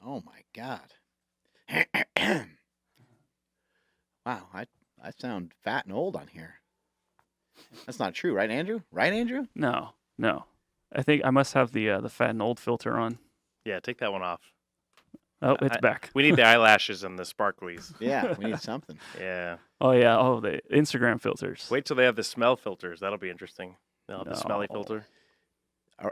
Oh my God. Wow, I sound fat and old on here. That's not true, right, Andrew? Right, Andrew? No, no. I think I must have the fat and old filter on. Yeah, take that one off. Oh, it's back. We need the eyelashes and the sparklies. Yeah, we need something. Yeah. Oh yeah. Oh, the Instagram filters. Wait till they have the smell filters. That'll be interesting. They'll have the smelly No. filter.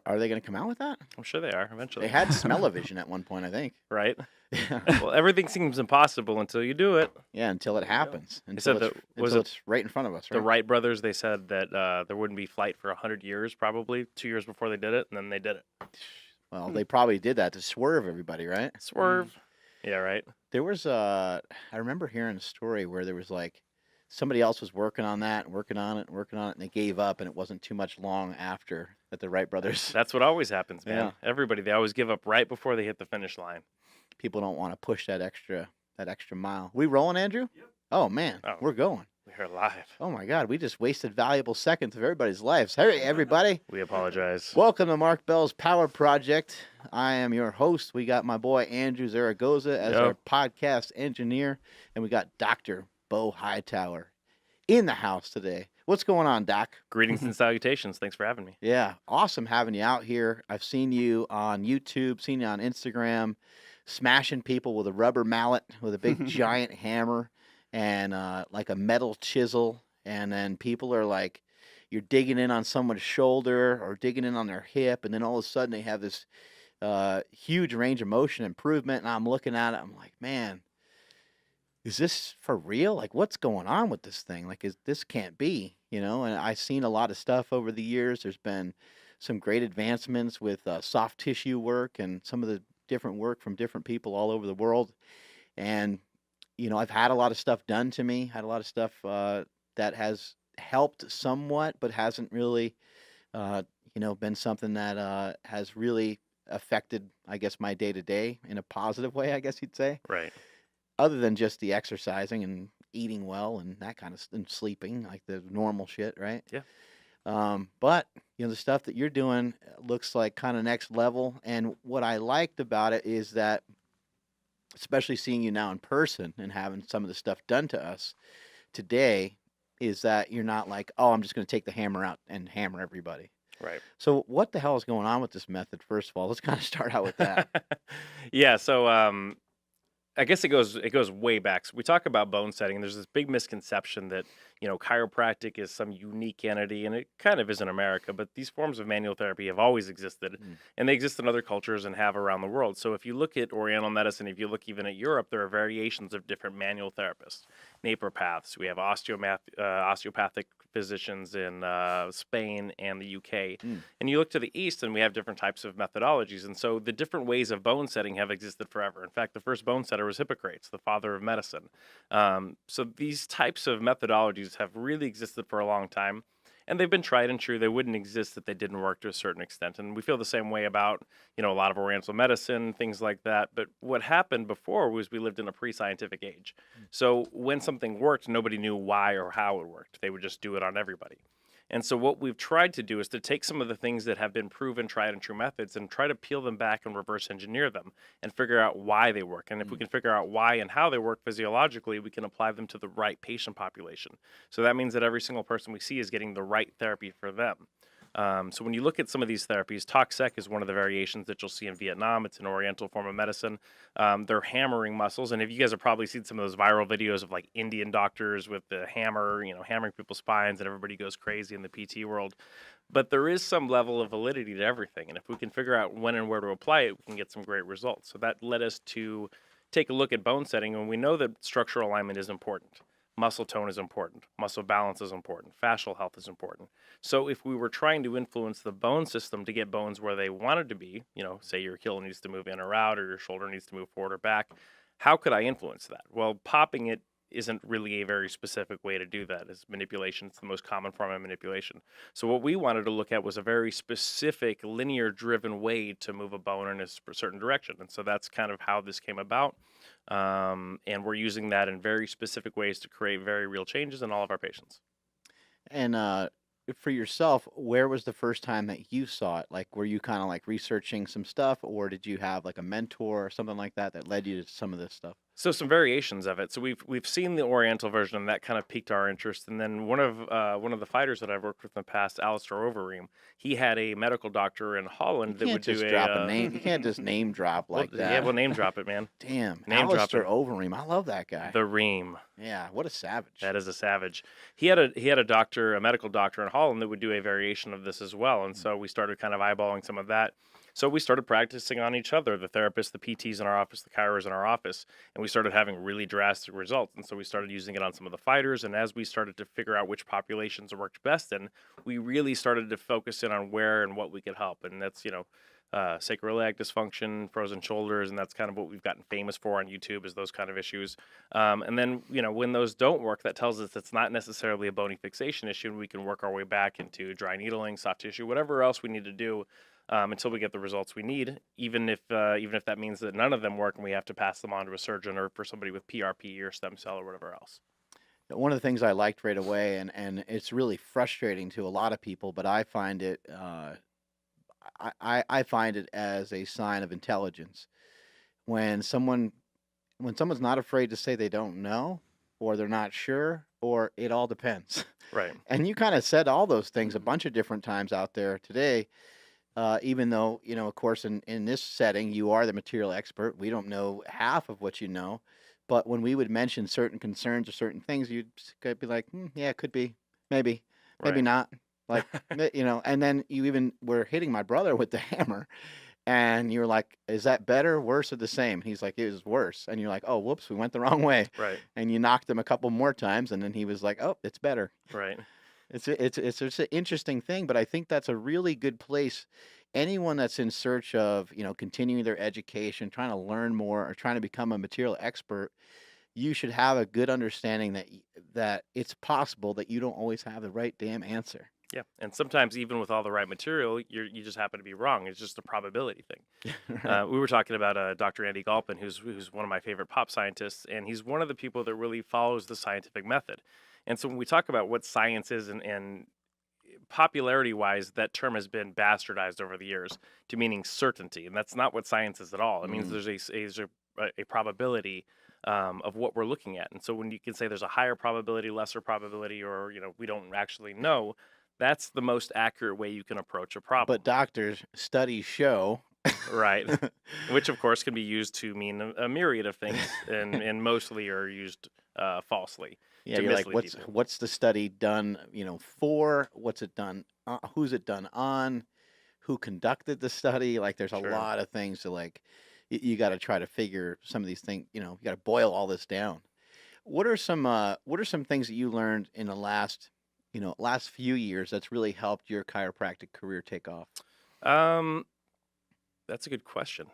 Are they going to come out with that? I'm sure they are eventually. They had smell-o-vision at one point, I think. Right? Yeah, Well, everything seems impossible until you do it. yeah, until it happens. said Until it's right in front of us, right? The Wright brothers, they said that there wouldn't be flight for 100 years, probably 2 years before they did it, and then they did it. Well, they probably did that to swerve everybody, right? Swerve. Yeah, right. There was I remember hearing a story where there was like somebody else was working on that, and working on it, and they gave up, and it wasn't too much long after that the Wright brothers. That's what always happens, man. Yeah. Everybody, they always give up right before they hit the finish line. People don't want to push that extra mile. We rolling, Andrew? Yep. Oh man, Oh. we're going. We're live. Oh my God, we just wasted valuable seconds of everybody's lives. Hey, everybody. We apologize. Welcome to Mark Bell's Power Project. I am your host. We got my boy Andrew Zaragoza as our podcast engineer, and we got Dr. Beau Hightower in the house today. What's going on, Doc? Greetings and salutations. Thanks for having me. Yeah, awesome having you out here. I've seen you on YouTube, seen you on Instagram, smashing people with a rubber mallet, with a big giant hammer, and like a metal chisel. And then people are like, you're digging in on someone's shoulder or digging in on their hip, and then all of a sudden they have this huge range of motion improvement. And I'm looking at it, I'm like, man, is this for real? Like, what's going on with this thing? Like, this can't be, And I've seen a lot of stuff over the years. There's been some great advancements with soft tissue work and some of the different work from different people all over the world. And, I've had a lot of stuff done to me, had a lot of stuff that has helped somewhat, but hasn't really, been something that has really affected, I guess, my day-to-day in a positive way, I guess you'd say. Right. Other than just the exercising and eating well and that kind of and sleeping, like the normal shit, right? Yeah. But the stuff that you're doing looks like kind of next level. And what I liked about it is that, especially seeing you now in person and having some of the stuff done to us today, is that you're not like, oh, I'm just going to take the hammer out and hammer everybody. Right. So what the hell is going on with this method? First of all, let's kind of start out with that. Yeah. So I guess it goes way back. So we talk about bone setting. There's this big misconception that chiropractic is some unique entity, and it kind of is in America. But these forms of manual therapy have always existed, and they exist in other cultures and have around the world. So if you look at Oriental medicine, if you look even at Europe, there are variations of different manual therapists, naturopaths. We have osteopathic physicians in Spain and the UK. And you look to the East, and we have different types of methodologies. And so the different ways of bone setting have existed forever. In fact, the first bone setter was Hippocrates, the father of medicine. So these types of methodologies have really existed for a long time, and they've been tried and true. They wouldn't exist if they didn't work to a certain extent. And we feel the same way about, a lot of Oriental medicine, things like that. But what happened before was we lived in a pre-scientific age. So when something worked, nobody knew why or how it worked. They would just do it on everybody. And so what we've tried to do is to take some of the things that have been proven tried and true methods and try to peel them back and reverse engineer them and figure out why they work. And if we can figure out why and how they work physiologically, we can apply them to the right patient population. So that means that every single person we see is getting the right therapy for them. So when you look at some of these therapies, Toc-Sec is one of the variations that you'll see in Vietnam. It's an Oriental form of medicine. They're hammering muscles. And if you guys have probably seen some of those viral videos of like Indian doctors with the hammer, hammering people's spines, and everybody goes crazy in the PT world. But there is some level of validity to everything. And if we can figure out when and where to apply it, we can get some great results. So that led us to take a look at bone setting. And we know that structural alignment is important. Muscle tone is important. Muscle balance is important. Fascial health is important. So if we were trying to influence the bone system to get bones where they wanted to be, say your heel needs to move in or out or your shoulder needs to move forward or back, how could I influence that? Well, popping it isn't really a very specific way to do that. It's manipulation. It's the most common form of manipulation. So what we wanted to look at was a very specific, linear-driven way to move a bone in a certain direction. And so that's kind of how this came about. And we're using that in very specific ways to create very real changes in all of our patients. And for yourself, where was the first time that you saw it? Like, were you kind of like researching some stuff, or did you have like a mentor or something like that that led you to some of this stuff? So some variations of it. So we've seen the Oriental version, and that kind of piqued our interest. And then one of the fighters that I've worked with in the past, Alistair Overeem, he had a medical doctor in You Holland that can't would do just a drop a name. You can't just name drop well, like yeah, that. we'll name drop it, man. Damn, Name drop Alistair him. Overeem. I love that guy. The Ream. Yeah, what a savage. That is a savage. He had a doctor, a medical doctor in Holland that would do a variation of this as well. And so we started kind of eyeballing some of that. So we started practicing on each other, the therapists, the PTs in our office, the chiros in our office, and we started having really drastic results. And so we started using it on some of the fighters. And as we started to figure out which populations it worked best in, we really started to focus in on where and what we could help. And that's, sacroiliac dysfunction, frozen shoulders, and that's kind of what we've gotten famous for on YouTube is those kind of issues. And then, when those don't work, that tells us it's not necessarily a bony fixation issue, and we can work our way back into dry needling, soft tissue, whatever else we need to do until we get the results we need, even if that means that none of them work and we have to pass them on to a surgeon or for somebody with PRP or stem cell or whatever else. One of the things I liked right away, and it's really frustrating to a lot of people, but I find it I find it as a sign of intelligence when someone's not afraid to say they don't know, or they're not sure, or it all depends. Right. And you kind of said all those things a bunch of different times out there today. Even though, of course, in this setting, you are the material expert. We don't know half of what you know. But when we would mention certain concerns or certain things, you'd be like, yeah, it could be, maybe Right. not. Like, and then you even were hitting my brother with the hammer. And you were like, is that better, worse, or the same? And he's like, it was worse. And you're like, oh, whoops, we went the wrong way. Right. And you knocked him a couple more times. And then he was like, oh, it's better. Right. It's just an interesting thing, but I think that's a really good place. Anyone that's in search of, continuing their education, trying to learn more, or trying to become a material expert, you should have a good understanding that it's possible that you don't always have the right damn answer. Yeah, and sometimes even with all the right material, you just happen to be wrong. It's just a probability thing. Right. We were talking about Dr. Andy Galpin, who's one of my favorite pop scientists, and he's one of the people that really follows the scientific method. And so when we talk about what science is, and popularity-wise, that term has been bastardized over the years to meaning certainty, and that's not what science is at all. It means there's a probability of what we're looking at. And so when you can say there's a higher probability, lesser probability, or we don't actually know, that's the most accurate way you can approach a problem. But doctors, studies show. Right. Which, of course, can be used to mean a myriad of things, and mostly are used falsely. Yeah, to you're like, mislead people. what's the study done, for? What's it done? Who's it done on? Who conducted the study? Like, there's a Sure. lot of things to like. You got to try to figure some of these things. You got to boil all this down. What are some things that you learned in the last few years that's really helped your chiropractic career take off? That's a good question.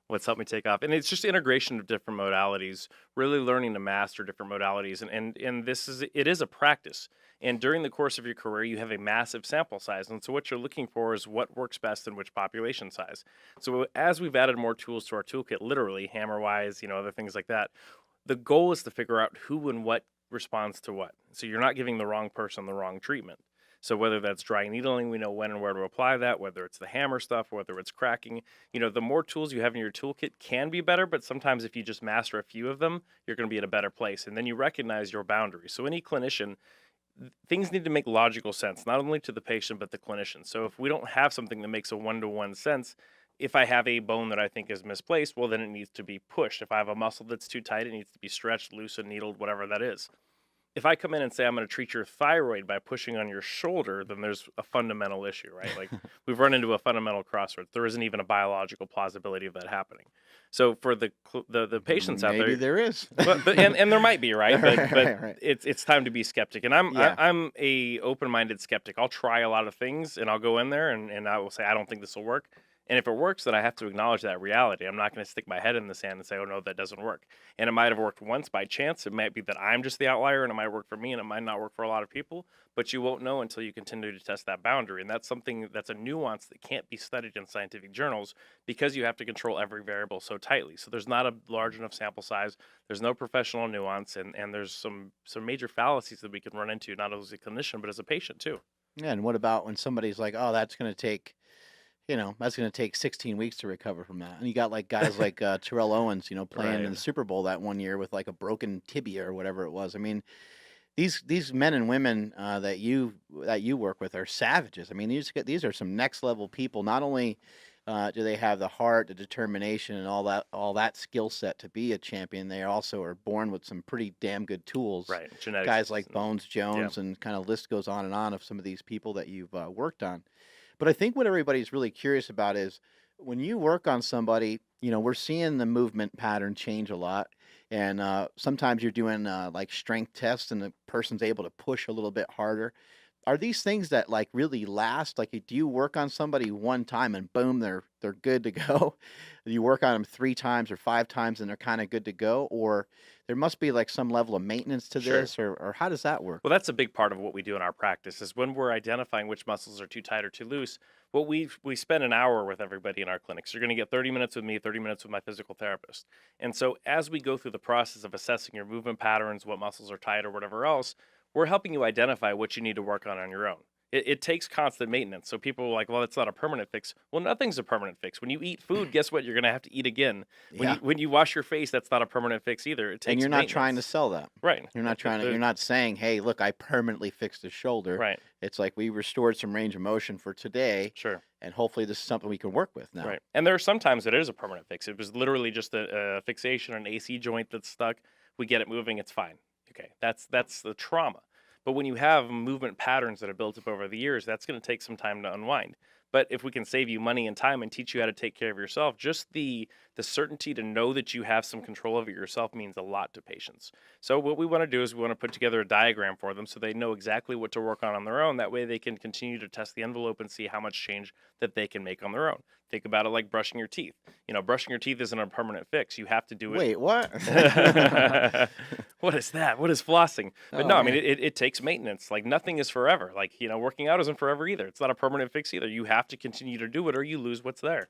What's helped me take off? And it's just integration of different modalities, really learning to master different modalities. And it is a practice. And during the course of your career, you have a massive sample size. And so what you're looking for is what works best in which population size. So as we've added more tools to our toolkit, literally hammer-wise, other things like that, the goal is to figure out who and what responds to what. So you're not giving the wrong person the wrong treatment. So whether that's dry needling, we know when and where to apply that, whether it's the hammer stuff, whether it's cracking, the more tools you have in your toolkit can be better, but sometimes if you just master a few of them, you're going to be in a better place. And then you recognize your boundaries. So any clinician, things need to make logical sense, not only to the patient, but the clinician. So if we don't have something that makes a one-to-one sense, if I have a bone that I think is misplaced, well, then it needs to be pushed. If I have a muscle that's too tight, it needs to be stretched, loosened, needled, whatever that is. If I come in and say I'm going to treat your thyroid by pushing on your shoulder, then there's a fundamental issue, right? Like we've run into a fundamental crossroads. There isn't even a biological plausibility of that happening. So for the patients out there, Maybe there is. and there might be, right? But Right. it's time to be skeptic. And I'm Yeah. I'm a open-minded skeptic. I'll try a lot of things, and I'll go in there and I will say I don't think this will work. And if it works, then I have to acknowledge that reality. I'm not going to stick my head in the sand and say, oh, no, that doesn't work. And it might have worked once by chance. It might be that I'm just the outlier and it might work for me and it might not work for a lot of people. But you won't know until you continue to test that boundary. And that's something that's a nuance that can't be studied in scientific journals because you have to control every variable so tightly. So there's not a large enough sample size. There's no professional nuance. And there's some major fallacies that we can run into, not as a clinician, but as a patient too. Yeah, and what about when somebody's like, oh, that's going to take, that's going to take 16 weeks to recover from that. And you got like guys like Terrell Owens, playing in the Super Bowl that one year with like a broken tibia or whatever it was. I mean, these men and women that you work with are savages. I mean, these are some next level people. Not only do they have the heart, the determination, and all that skill set to be a champion, they also are born with some pretty damn good tools. Right, genetics. Guys like Bones Jones, and kind of list goes on and on of some of these people that you've worked on. But I think what everybody's really curious about is when you work on somebody, we're seeing the movement pattern change a lot. And sometimes you're doing like strength tests and the person's able to push a little bit harder. Are these things that like really last? Like, do you work on somebody one time and boom, they're good to go? Do you work on them 3 times or 5 times and they're kind of good to go? Or there must be like some level of maintenance to Sure. this, or how does that work? Well, that's a big part of what we do in our practice is when we're identifying which muscles are too tight or too loose. What we spend an hour with everybody in our clinics. You're going to get 30 minutes with me, 30 minutes with my physical therapist. And so as we go through the process of assessing your movement patterns, what muscles are tight or whatever else, we're helping you identify what you need to work on your own. It takes constant maintenance. So people are like, well, it's not a permanent fix. Well, nothing's a permanent fix. When you eat food, guess what? You're going to have to eat again. Yeah. When you wash your face, that's not a permanent fix either. It takes And you're not trying to maintenance. sell that. Right. You're not trying to. You're not saying, "Hey, look, I permanently fixed his shoulder." Right. It's like we restored some range of motion for today, Sure. and hopefully this is something we can work with now. Right. And there are sometimes it is a permanent fix. It was literally just a fixation, an AC joint that's stuck. We get it moving. It's fine. Okay. That's the trauma. But when you have movement patterns that are built up over the years, that's going to take some time to unwind. But if we can save you money and time and teach you how to take care of yourself, just the certainty to know that you have some control over yourself means a lot to patients. So what we want to do is we want to put together a diagram for them so they know exactly what to work on their own. That way they can continue to test the envelope and see how much change that they can make on their own. Think about it like brushing your teeth. Brushing your teeth isn't a permanent fix. You have to do it. Wait, what? What is that? What is flossing? But Oh, no, I mean, man. it takes maintenance. Like nothing is forever. Like, working out isn't forever either. It's not a permanent fix either. You have to continue to do it or you lose what's there.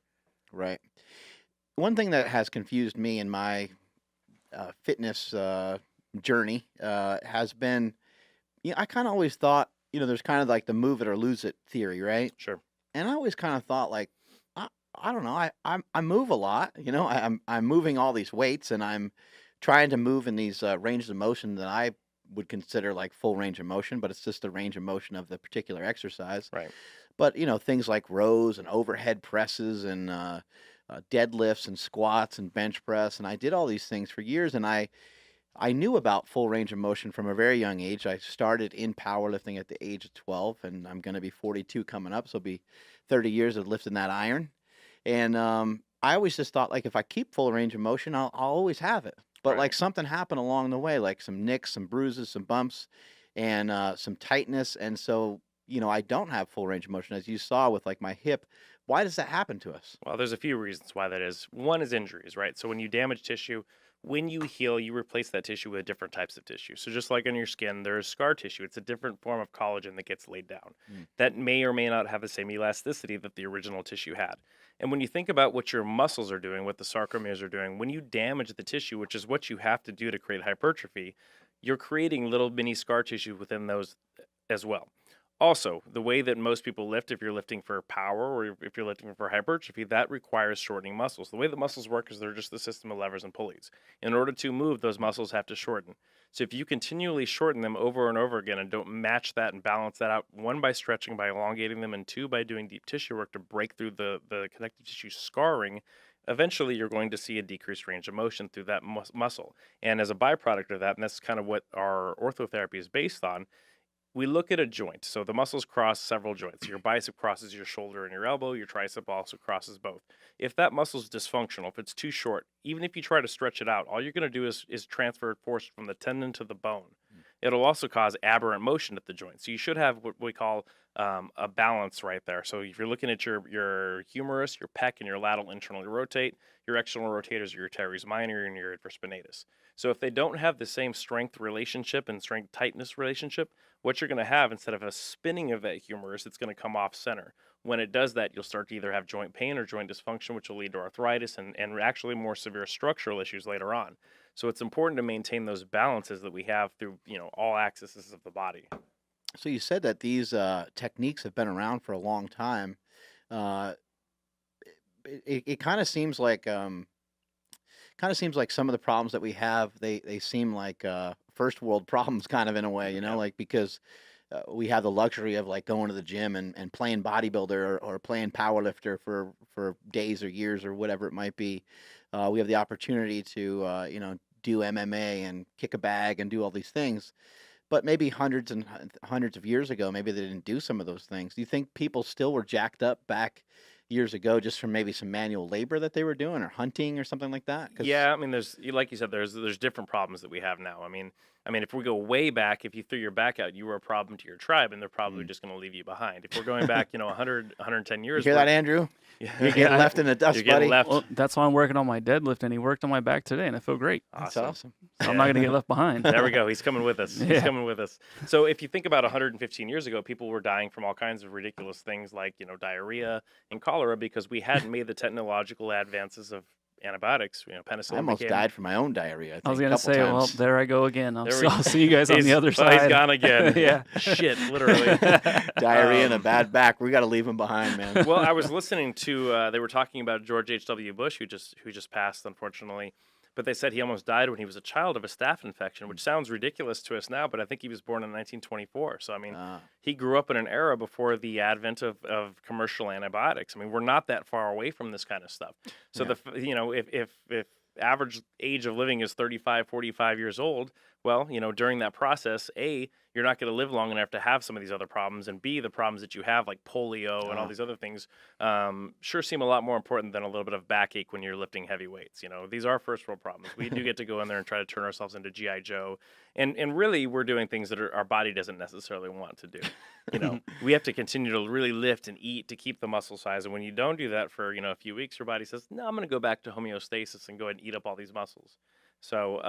Right. One thing that has confused me in my fitness journey has been, I kind of always thought, there's kind of like the move it or lose it theory, right? Sure. And I always kind of thought like, I don't know, I move a lot, I'm moving all these weights and I'm trying to move in these ranges of motion that I would consider like full range of motion, but it's just the range of motion of the particular exercise. Right. But things like rows and overhead presses and deadlifts and squats and bench press, and I did all these things for years, and I knew about full range of motion from a very young age. I started in powerlifting at the age of 12, and I'm going to be 42 coming up, so it'll be 30 years of lifting that iron. And I always just thought, like, if I keep full range of motion, I'll always have it. But Right. like something happened along the way, like some nicks, some bruises, some bumps, and some tightness, and so I don't have full range of motion, as you saw with like my hip. Why does that happen to us? Well, there's a few reasons why that is. One is injuries, right? So when you damage tissue, when you heal, you replace that tissue with different types of tissue. So just like on your skin, there's scar tissue. It's a different form of collagen that gets laid down. Mm. That may or may not have the same elasticity that the original tissue had. And when you think about what your muscles are doing, what the sarcomeres are doing, when you damage the tissue, which is what you have to do to create hypertrophy, you're creating little mini scar tissue within those as well. Also, the way that most people lift, if you're lifting for power or if you're lifting for hypertrophy, that requires shortening muscles. The way that muscles work is they're just the system of levers and pulleys. In order to move, those muscles have to shorten. So if you continually shorten them over and over again and don't match that and balance that out, one, by stretching, by elongating them, and two, by doing deep tissue work to break through the connective tissue scarring, eventually you're going to see a decreased range of motion through that muscle. And as a byproduct of that, and that's kind of what our orthotherapy is based on, we look at a joint. So the muscles cross several joints. Your bicep crosses your shoulder and your elbow. Your tricep also crosses both. If that muscle is dysfunctional, if it's too short, even if you try to stretch it out, all you're going to do is transfer force from the tendon to the bone. it'll also cause aberrant motion at the joint. So you should have what we call a balance right there. So if you're looking at your humerus, your pec, and your lateral internally rotate, your external rotators are your teres minor and your adverse spinatus. So if they don't have the same strength relationship and strength tightness relationship, what you're going to have, instead of a spinning of that humerus, it's going to come off center. When it does that, you'll start to either have joint pain or joint dysfunction, which will lead to arthritis and actually more severe structural issues later on. So it's important to maintain those balances that we have through, all axes of the body. So you said that these techniques have been around for a long time. Uh, it kind of seems like some of the problems that we have, they seem like first world problems, kind of, in a way, Yeah. like, because we have the luxury of like going to the gym and playing bodybuilder or playing powerlifter for days or years or whatever it might be. We have the opportunity to do MMA and kick a bag and do all these things. But maybe hundreds and hundreds of years ago, maybe they didn't do some of those things. Do you think people still were jacked up back years ago just from maybe some manual labor that they were doing, or hunting or something like that? Yeah, I mean, like you said, there's different problems that we have now. I mean, if we go way back, if you threw your back out, you were a problem to your tribe, and they're probably just going to leave you behind. If we're going back, 100, 110 You years, hear that, Andrew? yeah, You're getting left in the dust, you're getting buddy. left. Well, that's why I'm working on my deadlift, and he worked on my back today, and I feel great. That's Awesome. awesome. So I'm not going to get left behind. There we go. He's coming with us. He's Yeah. coming with us. So if you think about 115 years ago, people were dying from all kinds of ridiculous things like, diarrhea and cholera, because we hadn't made the technological advances of antibiotics. Penicillin. I almost became- died from my own diarrhea, I think, I was a going to couple say, well, times. there I go again. There we- I'll see you guys on the other Well, side. he's gone again. Yeah. Shit, literally. Diarrhea and a bad back. We got to leave him behind, man. Well, I was listening to they were talking about George H.W. Bush, who just passed, unfortunately. But they said he almost died when he was a child of a staph infection, which sounds ridiculous to us now, but I think he was born in 1924. So, he grew up in an era before the advent of commercial antibiotics. We're not that far away from this kind of stuff. So, Yeah. if average age of living is 35, 45 years old, well, during that process, A, you're not going to live long enough to have some of these other problems, and B, the problems that you have, like polio and all these other things, sure seem a lot more important than a little bit of backache when you're lifting heavy weights. These are first world problems. We do get to go in there and try to turn ourselves into G.I. Joe, and really we're doing things that our body doesn't necessarily want to do. We have to continue to really lift and eat to keep the muscle size, and when you don't do that for a few weeks, your body says, no, I'm going to go back to homeostasis and go ahead and eat up all these muscles. So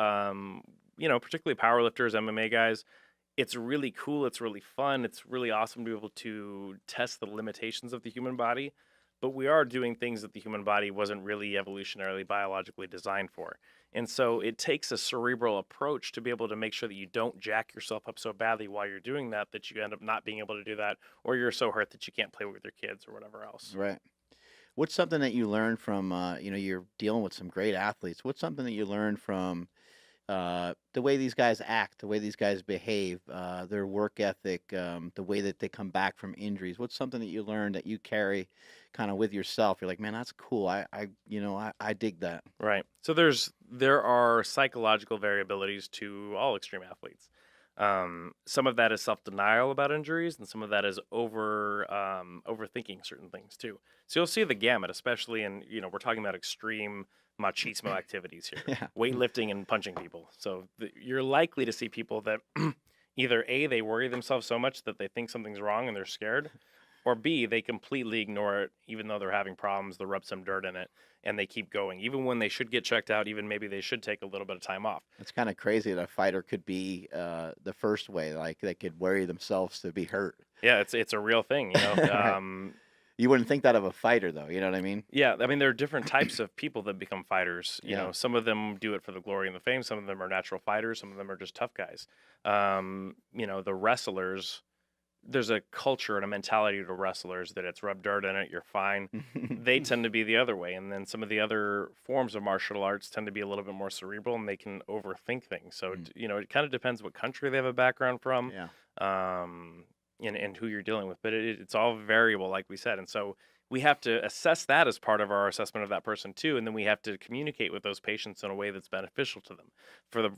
particularly powerlifters, MMA guys, it's really cool, it's really fun, it's really awesome to be able to test the limitations of the human body, but we are doing things that the human body wasn't really evolutionarily biologically designed for. And so it takes a cerebral approach to be able to make sure that you don't jack yourself up so badly while you're doing that you end up not being able to do that, or you're so hurt that you can't play with your kids or whatever else. Right. What's something that you learned from, you're dealing with some great athletes. What's something that you learned from the way these guys act, the way these guys behave, their work ethic, the way that they come back from injuries? What's something that you learned that you carry kind of with yourself? You're like, man, that's cool. I dig that. Right. So there are psychological variabilities to all extreme athletes. Some of that is self-denial about injuries, and some of that is overthinking certain things too. So you'll see the gamut, especially in, we're talking about extreme machismo activities here, Yeah. weightlifting and punching people. So you're likely to see people that either A, they worry themselves so much that they think something's wrong and they're scared, or B, they completely ignore it, even though they're having problems, they rub some dirt in it, and they keep going. Even when they should get checked out, even maybe they should take a little bit of time off. It's kind of crazy that a fighter could be the first way, like they could worry themselves to be hurt. Yeah, it's a real thing, Right. You wouldn't think that of a fighter, though. You know what I mean? Yeah, there are different types of people that become fighters. Yeah. Some of them do it for the glory and the fame. Some of them are natural fighters. Some of them are just tough guys. The wrestlers, there's a culture and a mentality to wrestlers that it's rub dirt in it, you're fine. They tend to be the other way. And then some of the other forms of martial arts tend to be a little bit more cerebral, and they can overthink things. So, it kind of depends what country they have a background from. Yeah. And who you're dealing with, but it's all variable, like we said, and so we have to assess that as part of our assessment of that person too, and then we have to communicate with those patients in a way that's beneficial to them.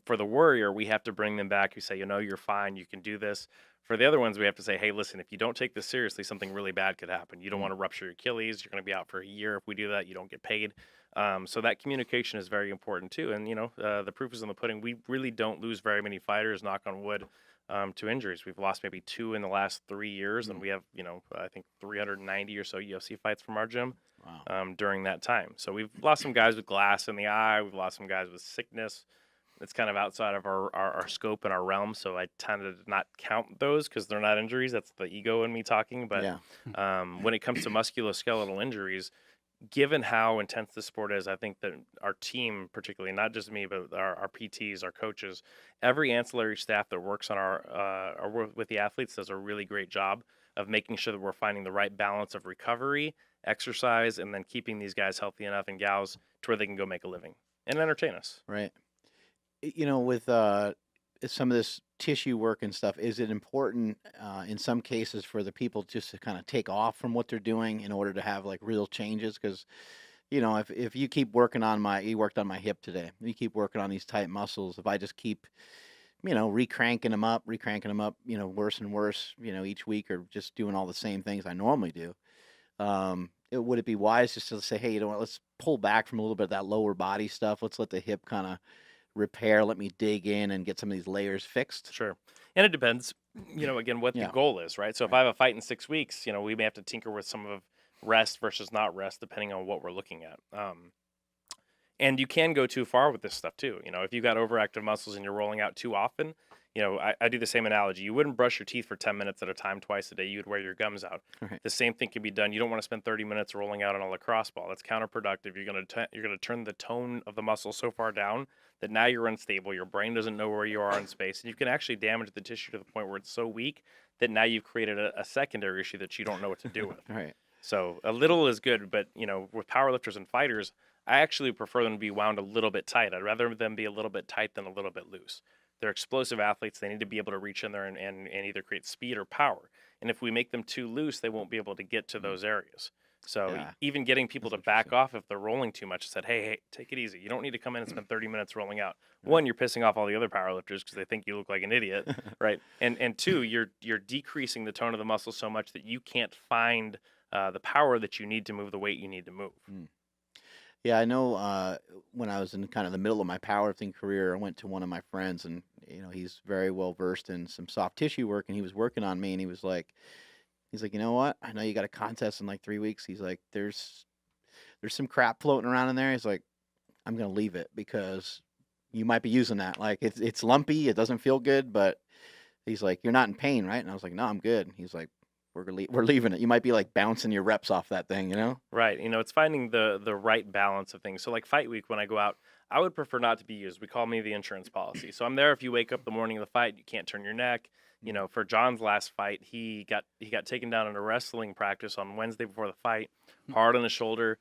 For the warrior, we have to bring them back. We say, you're fine, you can do this. For the other ones, we have to say, hey, listen, if you don't take this seriously, something really bad could happen. You don't Mm. want to rupture your Achilles. You're going to be out for a year. If we do that, you don't get paid. So that communication is very important too. And the proof is in the pudding. We really don't lose very many fighters, knock on wood, to injuries. We've lost maybe 2 in the last 3 years, and we have I think 390 or so UFC fights from our gym. Wow. During that time. So we've lost some guys with glass in the eye. We've lost some guys with sickness. It's kind of outside of our scope and our realm. So I tend to not count those because they're not injuries. That's the ego in me talking. But Yeah. when it comes to musculoskeletal injuries, given how intense the sport is, I think that our team, particularly, not just me, but our PTs, our coaches, every ancillary staff that works on with the athletes does a really great job of making sure that we're finding the right balance of recovery, exercise, and then keeping these guys healthy enough and gals to where they can go make a living and entertain us. Right. With some of this tissue work and stuff, is it important in some cases for the people just to kind of take off from what they're doing in order to have like real changes? Because if you keep working on you worked on my hip today, you keep working on these tight muscles. If I just keep recranking them up, worse and worse, each week, or just doing all the same things I normally do, would it be wise just to say, hey, you know what, let's pull back from a little bit of that lower body stuff. Let's let the hip kind of repair. Let me dig in and get some of these layers fixed. Sure. And it depends, again, what the Yeah. goal is, right? So if I have a fight in 6 weeks, we may have to tinker with some of rest versus not rest, depending on what we're looking at. And you can go too far with this stuff too. If you've got overactive muscles and you're rolling out too often, I do the same analogy. You wouldn't brush your teeth for 10 minutes at a time twice a day. You'd wear your gums out. Right. The same thing can be done. You don't want to spend 30 minutes rolling out on a lacrosse ball. That's counterproductive. You're going to turn the tone of the muscle so far down that now you're unstable. Your brain doesn't know where you are in space. And you can actually damage the tissue to the point where it's so weak that now you've created a secondary issue that you don't know what to do with. Right. So a little is good, but with powerlifters and fighters, I actually prefer them to be wound a little bit tight. I'd rather them be a little bit tight than a little bit loose. They're explosive athletes. They need to be able to reach in there and either create speed or power. And if we make them too loose, they won't be able to get to those areas. So Yeah. even getting people That's to back interesting. off if they're rolling too much, said, hey, take it easy. You don't need to come in and spend 30 minutes rolling out. One, you're pissing off all the other powerlifters because they think you look like an idiot, right? And two, you're decreasing the tone of the muscle so much that you can't find the power that you need to move the weight you need to move. Yeah, I know when I was in kind of the middle of my powerlifting career, I went to one of my friends, and he's very well versed in some soft tissue work, and he was working on me, and he's like, you know what? I know you got a contest in like 3 weeks. He's like, there's some crap floating around in there. He's like, I'm gonna leave it because you might be using that. Like it's lumpy, it doesn't feel good, but he's like, you're not in pain, right? And I was like, no, I'm good. He's like, we're leaving it. You might be like bouncing your reps off that thing, Right. It's finding the right balance of things. So like fight week, when I go out, I would prefer not to be used. We call me the insurance policy. So I'm there if you wake up the morning of the fight, you can't turn your neck. For John's last fight, he got taken down in a wrestling practice on Wednesday before the fight, hard on his shoulder.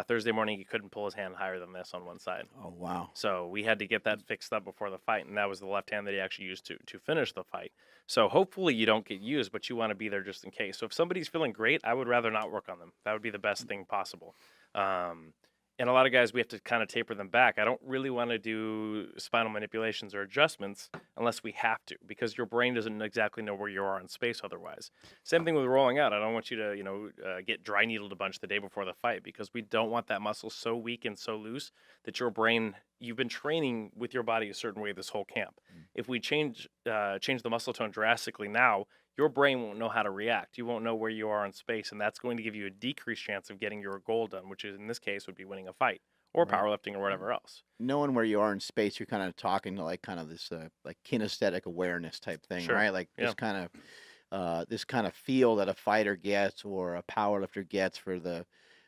Thursday morning, he couldn't pull his hand higher than this on one side. Oh, wow. So we had to get that fixed up before the fight, and that was the left hand that he actually used to finish the fight. So hopefully you don't get used, but you want to be there just in case. So if somebody's feeling great, I would rather not work on them. That would be the best thing possible. And a lot of guys, we have to kind of taper them back. I don't really want to do spinal manipulations or adjustments unless we have to, because your brain doesn't exactly know where you are in space otherwise. Same thing with rolling out. I don't want you to, get dry needled a bunch the day before the fight, because we don't want that muscle so weak and so loose that your brain, you've been training with your body a certain way this whole camp. If we change the muscle tone drastically now, your brain won't know how to react. You won't know where you are in space, and that's going to give you a decreased chance of getting your goal done, which is, in this case, would be winning a fight or Right. powerlifting or whatever else. Knowing where you are in space, you're kind of talking to like kind of this like kinesthetic awareness type thing, Sure. right? Like Yeah. this kind of feel that a fighter gets or a powerlifter gets for the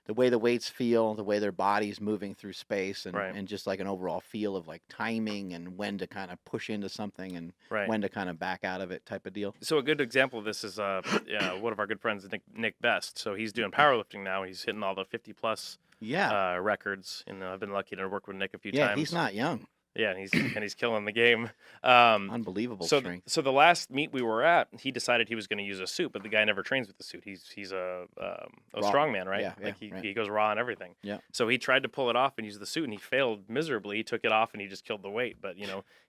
way the weights feel, the way their body's moving through space, and Right. and just like an overall feel of like timing and when to kind of push into something and Right. when to kind of back out of it type of deal. So a good example of this is one of our good friends, Nick Best. So he's doing powerlifting now. He's hitting all the 50 plus Yeah. records, and I've been lucky to work with Nick a few Yeah, times. he's not young. Yeah, and he's killing the game. Unbelievable So strength. so the last meet we were at, he decided he was going to use a suit, but the guy never trains with the suit. He's a Raw. strongman, right? Yeah, Like right. he goes raw and everything. Yeah. So he tried to pull it off and use the suit, and he failed miserably. He took it off and he just killed the weight. But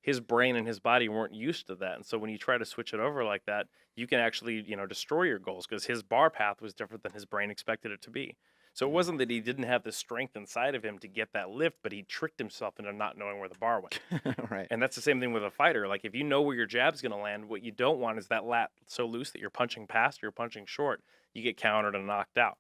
his brain and his body weren't used to that, and so when you try to switch it over like that, you can actually destroy your goals because his bar path was different than his brain expected it to be. So it wasn't that he didn't have the strength inside of him to get that lift, but he tricked himself into not knowing where the bar went. Right. And that's the same thing with a fighter. Like if you know where your jab's going to land, what you don't want is that lat so loose that you're punching past or you're punching short, you get countered and knocked out.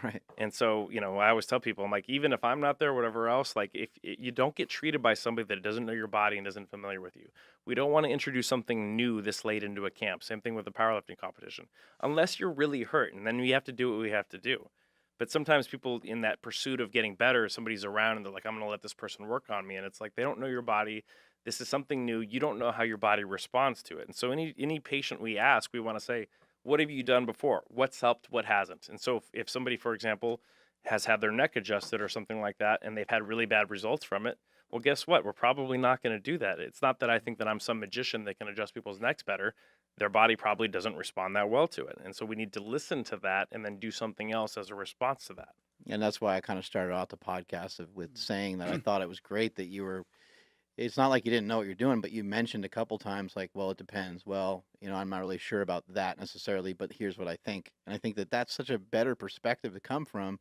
Right. And so, I always tell people, I'm like, even if I'm not there, whatever else, like if you don't get treated by somebody that doesn't know your body and isn't familiar with you, we don't want to introduce something new this late into a camp. Same thing with the powerlifting competition, unless you're really hurt, and then we have to do what we have to do. But sometimes people in that pursuit of getting better, somebody's around and they're like, I'm going to let this person work on me. And it's like, they don't know your body. This is something new. You don't know how your body responds to it. And so any patient we ask, we want to say, what have you done before? What's helped? What hasn't? And so if somebody, for example, has had their neck adjusted or something like that, and they've had really bad results from it, well, guess what? We're probably not going to do that. It's not that I think that I'm some magician that can adjust people's necks better. Their body probably doesn't respond that well to it. And so we need to listen to that and then do something else as a response to that. And that's why I kind of started out the podcast with saying that I thought it was great that you were. It's not like you didn't know what you're doing, but you mentioned a couple times, like, well, it depends. Well, I'm not really sure about that necessarily, but here's what I think. And I think that that's such a better perspective to come from,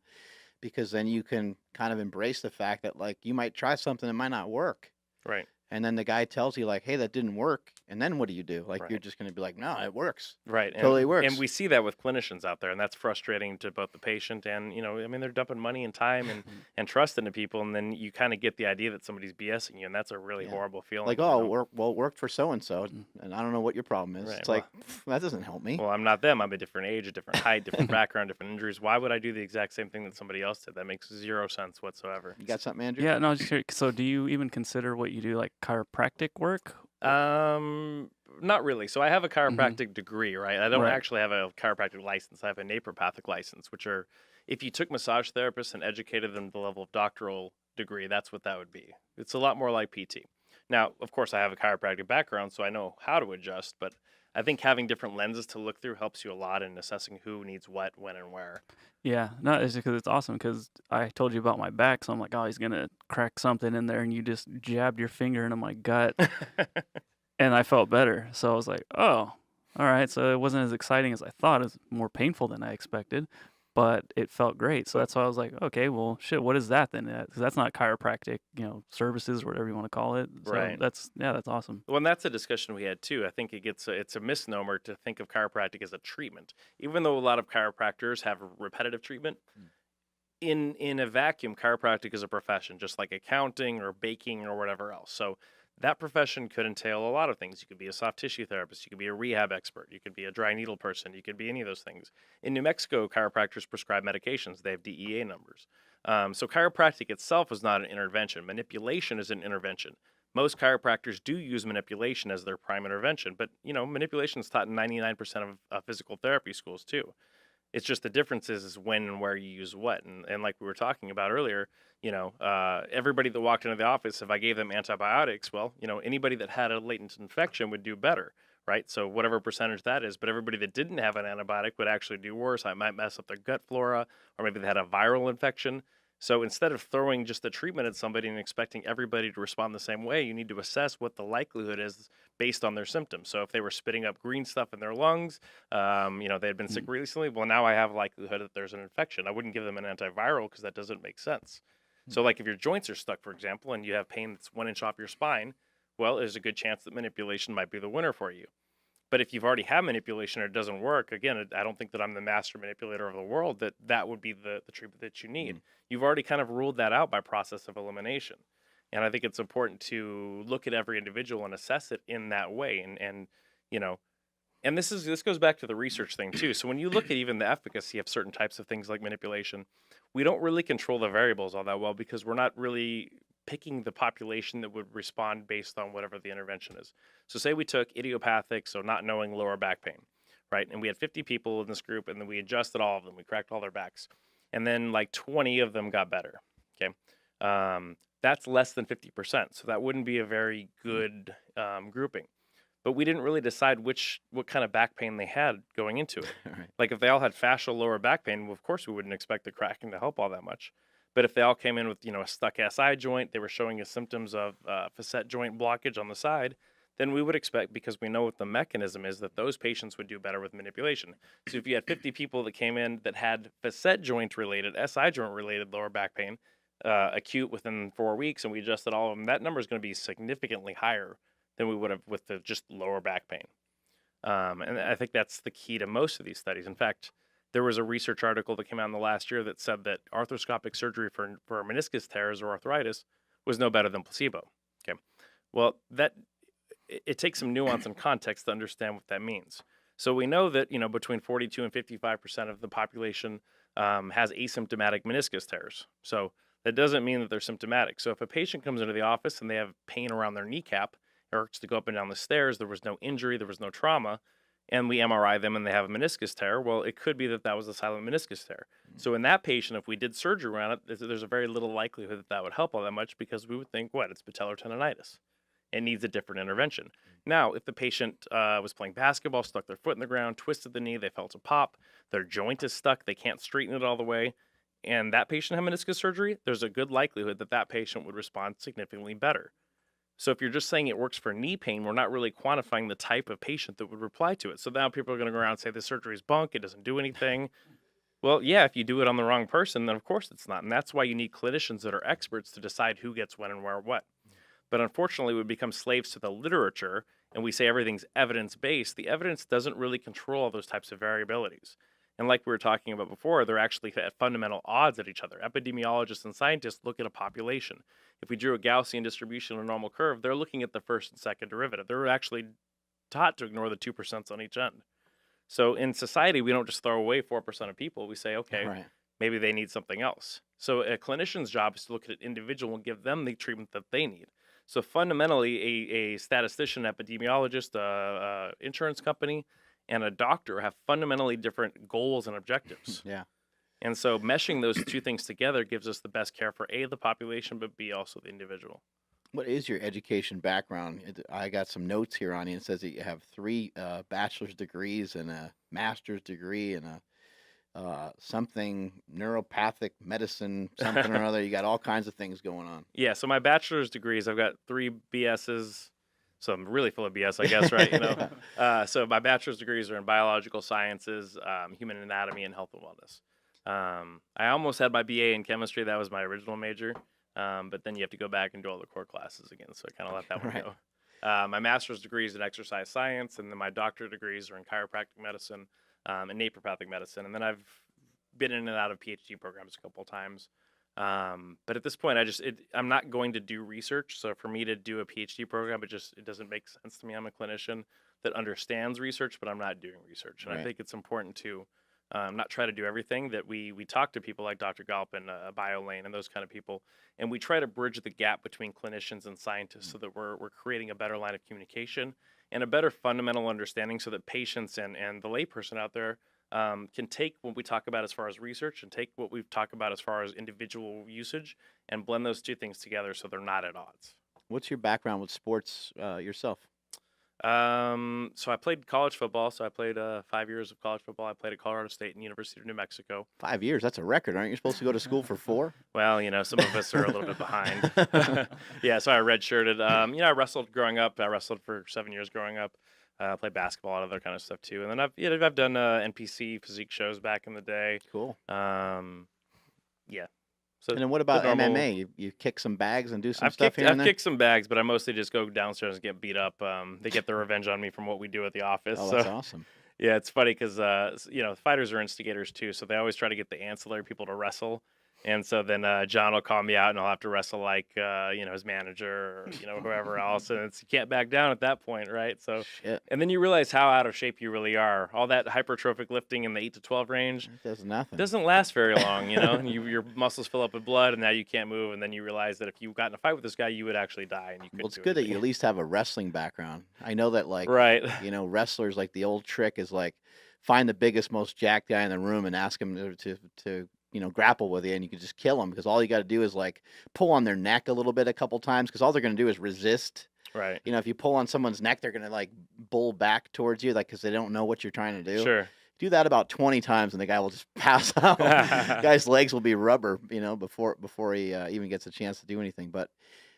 because then you can kind of embrace the fact that, like, you might try something that might not work. Right. And then the guy tells you, like, hey, that didn't work. And then what do you do? Like, Right. you're just going to be like, no, it works. Right. Totally works. And we see that with clinicians out there, and that's frustrating to both the patient and, they're dumping money and time and trust into people, and then you kind of get the idea that somebody's BSing you, and that's a really horrible feeling. Like, oh, well, it worked for so-and-so, and I don't know what your problem is. Right, It's like, that doesn't help me. Well, I'm not them. I'm a different age, a different height, different background, different injuries. Why would I do the exact same thing that somebody else did? That makes zero sense whatsoever. You got something, Andrew? Yeah, no, just curious. So do you even consider what you do like chiropractic work? Not really. So I have a chiropractic degree, right? I don't Right. actually have a chiropractic license. I have a naturopathic license, which are, if you took massage therapists and educated them to the level of doctoral degree, that's what that would be. It's a lot more like PT. Now, of course, I have a chiropractic background, so I know how to adjust, but I think having different lenses to look through helps you a lot in assessing who needs what, when, and where. Yeah, no, it's because it's awesome because I told you about my back, so I'm like, oh, he's gonna crack something in there, and you just jabbed your finger into my gut, and I felt better. So I was like, oh, all right. So it wasn't as exciting as I thought. It was more painful than I expected, but it felt great. So that's why I was like, okay, well, shit, what is that then? Because that's not chiropractic, services or whatever you want to call it. So Right. that's awesome. Well, and that's a discussion we had too. I think it's a misnomer to think of chiropractic as a treatment, even though a lot of chiropractors have repetitive treatment. In a vacuum, chiropractic is a profession, just like accounting or baking or whatever else. So that profession could entail a lot of things. You could be a soft tissue therapist. You could be a rehab expert. You could be a dry needle person. You could be any of those things. In New Mexico, chiropractors prescribe medications. They have DEA numbers. So chiropractic itself is not an intervention. Manipulation is an intervention. Most chiropractors do use manipulation as their prime intervention, but manipulation is taught in 99% of physical therapy schools too. It's just the difference is when and where you use what. And like we were talking about earlier, everybody that walked into the office, if I gave them antibiotics, well, anybody that had a latent infection would do better, right? So whatever percentage that is, but everybody that didn't have an antibiotic would actually do worse. I might mess up their gut flora, or maybe they had a viral infection. So instead of throwing just the treatment at somebody and expecting everybody to respond the same way, you need to assess what the likelihood is based on their symptoms. So if they were spitting up green stuff in their lungs, they had been sick recently, well, now I have likelihood that there's an infection. I wouldn't give them an antiviral because that doesn't make sense. So like if your joints are stuck, for example, and you have pain that's 1 inch off your spine, well, there's a good chance that manipulation might be the winner for you. But if you've already had manipulation or it doesn't work, again, I don't think that I'm the master manipulator of the world, that would be the treatment that you need. You've already kind of ruled that out by process of elimination. And I think it's important to look at every individual and assess it in that way. And this goes back to the research thing too. So when you look at even the efficacy of certain types of things like manipulation, we don't really control the variables all that well because we're not really picking the population that would respond based on whatever the intervention is. So say we took idiopathic, so not knowing lower back pain, right? And we had 50 people in this group, and then we adjusted all of them. We cracked all their backs. And then like 20 of them got better, okay? That's less than 50%. So that wouldn't be a very good grouping. But we didn't really decide what kind of back pain they had going into it. Right. Like if they all had fascial lower back pain, well, of course we wouldn't expect the cracking to help all that much. But if they all came in with a stuck SI joint, they were showing us symptoms of facet joint blockage on the side, then we would expect, because we know what the mechanism is, that those patients would do better with manipulation. So if you had 50 people that came in that had facet joint related, SI joint related lower back pain, acute within 4 weeks, and we adjusted all of them, that number is going to be significantly higher than we would have with the just lower back pain. And I think that's the key to most of these studies. In fact, there was a research article that came out in the last year that said that arthroscopic surgery for meniscus tears or arthritis was no better than placebo. Okay, well, it takes some nuance and context to understand what that means. So we know that between 42 and 55% of the population has asymptomatic meniscus tears. So that doesn't mean that they're symptomatic. So if a patient comes into the office and they have pain around their kneecap, it hurts to go up and down the stairs, there was no injury, there was no trauma, and we MRI them and they have a meniscus tear, well, it could be that was a silent meniscus tear. So in that patient, if we did surgery around it, there's a very little likelihood that would help all that much, because we would think, it's patellar tendonitis. It needs a different intervention. Now, if the patient was playing basketball, stuck their foot in the ground, twisted the knee, they felt a pop, their joint is stuck, they can't straighten it all the way, and that patient had meniscus surgery, there's a good likelihood that patient would respond significantly better. So if you're just saying it works for knee pain, we're not really quantifying the type of patient that would reply to it. So now people are going to go around and say this surgery is bunk, it doesn't do anything. Well, yeah, if you do it on the wrong person, then of course it's not. And that's why you need clinicians that are experts to decide who gets when and where what. But unfortunately, we become slaves to the literature, and we say everything's evidence-based. The evidence doesn't really control those types of variabilities. And like we were talking about before, they're actually at fundamental odds at each other. Epidemiologists and scientists look at a population. If we drew a Gaussian distribution on a normal curve, they're looking at the first and second derivative. They're actually taught to ignore the 2% on each end. So in society, we don't just throw away 4% of people. We say, okay, maybe they need something else. So a clinician's job is to look at an individual and give them the treatment that they need. So fundamentally, a statistician, epidemiologist, insurance company, and a doctor have fundamentally different goals and objectives. Yeah. And so meshing those two things together gives us the best care for A, the population, but B, also the individual. What is your education background? I got some notes here on you. It says that you have 3 bachelor's degrees and a master's degree and a something neuropathic medicine, something or other. You got all kinds of things going on. Yeah, so my bachelor's degrees, I've got 3 BSs. So I'm really full of BS, I guess, right? So my bachelor's degrees are in biological sciences, human anatomy, and health and wellness. I almost had my BA in chemistry. That was my original major. But then you have to go back and do all the core classes again. So I kind of let that one go. My master's degree is in exercise science, and then my doctorate degrees are in chiropractic medicine and naturopathic medicine. And then I've been in and out of PhD programs a couple of times. But at this point, I'm not going to do research. So for me to do a PhD program, it doesn't make sense to me. I'm a clinician that understands research, but I'm not doing research. And I think it's important to not try to do everything. That we talk to people like Dr. Galpin, BioLane, and those kind of people, and we try to bridge the gap between clinicians and scientists so that we're creating a better line of communication and a better fundamental understanding, so that patients and the layperson out there can take what we talk about as far as research and take what we've talked about as far as individual usage and blend those two things together so they're not at odds. What's your background with sports yourself? So I played college football. So I played 5 years of college football. I played at Colorado State and University of New Mexico. 5 years? That's a record. Aren't you supposed to go to school for 4? Well, some of us are a little bit behind. Yeah, so I redshirted. I wrestled growing up. I wrestled for 7 years growing up. Played basketball and other kind of stuff too. And then I've done NPC physique shows back in the day. Cool. Yeah. So and then what about MMA? You kick some bags and do some I've stuff kicked, here and I've there? kicked some bags, but I mostly just go downstairs and get beat up. They get their revenge on me from what we do at the office. Oh, that's awesome. Yeah, it's funny because fighters are instigators too, so they always try to get the ancillary people to wrestle. And so then John will call me out, and I'll have to wrestle like his manager or whoever else, and you can't back down at that point, right? So, and then you realize how out of shape you really are. All that hypertrophic lifting in the 8 to 12 range does nothing. Doesn't last very long, and your muscles fill up with blood, and now you can't move. And then you realize that if you got in a fight with this guy, you would actually die, and you couldn't. Well, it's good that you at least have a wrestling background. I know that, wrestlers, like the old trick is like find the biggest, most jacked guy in the room and ask him to grapple with you, and you can just kill them because all you got to do is like pull on their neck a little bit a couple times because all they're going to do is resist. Right. If you pull on someone's neck, they're going to like bull back towards you, like because they don't know what you're trying to do. Sure. Do that about 20 times, and the guy will just pass out. Guy's legs will be rubber, before he even gets a chance to do anything. But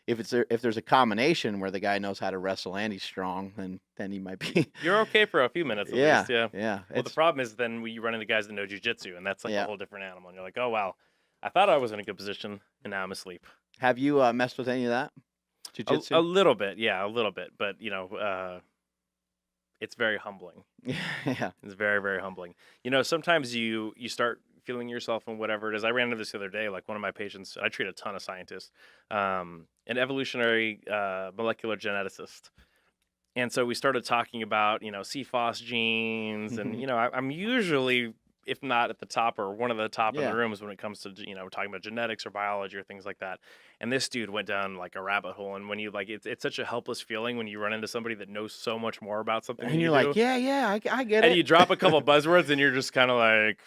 if there's a combination where the guy knows how to wrestle and he's strong, then he might be. You're okay for a few minutes at least. Yeah. Yeah. Well, the problem is then you run into guys that know jujitsu, and that's like a Yeah. whole different animal. And you're like, oh wow, I thought I was in a good position, and now I'm asleep. Have you messed with any of that? Jiu-jitsu? A little bit, yeah, a little bit, but it's very humbling. Yeah. It's very, very humbling. Sometimes you start feeling yourself and whatever it is. I ran into this the other day. Like one of my patients, I treat a ton of scientists, an evolutionary molecular geneticist. And so we started talking about, CFOS genes. And, I'm usually, if not at the top or one of the top in Yeah. the rooms when it comes to, talking about genetics or biology or things like that. And this dude went down like a rabbit hole. And when you it's such a helpless feeling when you run into somebody that knows so much more about something And than you're you like, do. yeah, I get And it. you drop a couple buzzwords and you're just kind of like,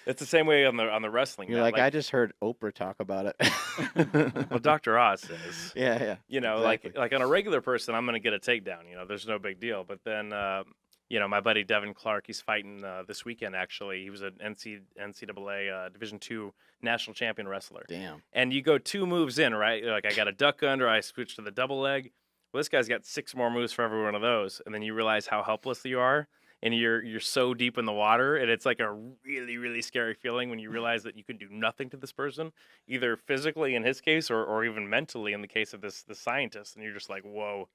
it's the same way on the wrestling. You're mat. like, I just heard Oprah talk about it. Well, Dr. Oz says, Yeah. Exactly. like on a regular person, I'm going to get a takedown. There's no big deal. But then, my buddy Devin Clark, he's fighting this weekend. Actually, he was an NCAA Division II national champion wrestler. Damn. And you go 2 moves in, right? Like I got a duck under, I switch to the double leg. Well, this guy's got 6 more moves for every one of those, and then you realize how helpless you are. And you're so deep in the water, and it's like a really, really scary feeling when you realize that you can do nothing to this person, either physically in his case or even mentally in the case of this scientist. And you're just like, whoa,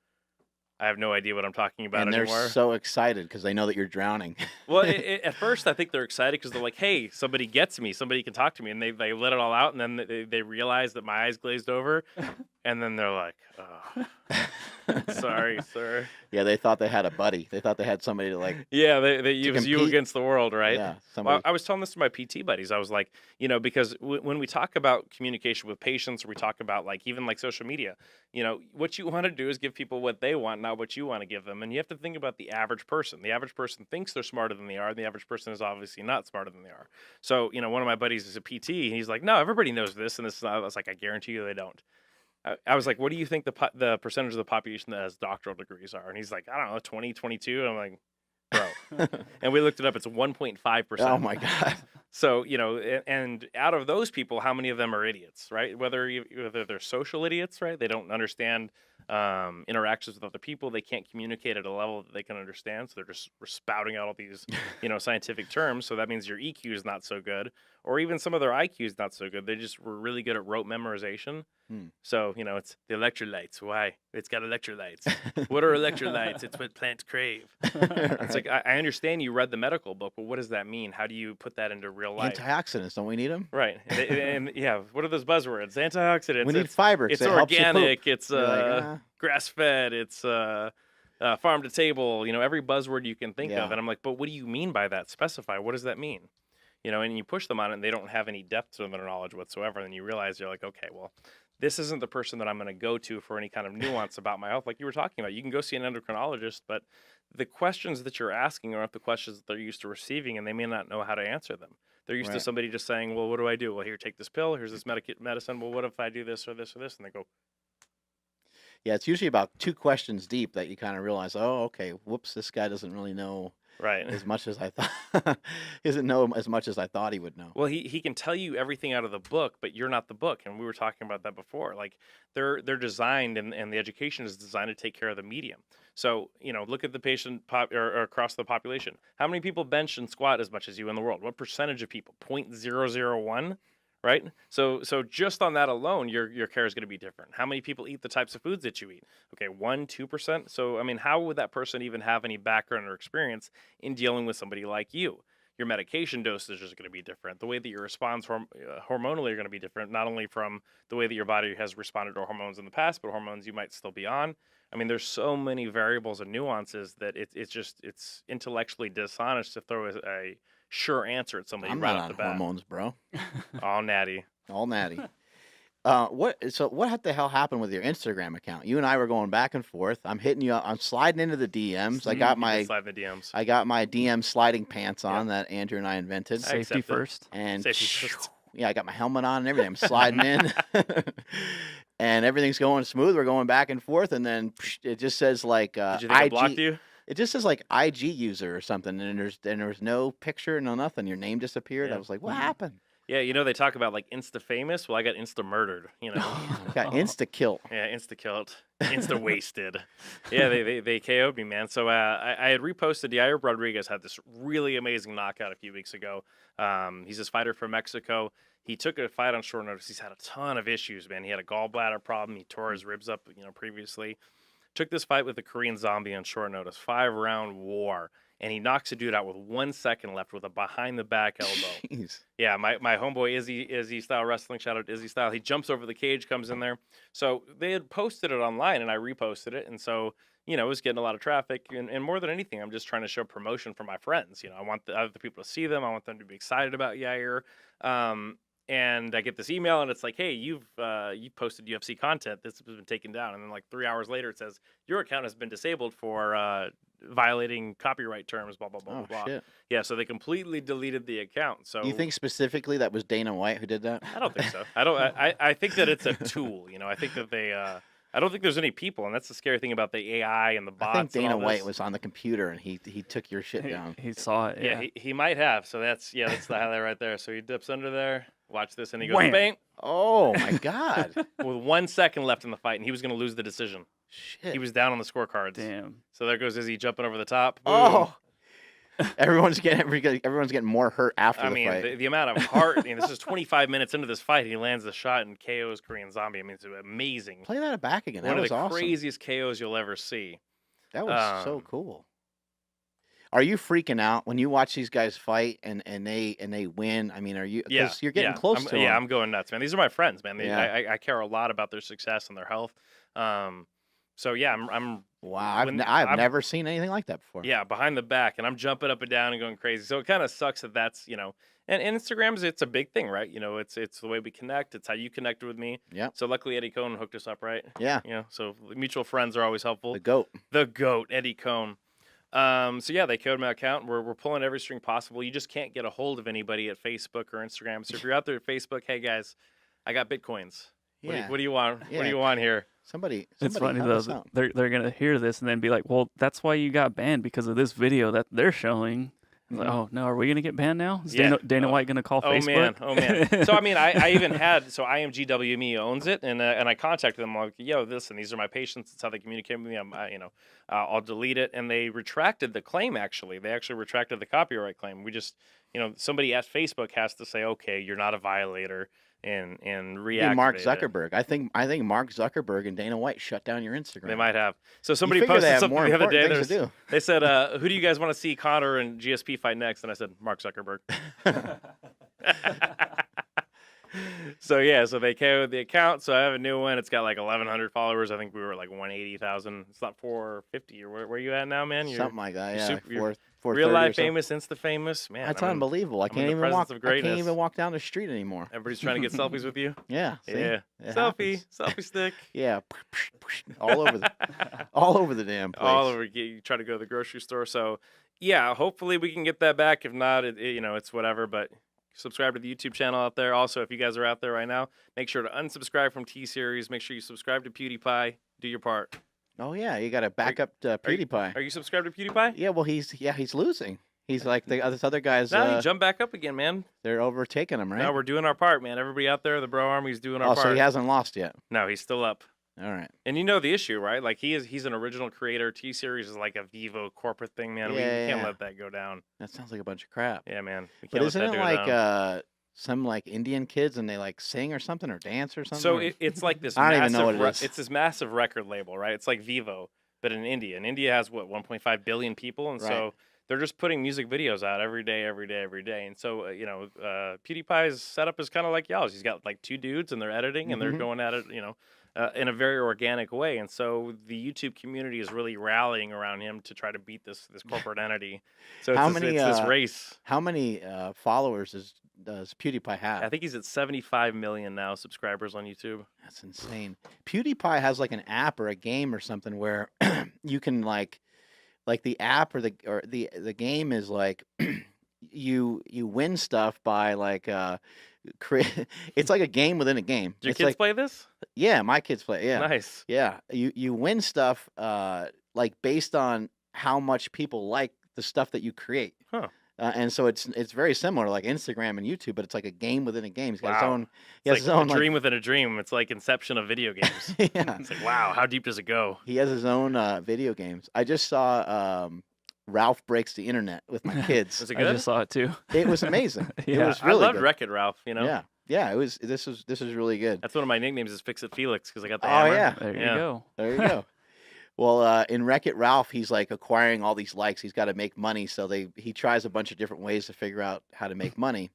I have no idea what I'm talking about And they're anymore. so excited because they know that you're drowning. Well, at first I think they're excited because they're like, hey, somebody gets me, somebody can talk to me, and they let it all out, and then they realize that my eyes glazed over, and then they're like, oh, sorry, sir. Yeah, they thought they had a buddy. They thought they had somebody to like. Yeah, it was you compete. against the world, right? Yeah, Well, somebody. I was telling this to my PT buddies. I was like, because when we talk about communication with patients, or we talk about even social media, what you want to do is give people what they want, not what you want to give them. And you have to think about the average person. The average person thinks they're smarter than they are. The average person is obviously not smarter than they are. So, one of my buddies is a PT, and he's like, no, everybody knows this. And this, I was like, I guarantee you they don't. I was like, what do you think the percentage of the population that has doctoral degrees are? And he's like, I don't know, 20, 22. And I'm like, bro. And we looked it up. It's 1.5%. Oh my God. So, and out of those people, how many of them are idiots, right? Whether they're social idiots, right? They don't understand interactions with other people. They can't communicate at a level that they can understand. So they're just spouting out all these, scientific terms. So that means your EQ is not so good, or even some of their IQ is not so good. They just were really good at rote memorization. So, it's the electrolytes. Why? It's got electrolytes. What are electrolytes? It's what plants crave. It's like, I understand you read the medical book, but what does that mean? How do you put that into real life? Antioxidants, don't we need them? Right. And yeah, what are those buzzwords? Antioxidants. We need fiber. 'cause It's it helps you poop. organic. It's You're like, grass-fed. It's farm to table. Every buzzword you can think Yeah. of. And I'm like, but what do you mean by that? Specify. What does that mean? And you push them on it, and they don't have any depth to their knowledge whatsoever. And you realize you're like, okay, well, this isn't the person that I'm going to go to for any kind of nuance about my health. Like you were talking about, you can go see an endocrinologist, but the questions that you're asking aren't the questions that they're used to receiving, and they may not know how to answer them. They're used to Right. somebody just saying, well, what do I do? Well, here, take this pill. Here's this medicine. Well, what if I do this or this or this? And they go, Yeah, it's usually about 2 questions deep that you kind of realize, oh, okay, whoops, this guy doesn't really know right. as much as I thought. He doesn't know as much as I thought he would know. Well, he can tell you everything out of the book, but you're not the book. And we were talking about that before. Like they're designed, and the education is designed to take care of the medium. So, look at the patient or across the population. How many people bench and squat as much as you in the world? What percentage of people? 0.001, right? So just on that alone, your care is going to be different. How many people eat the types of foods that you eat? Okay, 1%, 2%. So, I mean, how would that person even have any background or experience in dealing with somebody like you? Your medication dosage is going to be different. The way that you respond hormonally are going to be different, not only from the way that your body has responded to hormones in the past, but hormones you might still be on. I mean, there's so many variables and nuances that it's intellectually dishonest to throw a sure answer at somebody I'm right not off on the bat. hormones, bro. All natty. All natty. What the hell happened with your Instagram account? You and I were going back and forth. I'm hitting you up. I'm sliding into the DMs. I got You can my slide in the DMs. I got my DM sliding pants Yeah. on that Andrew and I invented. I Safety accept it. first. And Safety first. yeah, I got my helmet on and everything. I'm sliding in, and everything's going smooth. We're going back and forth, and then it just says like Did you think I blocked IG. you? It just says like IG user or something, and there's no picture, no nothing. Your name disappeared. Yeah. I was like, what happened? Yeah, you know they talk about like insta famous. Well, I got insta murdered. You know. Got insta kill. Yeah, insta killed, insta wasted. Yeah, they KO'd me, man. So I had reposted. Yair Rodriguez had this really amazing knockout a few weeks ago. He's this fighter from Mexico. He took a fight on short notice. He's had a ton of issues, man. He had a gallbladder problem. He tore his ribs up, previously. Took this fight with the Korean Zombie on short notice, 5-round war, and he knocks a dude out with 1 second left with a behind the back elbow. Jeez. Yeah, my homeboy Izzy Style Wrestling, shout out to Izzy Style. He jumps over the cage, comes in there. So they had posted it online, and I reposted it, and so it was getting a lot of traffic. And more than anything, I'm just trying to show promotion for my friends. I want the other people to see them. I want them to be excited about Yair. And I get this email, and it's like, hey, you posted UFC content. This has been taken down. And then like 3 hours later, it says your account has been disabled for violating copyright terms. Blah blah blah Oh blah. shit. Yeah, so they completely deleted the account. So You think specifically that was Dana White who did that? I don't think so. I don't. I think that it's a tool. I think that they. I don't think there's any people, and that's the scary thing about the AI and the bots. I think and Dana all White this. was on the computer and he took your shit down. He saw it. Yeah, Yeah. he might have. So that's the highlight right there. So he dips under there. Watch this, and he goes Wham. bang Oh my god. with 1 second left in the fight, and he was going to lose the decision. Shit. He was down on the scorecards. Damn. So there goes Izzy jumping over the top. Boom. Oh. Everyone's getting more hurt after I the mean, fight. the amount of heart. This is 25 minutes into this fight. He lands the shot and KOs Korean Zombie. I mean, it's amazing. Play that back again. That One of was the awesome. craziest KOs you'll ever see. That was so cool. Are you freaking out when you watch these guys fight and they win? I mean, are you? Yeah, Because you're getting close to them. Yeah, I'm going nuts, man. These are my friends, man. Yeah. I care a lot about their success and their health. So yeah, I'm Wow, when I've I'm- never seen anything like that before. yeah behind the back, and I'm jumping up and down and going crazy. So it kind of sucks that's and Instagram's it's a big thing, right? It's the way we connect. It's how you connected with me. Yeah. So luckily Eddie Cohn hooked us up, right? Yeah. So mutual friends are always helpful. The GOAT. The GOAT, Eddie Cohn. So yeah, they coded my account. We're pulling every string possible. You just can't get a hold of anybody at Facebook or Instagram. So if you're out there at Facebook, hey guys, I got Bitcoins. Yeah. What do you want? Yeah. What do you want here? Somebody It's funny help though. us out. They're gonna hear this and then be like, "Well, that's why you got banned because of this video that they're showing." It's like, oh no, are we gonna get banned now? Is Yeah. Dana White gonna call Facebook? Oh man. So I mean, I even had IMGWME owns it, and I contacted them like, yo, these are my patients. It's how they communicate with me. I'll delete it, and they retracted the claim. Actually, they actually retracted the copyright claim. We just, somebody at Facebook has to say, okay, you're not a violator, and reactivate Mark it. Zuckerberg. I think Mark Zuckerberg and Dana White shut down your Instagram. They might have. So You somebody figure they posted have something more the other day. important things to do. They said, who do you guys want to see Connor and GSP fight next? And I said, Mark Zuckerberg. So they KO'd the account. So I have a new one. It's got like 1,100 followers. I think we were like 180,000. It's not 450. Or where are you at now, man? You're Something like that. Yeah. you're 430 real or life so. famous, Insta famous, man. That's I'm in- unbelievable. I I'm in can't the even presence walk. of I can't greatness. even walk down the street anymore. Everybody's trying to get selfies with you. Yeah. See? Yeah. It Selfie, happens. selfie stick. Yeah. all over the damn place. All over. You try to go to the grocery store. So yeah, hopefully we can get that back. If not, it's whatever. But subscribe to the YouTube channel out there. Also, if you guys are out there right now, make sure to unsubscribe from T-Series. Make sure you subscribe to PewDiePie. Do your part. Oh yeah, you got to back up PewDiePie. Are you subscribed to PewDiePie? Yeah, well he's losing. He's like this other guy's. No, you jump back up again, man. They're overtaking him, right? No, we're doing our part, man. Everybody out there, the Bro Army's doing our Oh, part. so he hasn't lost yet. No, he's still up. All right. And you know the issue, right? Like he's an original creator. T-Series is like a Vivo corporate thing, man. We can't Yeah. let that go down. That sounds like a bunch of crap. Yeah, man. We But can't isn't let it that go like down. some like Indian kids and they like sing or something or dance or something? So or- it's like this. I don't even massive know what it is. It's this massive record label, right? It's like Vivo, but in India. And India has what 1.5 billion people, and Right. so they're just putting music videos out every day. And so PewDiePie's setup is kind of like y'all's. He's got like two dudes, and they're editing, and they're Mhm. going at it, in a very organic way. And so the YouTube community is really rallying around him to try to beat this corporate entity. So How it's many, this race. How many followers does PewDiePie have? I think he's at 75 million now subscribers on YouTube. That's insane. PewDiePie has like an app or a game or something where you can like the app or the game is like you win stuff by like it's like a game within a game. Do your It's kids like play this? yeah, my kids play. Yeah. Nice. Yeah. You win stuff like based on how much people like the stuff that you create. Huh. And so it's very similar like Instagram and YouTube, but it's like a game within a game. He's got his Wow. own It's like a dream within a dream. It's like Inception of video games. yeah. It's like, wow, how deep does it go? He has his own video games. I just saw Ralph Breaks the Internet with my kids. Was it I good? just saw it too. It was amazing. It Yeah, was really I loved good. Wreck-It Ralph, you know? Yeah. Yeah, it was this was really good. That's one of my nicknames is Fix It Felix because I got the Oh, hammer. yeah. There Yeah. you go. There you go. Well, in Wreck-It Ralph, he's like acquiring all these likes. He's got to make money, so he tries a bunch of different ways to figure out how to make money.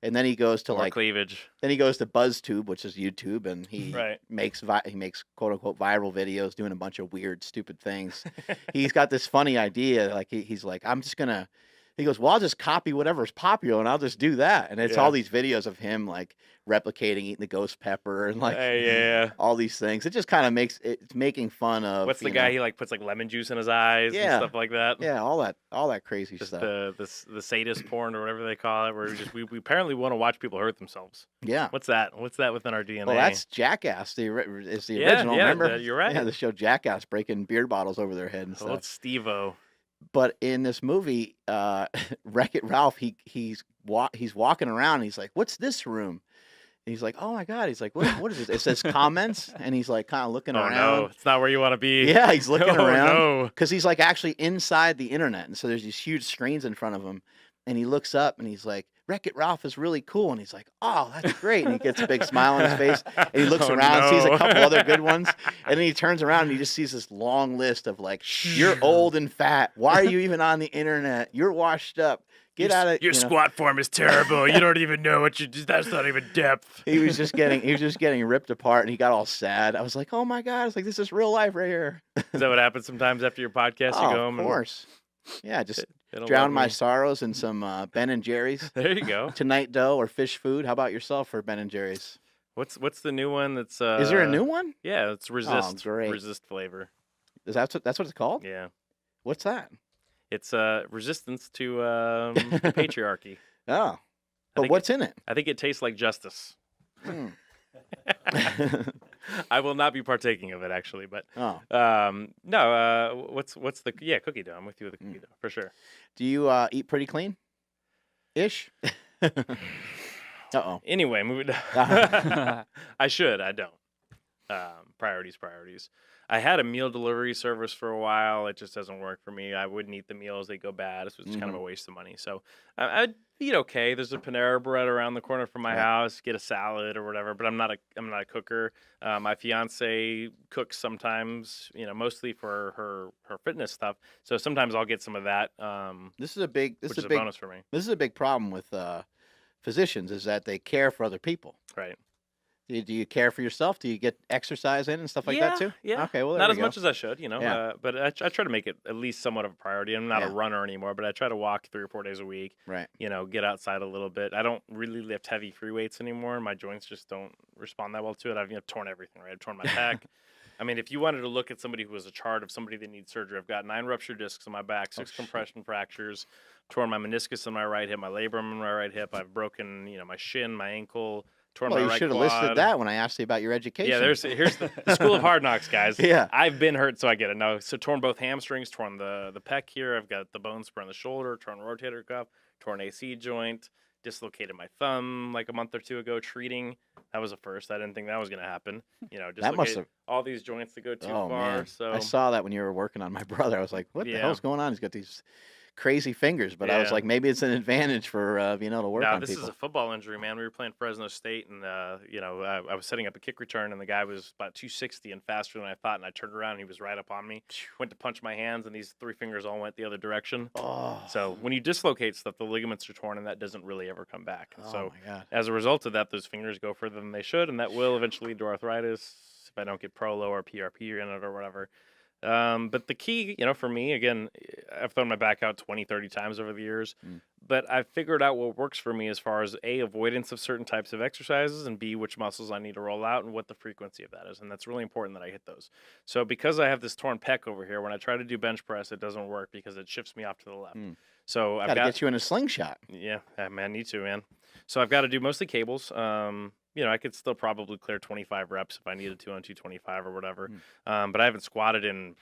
And then he goes to More cleavage. then he goes to BuzzTube, which is YouTube, and he Right. makes quote unquote viral videos doing a bunch of weird, stupid things. He's got this funny idea, like he's like, I'm just gonna. He goes, well, I'll just copy whatever's popular, and I'll just do that. And it's Yeah. all these videos of him like replicating eating the ghost pepper and like yeah. all these things. It just kind of makes it's making fun of. What's the you guy? know, He like puts like lemon juice in his eyes Yeah. and stuff like that. Yeah, all that crazy Just stuff. the sadist porn or whatever they call it, where we apparently want to watch people hurt themselves. Yeah. What's that? What's that within our DNA? Well, that's Jackass. Is the Yeah, original. yeah, remember? you're right. Yeah, the show Jackass breaking beer bottles over their head and Oh, stuff. it's Steve-O. But in this movie, Wreck-It Ralph, he's walking around. And he's like, "What's this room?" And he's like, "Oh my god!" He's like, "What is this?" It says comments, and he's like kind of looking Oh around. no, it's not where you want to be. Yeah, he's looking Oh, around no. because he's like actually inside the internet, and so there's these huge screens in front of him, and he looks up and he's like, "Wreck-It Ralph is really cool," and he's like, "Oh, that's great," and he gets a big smile on his face, and he looks Oh, around, sees a no. couple other good ones, and then he turns around and he just sees this long list of like, "You're old and fat. Why are you even on the internet? You're washed up. Get out of your you know." squat form is terrible. You don't even know what you do. That's not even depth. He was just getting ripped apart, and he got all sad. I was like, "Oh my god!" I was like, "This is real life right here." Is that what happens sometimes after your podcast? You Oh, go home of course. Yeah, just and drown love my me. sorrows in some Ben and Jerry's. There you go. Tonight dough or fish food. How about yourself for Ben and Jerry's? What's the new one? That's Is there a new one? Yeah, it's resist. great. Resist flavor. Is that's what it's called? Yeah, What's that? it's resistance to patriarchy. Oh, but think what's in it? I think it tastes like justice. Hmm. I will not be partaking of it actually, but Oh, no. What's the cookie dough? I'm with you with the cookie dough for sure. do you eat pretty clean? Ish. Uh-oh. Anyway, moving. Uh-huh. I should. I don't. Priorities. I had a meal delivery service for a while. It just doesn't work for me. I wouldn't eat the meals; they go bad. This was just kind of a waste of money. So I'd eat okay. There's a Panera Bread around the corner from my Yeah. house. Get a salad or whatever. But I'm not a cooker. My fiance cooks sometimes. Mostly for her fitness stuff. So sometimes I'll get some of that. This is a big. Which is a bonus for me. This is a big problem with physicians is that they care for other people. Right. Do you care for yourself? Do you get exercise in and stuff like that too? Yeah. Okay. Well, there not we as go. much as I should, Yeah. But I try to make it at least somewhat of a priority. I'm not a Yeah. runner anymore, but I try to walk 3 or 4 days a week. Right. Get outside a little bit. I don't really lift heavy free weights anymore. My joints just don't respond that well to it. I've torn everything. Right. I've torn my pec. I mean, if you wanted to look at somebody who was a chart of somebody that needs surgery, I've got 9 ruptured discs on my back, 6 shit. compression fractures, torn my meniscus in my right hip, my labrum in my right hip. I've broken, my shin, my ankle. Torn Well, my you right should have quad. listed that when I asked you about your education. Yeah, here's the school of hard knocks, guys. Yeah. I've been hurt, so I get it. No, so torn both hamstrings, torn the pec here. I've got the bone spur on the shoulder, torn rotator cuff, torn AC joint, dislocated my thumb like a month or 2 ago treating. That was a first. I didn't think that was going to happen. Dislocated all these joints that go too far. Man. So I saw that when you were working on my brother. I was like, what the Yeah. hell's going on? He's got these crazy fingers, but I was Yeah. like, maybe it's an advantage for being able to work Now, on this people. is a football injury, man. We were playing Fresno State, and I was setting up a kick return, and the guy was about 260 and faster than I thought. And I turned around, and he was right up on me. Went to punch my hands, and these 3 fingers all went the other direction. Oh, So when you dislocate stuff, the ligaments are torn, and that doesn't really ever come back. And oh so my God. as a result of that, those fingers go further than they should, and that will eventually lead to arthritis if I don't get Prolo or PRP in it or whatever. But the key, for me, again, I've thrown my back out 20, 30 times over the years, Mm. but I've figured out what works for me as far as A, avoidance of certain types of exercises, and B, which muscles I need to roll out and what the frequency of that is. And that's really important that I hit those. So because I have this torn pec over here, when I try to do bench press, it doesn't work because it shifts me off to the left. Mm. So I've Got to got, get you in a slingshot. yeah, man, need to, man. So I've got to do mostly cables. I could still probably clear 25 reps if I needed to on 225 or whatever. But I haven't squatted in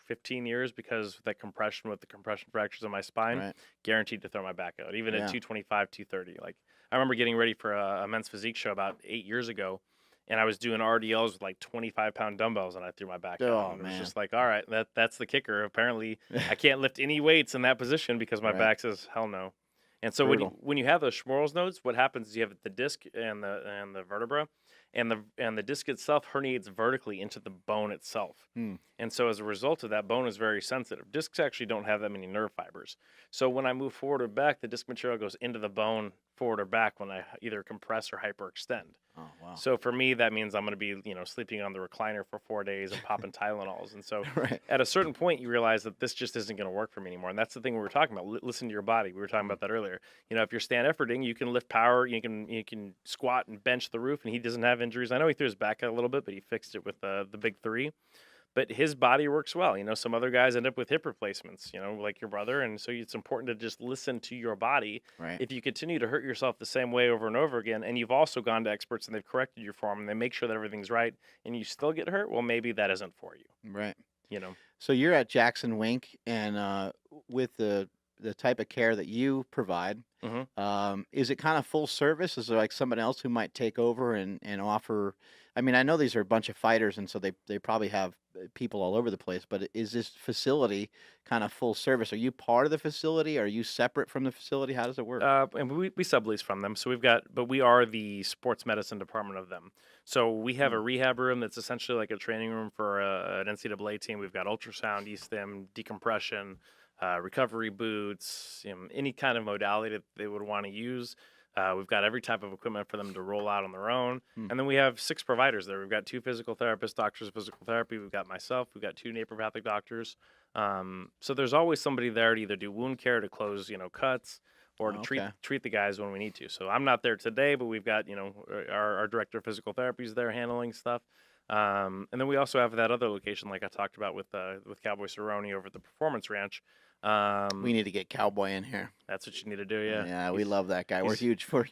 15 years because that compression with the compression fractures in my spine, Right. guaranteed to throw my back out, even at Yeah. 225, 230. Like, I remember getting ready for a men's physique show about 8 years ago, and I was doing RDLs with like 25-pound dumbbells, and I threw my back Oh, out. And it was man. just like, all right, that's the kicker. Apparently, I can't lift any weights in that position because my Right. back says hell no. And so when Brutal. you have those Schmorl's nodes, what happens is you have the disc and the vertebra, and the disc itself herniates vertically into the bone itself. Hmm. And so as a result of that, bone is very sensitive. Discs actually don't have that many nerve fibers. So when I move forward or back, the disc material goes into the bone forward or back when I either compress or hyperextend. Oh, wow. So for me, that means I'm going to be, sleeping on the recliner for 4 days and popping Tylenols. And so Right. at a certain point, you realize that this just isn't going to work for me anymore. And that's the thing we were talking about. Listen to your body. We were talking about that earlier. If you're stand efforting, you can lift power, you can squat and bench the roof, and he doesn't have injuries. I know he threw his back out a little bit, but he fixed it with the big three. But his body works well. Some other guys end up with hip replacements, like your brother. And so it's important to just listen to your body. Right. If you continue to hurt yourself the same way over and over again, and you've also gone to experts and they've corrected your form and they make sure that everything's right, and you still get hurt, well, maybe that isn't for you. Right. So you're at Jackson Wink, and with the type of care that you provide, is it kind of full service? Is there like someone else who might take over and offer? I mean, I know these are a bunch of fighters, and so they probably have people all over the place. But is this facility kind of full service? Are you part of the facility? Are you separate from the facility? How does it work? And we sublease from them. So but we are the sports medicine department of them. So we have a rehab room that's essentially like a training room for an NCAA team. We've got ultrasound, e-stim, decompression, recovery boots, any kind of modality that they would want to use. We've got every type of equipment for them to roll out on their own. And then we have 6 providers there. We've got 2 physical therapists, doctors of physical therapy. We've got myself. We've got 2 naturopathic doctors. So there's always somebody there to either do wound care, to close, cuts, or to treat the guys when we need to. So I'm not there today, but we've got, our director of physical therapy is there handling stuff. And then we also have that other location, like I talked about with Cowboy Cerrone over at the Performance Ranch. We need to get Cowboy in here. That's what you need to do, yeah. Yeah, we love that guy. We're huge fans,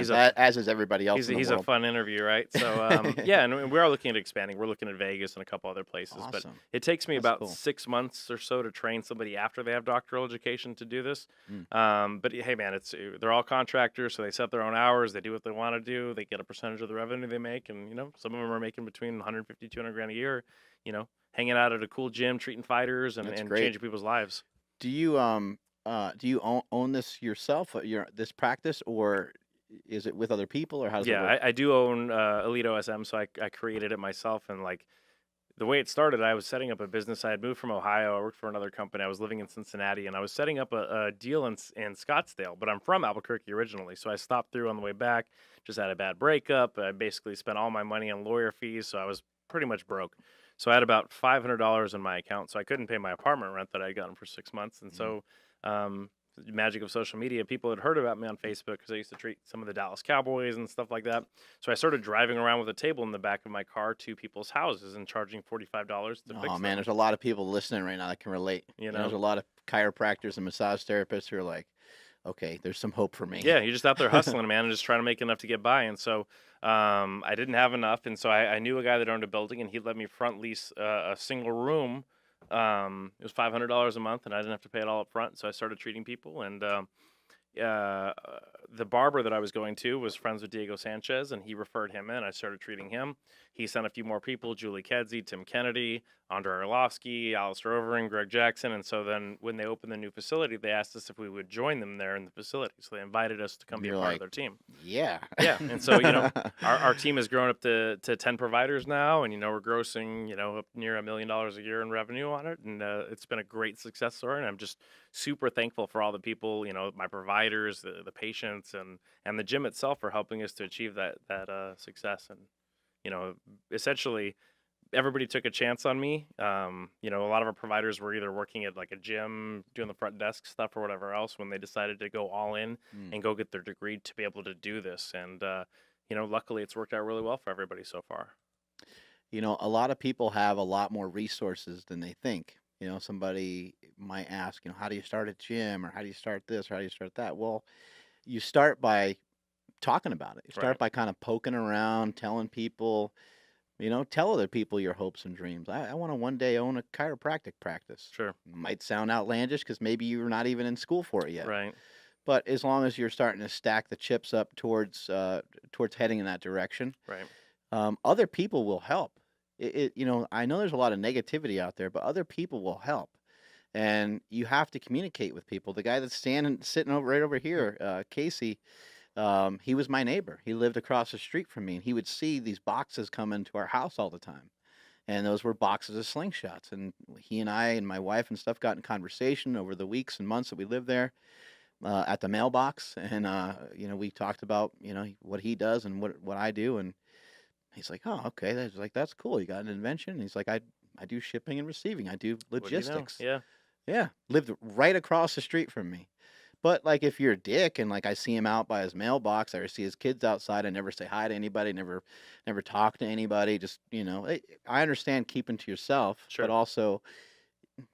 he's as is everybody else in the He's world. a fun interview, right? So, yeah, and we are looking at expanding. We're looking at Vegas and a couple other places. But Awesome. it takes me That's about cool. 6 months or so to train somebody after they have doctoral education to do this. But hey, man, they're all contractors, so they set their own hours. They do what they want to do. They get a percentage of the revenue they make. And, some of them are making between 150, 200 grand a year, hanging out at a cool gym, treating fighters and great. changing people's lives. Do you own this yourself, this practice, or is it with other people, or how does it work? Yeah, I do own Elite OSM, so I created it myself. And like the way it started, I was setting up a business. I had moved from Ohio. I worked for another company. I was living in Cincinnati, and I was setting up a deal in Scottsdale. But I'm from Albuquerque originally, so I stopped through on the way back. Just had a bad breakup. I basically spent all my money on lawyer fees, so I was pretty much broke. So I had about $500 in my account, so I couldn't pay my apartment rent that I had gotten for 6 months. And so the magic of social media, people had heard about me on Facebook because I used to treat some of the Dallas Cowboys and stuff like that. So I started driving around with a table in the back of my car to people's houses and charging $45 to fix Oh them. man, there's a lot of people listening right now that can relate. There's a lot of chiropractors and massage therapists who are like, okay, there's some hope for me. Yeah, you're just out there hustling, man, and just trying to make enough to get by. And so I didn't have enough, and so I knew a guy that owned a building, and he let me front lease a single room. It was $500 a month, and I didn't have to pay it all up front. So I started treating people, and the barber that I was going to was friends with Diego Sanchez, and he referred him in. I started treating him. He sent a few more people: Julie Kedzie, Tim Kennedy, Andre Arlovsky, Alistair Overeem, Greg Jackson. And so then when they opened the new facility, they asked us if we would join them there in the facility. So they invited us to come be a part of their team. Yeah. Yeah. And so, our team has grown up to 10 providers now, and, we're grossing, up near $1 million a year in revenue on it. And it's been a great success story. And I'm just super thankful for all the people, my providers, the patients, and the gym itself for helping us to achieve that success. And, essentially everybody took a chance on me. You know, a lot of our providers were either working at like a gym, doing the front desk stuff or whatever else when they decided to go all in Mm. and go get their degree to be able to do this. And, you know, luckily it's worked out really well for everybody so far. You know, a lot of people have a lot more resources than they think. You know, somebody might ask, you know, how do you start a gym, or how do you start this, or how do you start that? Well, you start by talking about it. You start Right. by kind of poking around, telling people, you know, tell other people your hopes and dreams. I want to one day own a chiropractic practice. Sure. Might sound outlandish because maybe you're not even in school for it yet. Right. But as long as you're starting to stack the chips up towards heading in that direction, Right. other people will help. You know, I know there's a lot of negativity out there, but other people will help, and you have to communicate with people. The guy that's sitting over right over here, Casey, he was my neighbor. He lived across the street from me, and he would see these boxes come into our house all the time, and those were boxes of slingshots. And he and I and my wife and stuff got in conversation over the weeks and months that we lived there, at the mailbox, and you know, we talked about, you know, what he does and what I do, and he's like, "Oh, okay." That's cool. You got an invention? And he's like, I do shipping and receiving. I do What do you know? logistics." Yeah. Yeah, lived right across the street from me. But like, if you're a dick and like I see him out by his mailbox, or I see his kids outside, I never say hi to anybody, never talk to anybody. Just, you know, I understand keeping to yourself, but Sure. also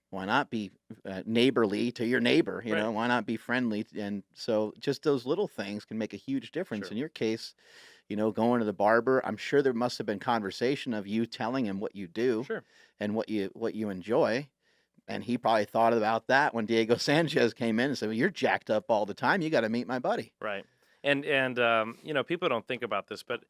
why not be neighborly to your neighbor? You Right. know, why not be friendly? And so just those little things can make a huge difference. Sure. In your case, you know, going to the barber, I'm sure there must have been conversation of you telling him what you do Sure. and what you enjoy. And he probably thought about that when Diego Sanchez came in and said, "Well, you're jacked up all the time. You got to meet my buddy." Right. And you know, people don't think about this, but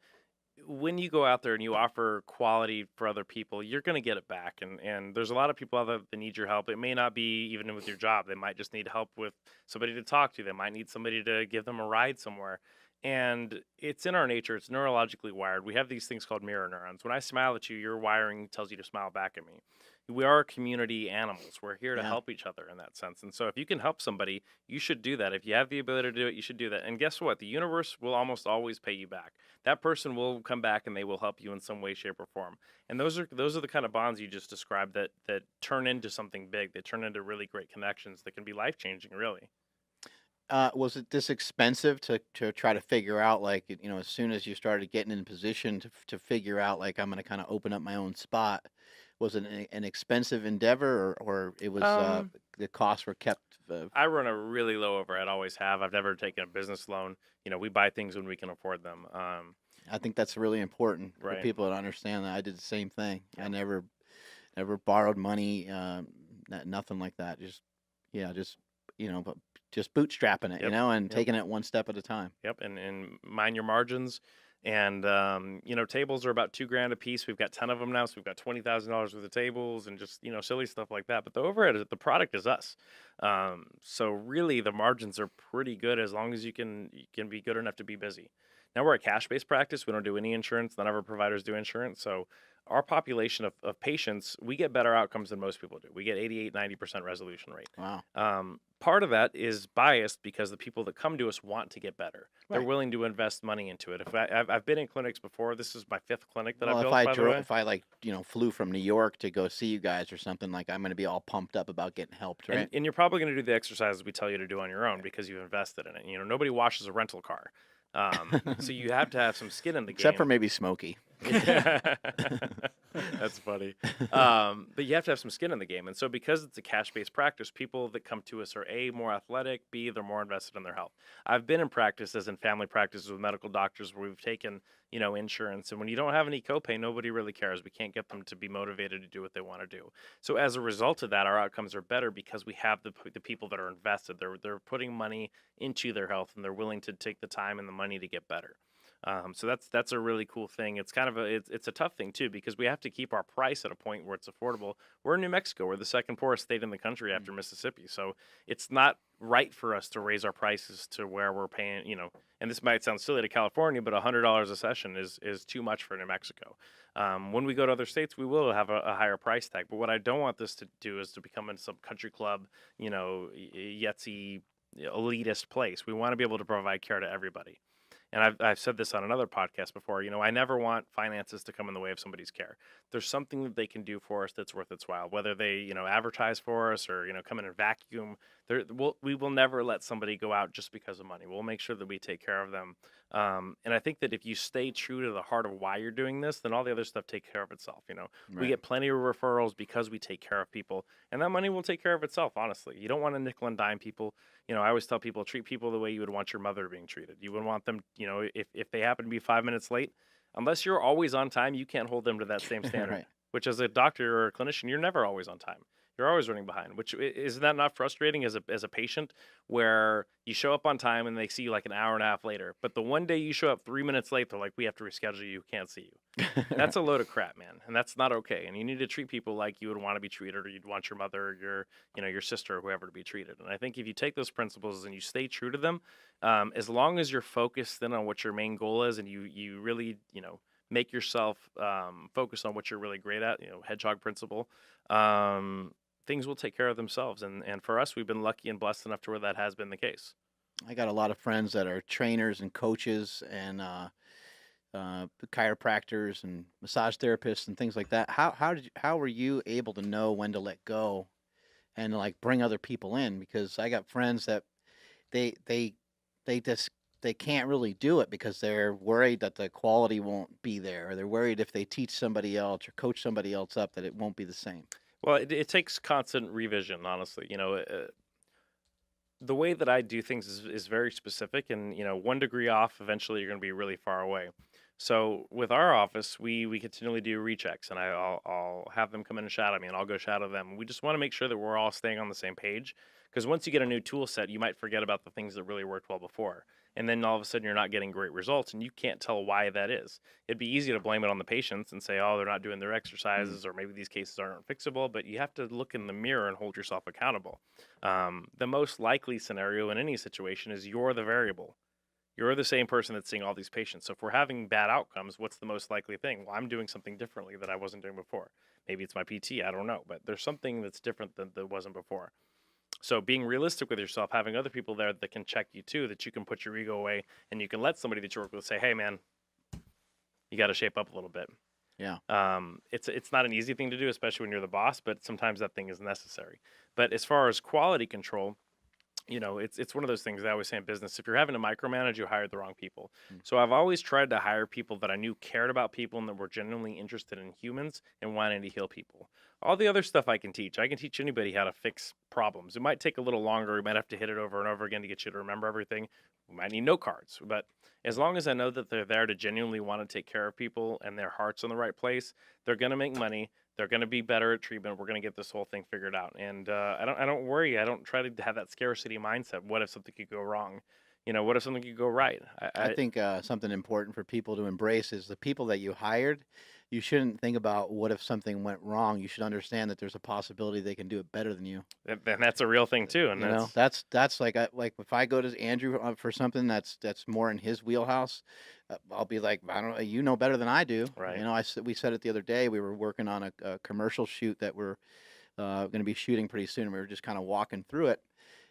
when you go out there and you offer quality for other people, you're going to get it back. And there's a lot of people out there that need your help. It may not be even with your job. They might just need help with somebody to talk to. They might need somebody to give them a ride somewhere. And it's in our nature. It's neurologically wired. We have these things called mirror neurons. When I smile at you, your wiring tells you to smile back at me. We are community animals. We're here to Yeah. help each other in that sense. And so if you can help somebody, you should do that. If you have the ability to do it, you should do that. And guess what? The universe will almost always pay you back. That person will come back and they will help you in some way, shape, or form. And those are the kind of bonds you just described that turn into something big. They turn into really great connections that can be life changing, really. Was it this expensive to try to figure out, like, you know, as soon as you started getting in position to figure out, like, I'm going to kind of open up my own spot? Was it an expensive endeavor, or it was Um, the costs were kept? I run a really low overhead, always have. I've never taken a business loan. You know, we buy things when we can afford them. I think that's really important for Right. people to understand that. I did the same thing. I Yeah. never borrowed money, nothing like that. Just, yeah, just, you know, but just bootstrapping it, you Yep. know, and Yep. taking it one step at a time. Yep, and mind your margins. And you know, tables are about $2,000 a piece. We've got 10 of them now, so we've got $20,000 worth of tables and just, you know, silly stuff like that. But the overhead, the product is us. So really, the margins are pretty good as long as you can be good enough to be busy. Now we're a cash-based practice. We don't do any insurance. None of our providers do insurance. So our population of patients, we get better outcomes than most people do. We get 88, 90% resolution rate. Wow. Part of that is biased because the people that come to us want to get better. They're Right. willing to invest money into it. If I've been in clinics before. This is my 5th clinic that Well, I've built, by the way. if I like, you know, flew from New York to go see you guys or something, like, I'm going to be all pumped up about getting helped, right? And you're probably going to do the exercises we tell you to do on your own because you've invested in it. You know, nobody washes a rental car. So you have to have some skin in the Except for game. maybe Smokey. That's funny. But you have to have some skin in the game. And so because it's a cash-based practice, people that come to us are A, more athletic, B, they're more invested in their health. I've been in practice, as in family practices with medical doctors, where we've taken, you know, insurance. And when you don't have any copay, nobody really cares. We can't get them to be motivated to do what they want to do. So as a result of that, our outcomes are better because we have the people that are invested. They're putting money into their health and they're willing to take the time and the money to get better. So that's a really cool thing. It's kind of it's a tough thing too because we have to keep our price at a point where it's affordable. We're in New Mexico. We're the second poorest state in the country after Mississippi. So it's not right for us to raise our prices to where we're paying, you know, and this might sound silly to California, but $100 a session is too much for New Mexico. When we go to other states, we will have a higher price tag. But what I don't want this to do is to become some country club, you know, yetsy elitist place. We want to be able to provide care to everybody. And I've said this on another podcast before. I never want finances to come in the way of somebody's care. There's something that they can do for us that's worth its while. Whether they advertise for us or come in and vacuum. We will never let somebody go out just because of money. We'll make sure that we take care of them. And I think that if you stay true to the heart of why you're doing this, then all the other stuff takes care of itself. We Right. get plenty of referrals because we take care of people, and that money will take care of itself. Honestly, you don't want to nickel and dime people. I always tell people, treat people the way you would want your mother being treated. You would want them, if they happen to be 5 minutes late, unless you're always on time, you can't hold them to that same standard. Right. Which, as a doctor or a clinician, you're never always on time. You're always running behind. Which is that not frustrating as a patient, where you show up on time and they see you like an hour and a half later, but the one day you show up 3 minutes late, they're like, we have to reschedule you. Can't see you. That's a load of crap, man, and that's not okay. And you need to treat people like you would want to be treated, or you'd want your mother, or your sister, or whoever to be treated. And I think if you take those principles and you stay true to them, as long as you're focused then on what your main goal is, and you really make yourself focus on what you're really great at, hedgehog principle, things will take care of themselves. And for us, we've been lucky and blessed enough to where that has been the case. I got a lot of friends that are trainers and coaches and chiropractors and massage therapists and things like that. How were you able to know when to let go and like bring other people in? Because I got friends that they just they can't really do it because they're worried that the quality won't be there, or they're worried if they teach somebody else or coach somebody else up that it won't be the same. Well, it takes constant revision, honestly. The way that I do things is very specific, and 1 degree off, eventually you're going to be really far away. So with our office, we continually do rechecks, and I'll have them come in and shadow me, and I'll go shadow them. We just want to make sure that we're all staying on the same page, because once you get a new tool set, you might forget about the things that really worked well before, and then all of a sudden you're not getting great results, and you can't tell why that is. It'd be easy to blame it on the patients and say, oh, they're not doing their exercises, or maybe these cases aren't fixable, but you have to look in the mirror and hold yourself accountable. The most likely scenario in any situation is you're the variable. You're the same person that's seeing all these patients. So if we're having bad outcomes, what's the most likely thing? Well, I'm doing something differently that I wasn't doing before. Maybe it's my PT, I don't know, but there's something that's different than that wasn't before. So being realistic with yourself, having other people there that can check you too, that you can put your ego away, and you can let somebody that you work with say, hey man, you got to shape up a little bit. Yeah. It's not an easy thing to do, especially when you're the boss, but sometimes that thing is necessary. But as far as quality control, it's one of those things that I always say in business. If you're having to micromanage, you hired the wrong people. So I've always tried to hire people that I knew cared about people and that were genuinely interested in humans and wanting to heal people. All the other stuff I can teach. I can teach anybody how to fix problems. It might take a little longer. We might have to hit it over and over again to get you to remember everything. We might need note cards. But as long as I know that they're there to genuinely want to take care of people and their heart's in the right place, they're going to make money. They're going to be better at treatment. We're going to get this whole thing figured out. And I don't worry. I don't try to have that scarcity mindset. What if something could go wrong? What if something could go right? I think something important for people to embrace is the people that you hired. You shouldn't think about what if something went wrong. You should understand that there's a possibility they can do it better than you. And that's a real thing too. And that's like if I go to Andrew for something that's more in his wheelhouse, I'll be like, I don't know, you know better than I do. Right. We said it the other day. We were working on a commercial shoot that we're going to be shooting pretty soon. We were just kind of walking through it,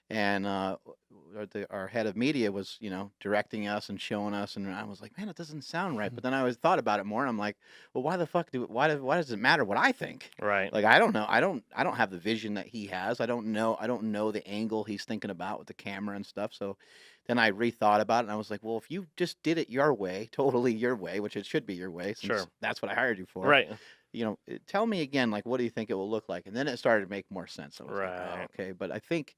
and our head of media was directing us and showing us, and I was like, man, it doesn't sound right. But then I always thought about it more, and I'm like, well, why the fuck why does it matter what I think? Right. Like, I don't know. I don't have the vision that he has. I don't know the angle he's thinking about with the camera and stuff. So then I rethought about it, and I was like, well, if you just did it your way, totally your way, which it should be your way, since Sure. that's what I hired you for. Right. Tell me again, like, what do you think it will look like? And then it started to make more sense. I was like, oh, Right. okay. But I think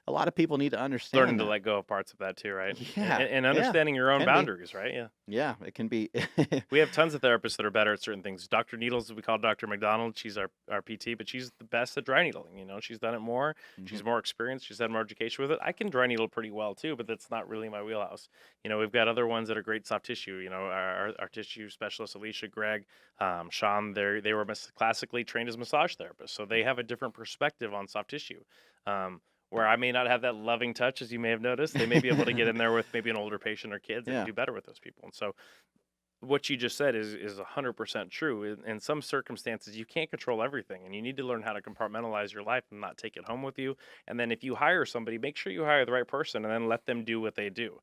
a lot of people need to understand Learning to that. let go of parts of that too, right? Yeah, And yeah, understanding your own can be. boundaries, right? Yeah. Yeah, it can be. We have tons of therapists that are better at certain things. Dr. Needles, we call Dr. McDonald. She's our PT, but she's the best at dry needling. She's done it more. She's more experienced. She's had more education with it. I can dry needle pretty well too, but that's not really my wheelhouse. We've got other ones that are great soft tissue. Our tissue specialist, Alicia, Greg, Sean, they were classically trained as massage therapists. So they have a different perspective on soft tissue. Where I may not have that loving touch, as you may have noticed, they may be able to get in there with maybe an older patient or kids and Yeah. do better with those people. And so what you just said is 100% true. In some circumstances, you can't control everything, and you need to learn how to compartmentalize your life and not take it home with you. And then if you hire somebody, make sure you hire the right person and then let them do what they do.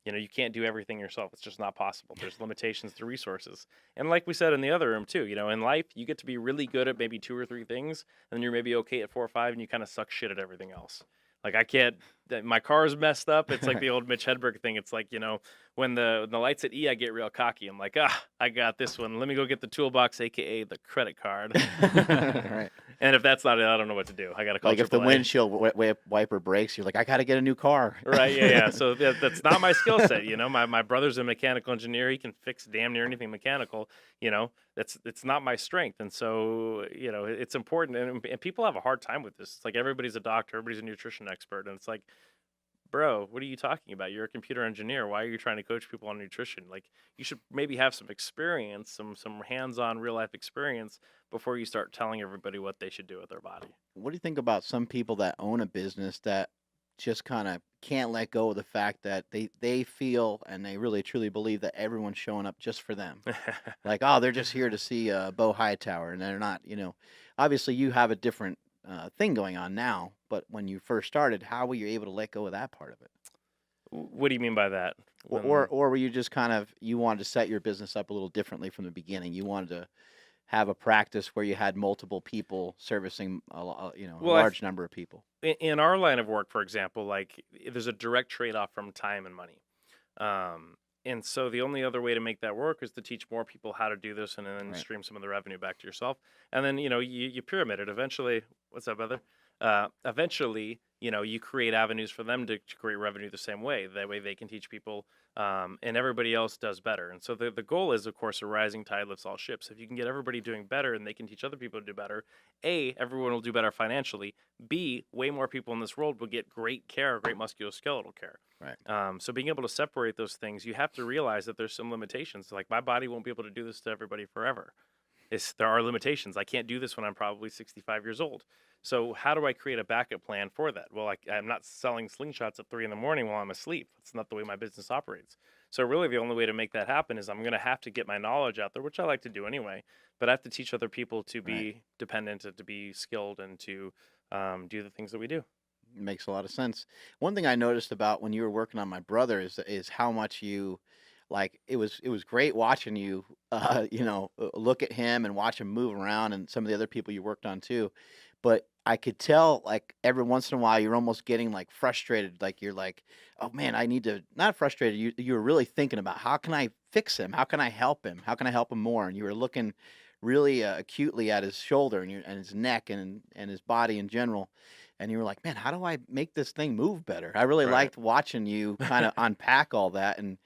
You know, you can't do everything yourself. It's just not possible. There's limitations to resources. And like we said in the other room too, you know, in life, you get to be really good at maybe 2 or 3 things, and then you're maybe okay at 4 or 5, and you kind of suck shit at everything else. Like I can't. My car's messed up. It's like the old Mitch Hedberg thing. It's like, you know, when the lights at E, I get real cocky. I'm like, I got this one. Let me go get the toolbox, aka the credit card. Right. And if that's not it, I don't know what to do. I got to call Like if the AAA. windshield wiper breaks, you're like, I got to get a new car. Right, yeah. So that's not my skill set, you know. My brother's a mechanical engineer. He can fix damn near anything mechanical, you know. It's not my strength. And so, you know, it's important. And people have a hard time with this. It's like everybody's a doctor, everybody's a nutrition expert. And it's like, bro, what are you talking about? You're a computer engineer. Why are you trying to coach people on nutrition? Like, you should maybe have some experience, some hands-on real life experience before you start telling everybody what they should do with their body. What do you think about some people that own a business that just kind of can't let go of the fact that they feel and they really truly believe that everyone's showing up just for them? Like, oh, they're just here to see Beau Hightower, and they're not, you know. Obviously, you have a different thing going on now, but when you first started, how were you able to let go of that part of it? What do you mean by that? Or were you just kind of, you wanted to set your business up a little differently from the beginning? You wanted to have a practice where you had multiple people servicing you know, a Well, large number of people. in our line of work, for example, like there's a direct trade-off from time and money. And so the only other way to make that work is to teach more people how to do this and then Right. stream some of the revenue back to yourself. And then, you know, you pyramid it. Eventually, what's up, brother? Eventually, you know, you create avenues for them to create revenue the same way. That way they can teach people, and everybody else does better. And so the goal is, of course, a rising tide lifts all ships. If you can get everybody doing better and they can teach other people to do better, A, everyone will do better financially. B, way more people in this world will get great care, great musculoskeletal care. Right. So being able to separate those things, you have to realize that there's some limitations. Like my body won't be able to do this to everybody forever. There are limitations. I can't do this when I'm probably 65 years old. So how do I create a backup plan for that? Well, I'm not selling slingshots at 3 a.m. while I'm asleep. That's not the way my business operates. So really the only way to make that happen is I'm going to have to get my knowledge out there, which I like to do anyway, but I have to teach other people to be Right. dependent and to be skilled and to do the things that we do. Makes a lot of sense. One thing I noticed about when you were working on my brother is how much you, like, it was great watching you you know, look at him and watch him move around, and some of the other people you worked on too. But I could tell, like, every once in a while you're almost getting like frustrated, like you're like, oh man, I need to, not frustrated, you were really thinking about how can I fix him? How can I help him? How can I help him more? And you were looking really acutely at his shoulder and his neck and his body in general. And you were like, man, how do I make this thing move better? I really Right. liked watching you kind of unpack all that and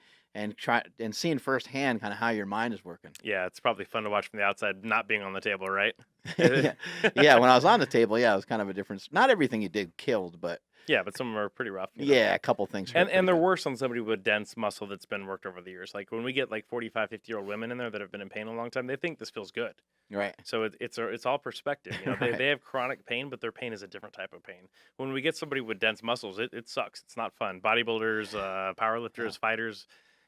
try and seeing firsthand kind of how your mind is working. Yeah, it's probably fun to watch from the outside, not being on the table, right? Yeah, yeah. When I was on the table, yeah, it was kind of a difference. Not everything you did killed, but Yeah, but some of them are pretty rough. You know? yeah, a couple things hurt And pretty they're good. worse on somebody with dense muscle that's been worked over the years. Like when we get like 45, 50-year-old women in there that have been in pain a long time, they think this feels good. Right. So it's all perspective. You know, they, Right. they have chronic pain, but their pain is a different type of pain. When we get somebody with dense muscles, it sucks. It's not fun. Bodybuilders, powerlifters, Yeah. fighters,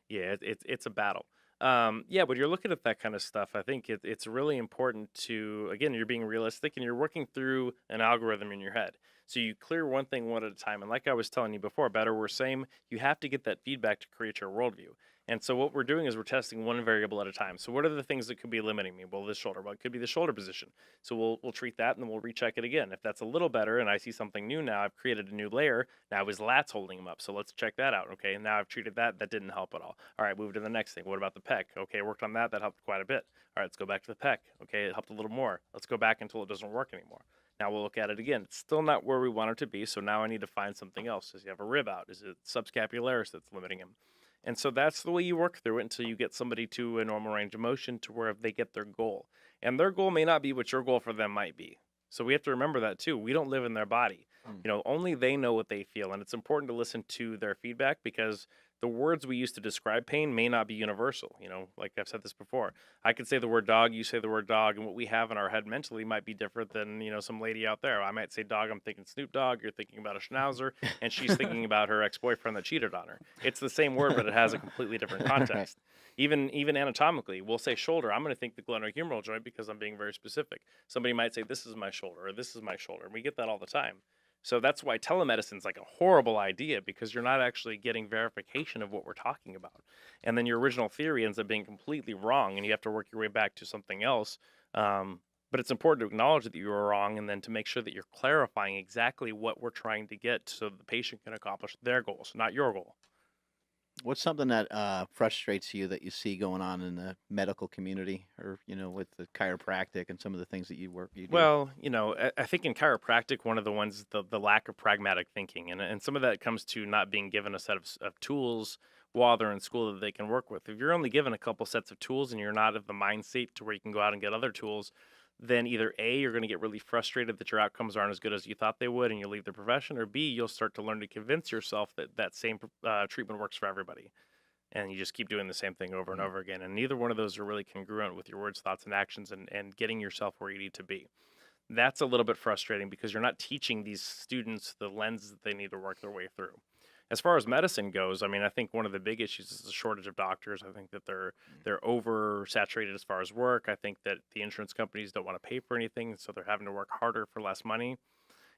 yeah, it's a battle. Yeah, but you're looking at that kind of stuff. I think it's really important to, again, you're being realistic and you're working through an algorithm in your head. So you clear one thing one at a time. And like I was telling you before, better, we're same, you have to get that feedback to create your worldview. And so what we're doing is we're testing one variable at a time. So what are the things that could be limiting me? Well, this shoulder. Well, it could be the shoulder position. So we'll treat that and then we'll recheck it again. If that's a little better and I see something new now, I've created a new layer. Now his lat's holding him up. So let's check that out. Okay, and now I've treated that. That didn't help at all. All right, move to the next thing. What about the pec? Okay, I worked on that. That helped quite a bit. All right, let's go back to the pec. Okay, it helped a little more. Let's go back until it doesn't work anymore. Now we'll look at it again. It's still not where we want it to be. So now I need to find something else. Does he have a rib out? Is it subscapularis that's limiting him? And so that's the way you work through it until you get somebody to a normal range of motion to where they get their goal. And their goal may not be what your goal for them might be. So we have to remember that too. We don't live in their body. Mm. You know, only they know what they feel. And it's important to listen to their feedback because the words we use to describe pain may not be universal. You know, like I've said this before, I could say the word dog, you say the word dog, and what we have in our head mentally might be different than, you know, some lady out there. I might say dog, I'm thinking Snoop Dogg, you're thinking about a schnauzer, and she's thinking about her ex-boyfriend that cheated on her. It's the same word, but it has a completely different Right. context. Even anatomically, we'll say shoulder. I'm going to think the glenohumeral joint because I'm being very specific. Somebody might say this is my shoulder or this is my shoulder, and we get that all the time. So that's why telemedicine is like a horrible idea, because you're not actually getting verification of what we're talking about. And then your original theory ends up being completely wrong, and you have to work your way back to something else. But it's important to acknowledge that you were wrong, and then to make sure that you're clarifying exactly what we're trying to get so that the patient can accomplish their goals, not your goal. What's something that frustrates you that you see going on in the medical community, or with the chiropractic and some of the things that you do? Well, I think in chiropractic, one of the ones, the lack of pragmatic thinking, and some of that comes to not being given a set of tools while they're in school that they can work with. If you're only given a couple sets of tools and you're not of the mindset to where you can go out and get other tools, then either A, you're going to get really frustrated that your outcomes aren't as good as you thought they would and you leave the profession, or B, you'll start to learn to convince yourself that that same treatment works for everybody. And you just keep doing the same thing over and Mm. over again. And neither one of those are really congruent with your words, thoughts, and actions, and getting yourself where you need to be. That's a little bit frustrating because you're not teaching these students the lens that they need to work their way through. As far as medicine goes, I mean, I think one of the big issues is the shortage of doctors. I think that they're oversaturated as far as work. I think that the insurance companies don't want to pay for anything, so they're having to work harder for less money.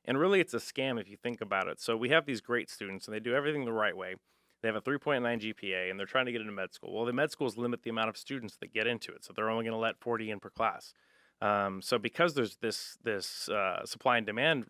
And really, it's a scam if you think about it. So we have these great students, and they do everything the right way. They have a 3.9 GPA, and they're trying to get into med school. Well, the med schools limit the amount of students that get into it, so they're only going to let 40 in per class. So because there's this supply and demand,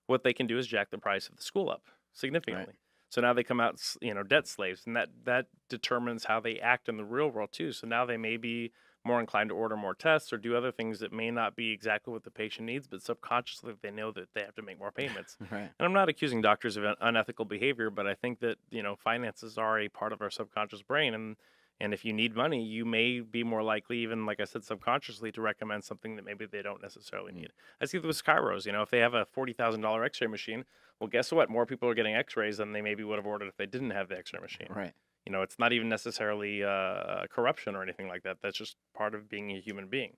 what they can do is jack the price of the school up significantly. Right. So now they come out, debt slaves, and that determines how they act in the real world too. So now they may be more inclined to order more tests or do other things that may not be exactly what the patient needs, but subconsciously they know that they have to make more payments. Right. And I'm not accusing doctors of unethical behavior, but I think that finances are a part of our subconscious brain, and if you need money, you may be more likely, even like I said, subconsciously, to recommend something that maybe they don't necessarily need. I see this with chiros. If they have a $40,000 X-ray machine, well, guess what? More people are getting X-rays than they maybe would have ordered if they didn't have the X-ray machine. Right. It's not even necessarily corruption or anything like that. That's just part of being a human being.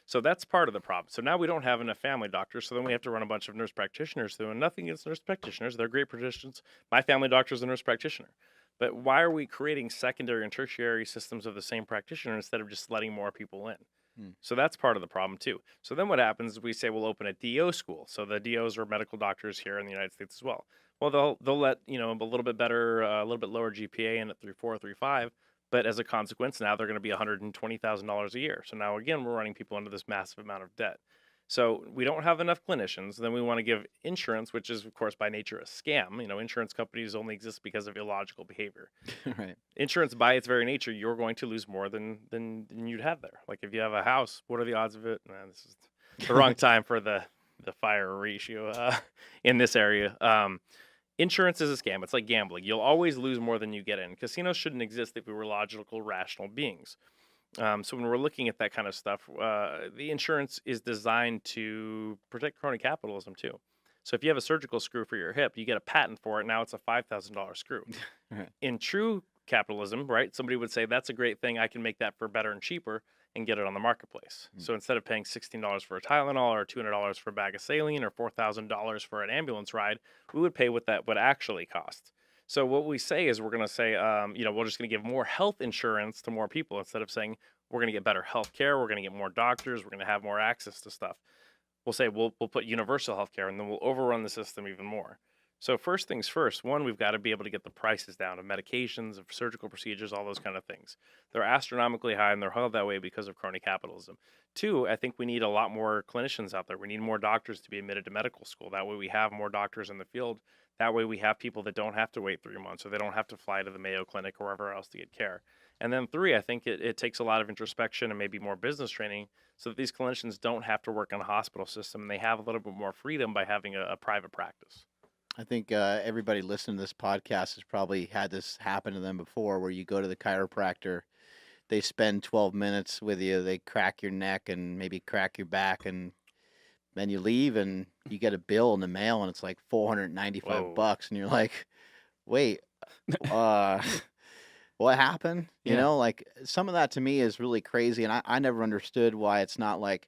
So that's part of the problem. So now we don't have enough family doctors, so then we have to run a bunch of nurse practitioners through, and nothing against nurse practitioners. They're great physicians. My family doctor is a nurse practitioner. But why are we creating secondary and tertiary systems of the same practitioner instead of just letting more people in? Hmm. So that's part of the problem too. So then what happens is we say we'll open a DO school. So the DOs are medical doctors here in the United States as well. Well, they'll let a little bit better, a little bit lower GPA in at 3.4, 3.5. But as a consequence, now they're going to be $120,000 a year. So now again, we're running people into this massive amount of debt. So we don't have enough clinicians. Then we want to give insurance, which is, of course, by nature a scam. Insurance companies only exist because of illogical behavior. Right. Insurance, by its very nature, you're going to lose more than you'd have there. Like if you have a house, what are the odds of it? Man, this is the wrong time for the fire ratio in this area. Insurance is a scam. It's like gambling. You'll always lose more than you get in. Casinos shouldn't exist if we were logical, rational beings. So when we're looking at that kind of stuff, the insurance is designed to protect crony capitalism too. So if you have a surgical screw for your hip, you get a patent for it. Now it's a $5,000 screw. Right. In true capitalism, right? Somebody would say that's a great thing. I can make that for better and cheaper and get it on the marketplace. So instead of paying $16 for a Tylenol or $200 for a bag of saline or $4,000 for an ambulance ride, we would pay what that would actually cost. So what we say is we're going to say, we're just going to give more health insurance to more people instead of saying we're going to get better health care, we're going to get more doctors, we're going to have more access to stuff. We'll say we'll put universal health care, and then we'll overrun the system even more. So first things first, one, we've got to be able to get the prices down of medications, of surgical procedures, all those kind of things. They're astronomically high, and they're held that way because of crony capitalism. Two, I think we need a lot more clinicians out there. We need more doctors to be admitted to medical school. That way we have more doctors in the field. That way we have people that don't have to wait 3 months, or they don't have to fly to the Mayo Clinic or wherever else to get care. And then three, I think it takes a lot of introspection and maybe more business training so that these clinicians don't have to work in a hospital system, and they have a little bit more freedom by having a private practice. I think everybody listening to this podcast has probably had this happen to them before, where you go to the chiropractor, they spend 12 minutes with you, they crack your neck and maybe crack your back, and then you leave and you get a bill in the mail and it's like $495, Whoa. and you're like, wait, uh, what happened? Yeah. Like some of that to me is really crazy, and I never understood why it's not like,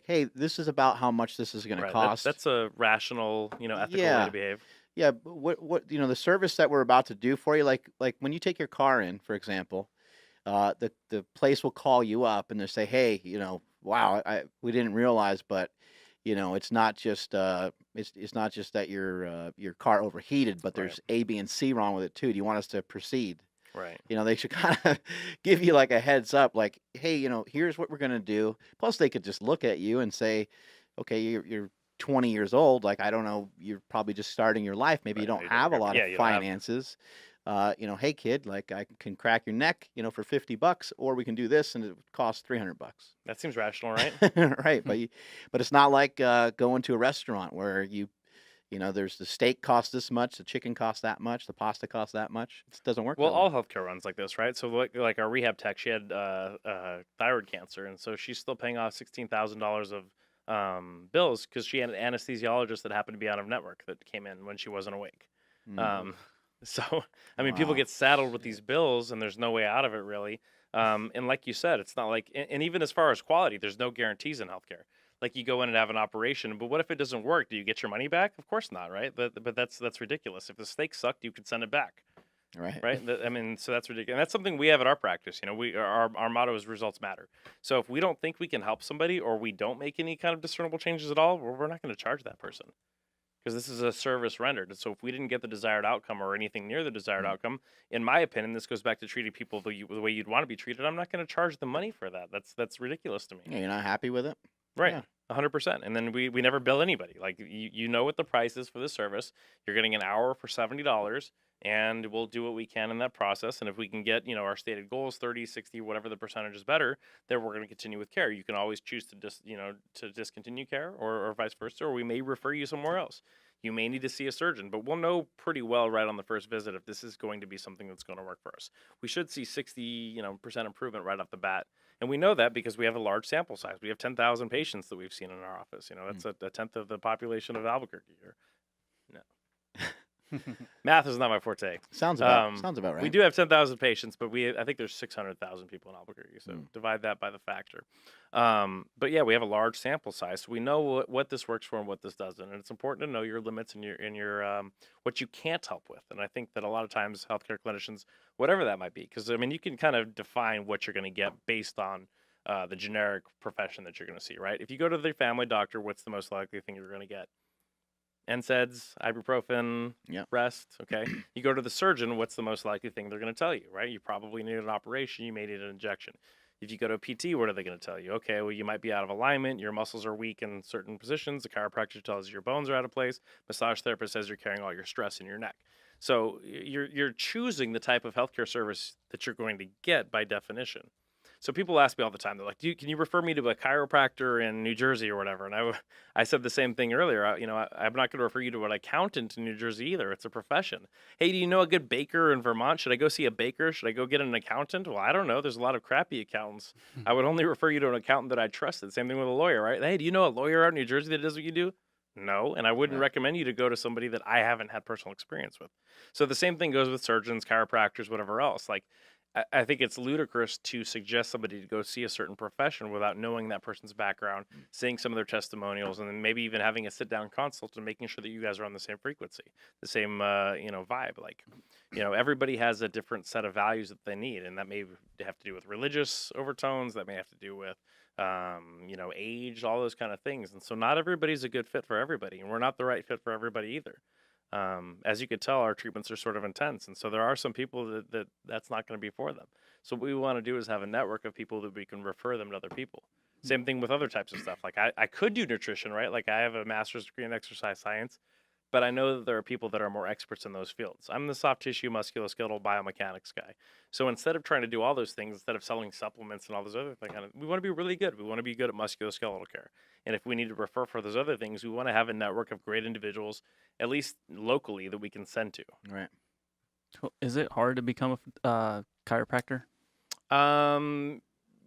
hey, this is about how much this is going to Right. cost. That's a rational, ethical way Yeah. to behave. Yeah, but what the service that we're about to do for you, like when you take your car in, for example, the place will call you up and they say, hey, wow, we didn't realize, but it's not just it's not just that your car overheated, but Right. there's A, B, and C wrong with it too. Do you want us to proceed? Right. They should kind of give you like a heads up, like, hey, here's what we're gonna do. Plus, they could just look at you and say, okay, you're 20 years old. Like, I don't know, you're probably just starting your life. Maybe you Right. don't have a lot of Yeah, you don't have. finances. Hey kid, like I can crack your neck, for $50, or we can do this and it would cost $300. That seems rational, right? Right, but it's not like going to a restaurant where there's the steak costs this much, the chicken costs that much, the pasta costs that much. It doesn't work Well, that way. all healthcare runs like this, right? So, like our rehab tech, she had thyroid cancer, and so she's still paying off $16,000 of bills because she had an anesthesiologist that happened to be out of network that came in when she wasn't awake. Um, so, I mean, people Wow. get saddled with these bills, and there's no way out of it really. And like you said, it's not like, and even as far as quality, there's no guarantees in healthcare. Like you go in and have an operation, but what if it doesn't work? Do you get your money back? Of course not, right? But that's ridiculous. If the steak sucked, you could send it back. Right. Right. I mean, so that's ridiculous. And that's something we have at our practice. Our motto is results matter. So if we don't think we can help somebody or we don't make any kind of discernible changes at all, we're not going to charge that person because this is a service rendered. And so if we didn't get the desired outcome or anything near the desired outcome, in my opinion, this goes back to treating people the way you'd want to be treated. I'm not going to charge the money for that. That's ridiculous to me. Yeah, you're not happy with it? Right. Yeah. 100%. And then we never bill anybody. Like you know what the price is for the service. You're getting an hour for $70 and we'll do what we can in that process. And if we can get, our stated goals, 30, 60, whatever the percentage is better, then we're going to continue with care. You can always choose to discontinue care or vice versa, or we may refer you somewhere else. You may need to see a surgeon, but we'll know pretty well right on the first visit if this is going to be something that's going to work for us. We should see 60, percent improvement right off the bat. And we know that because we have a large sample size. We have 10,000 patients that we've seen in our office. That's a tenth of the population of Albuquerque. No. Math is not my forte. Sounds about right. We do have 10,000 patients, but I think there's 600,000 people in Albuquerque. So divide that by the factor. But yeah, we have a large sample size, so we know what this works for and what this doesn't. And it's important to know your limits and your what you can't help with. And I think that a lot of times healthcare clinicians, whatever that might be, because I mean you can kind of define what you're going to get based on the generic profession that you're going to see, right? If you go to the family doctor, what's the most likely thing you're going to get? NSAIDs, ibuprofen, rest. Okay. You go to the surgeon, what's the most likely thing they're going to tell you, right? You probably need an operation. You may need an injection. If you go to a PT, what are they going to tell you? Okay, well, you might be out of alignment. Your muscles are weak in certain positions. The chiropractor tells you your bones are out of place. Massage therapist says you're carrying all your stress in your neck. So you're choosing the type of healthcare service that you're going to get by definition. So people ask me all the time, they're like, can you refer me to a chiropractor in New Jersey or whatever? And I said the same thing earlier. I'm not going to refer you to an accountant in New Jersey either. It's a profession. Hey, do you know a good baker in Vermont? Should I go see a baker? Should I go get an accountant? Well, I don't know. There's a lot of crappy accountants. I would only refer you to an accountant that I trusted. Same thing with a lawyer, right? Hey, do you know a lawyer out in New Jersey that does what you do? No, and I wouldn't recommend you to go to somebody that I haven't had personal experience with. So the same thing goes with surgeons, chiropractors, whatever else. Like, I think it's ludicrous to suggest somebody to go see a certain profession without knowing that person's background, seeing some of their testimonials, and then maybe even having a sit-down consult and making sure that you guys are on the same frequency, the same, vibe. Like, everybody has a different set of values that they need, and that may have to do with religious overtones. That may have to do with, age, all those kind of things. And so not everybody's a good fit for everybody, and we're not the right fit for everybody either. As you could tell, our treatments are sort of intense. And so there are some people that's not going to be for them. So what we want to do is have a network of people that we can refer them to other people. Same thing with other types of stuff. Like I could do nutrition, right? Like I have a master's degree in exercise science, but I know that there are people that are more experts in those fields. I'm the soft tissue musculoskeletal biomechanics guy. So instead of trying to do all those things, instead of selling supplements and all those other things, we want to be really good. We want to be good at musculoskeletal care. And if we need to refer for those other things, we want to have a network of great individuals, at least locally, that we can send to. Right. Is it hard to become a chiropractor?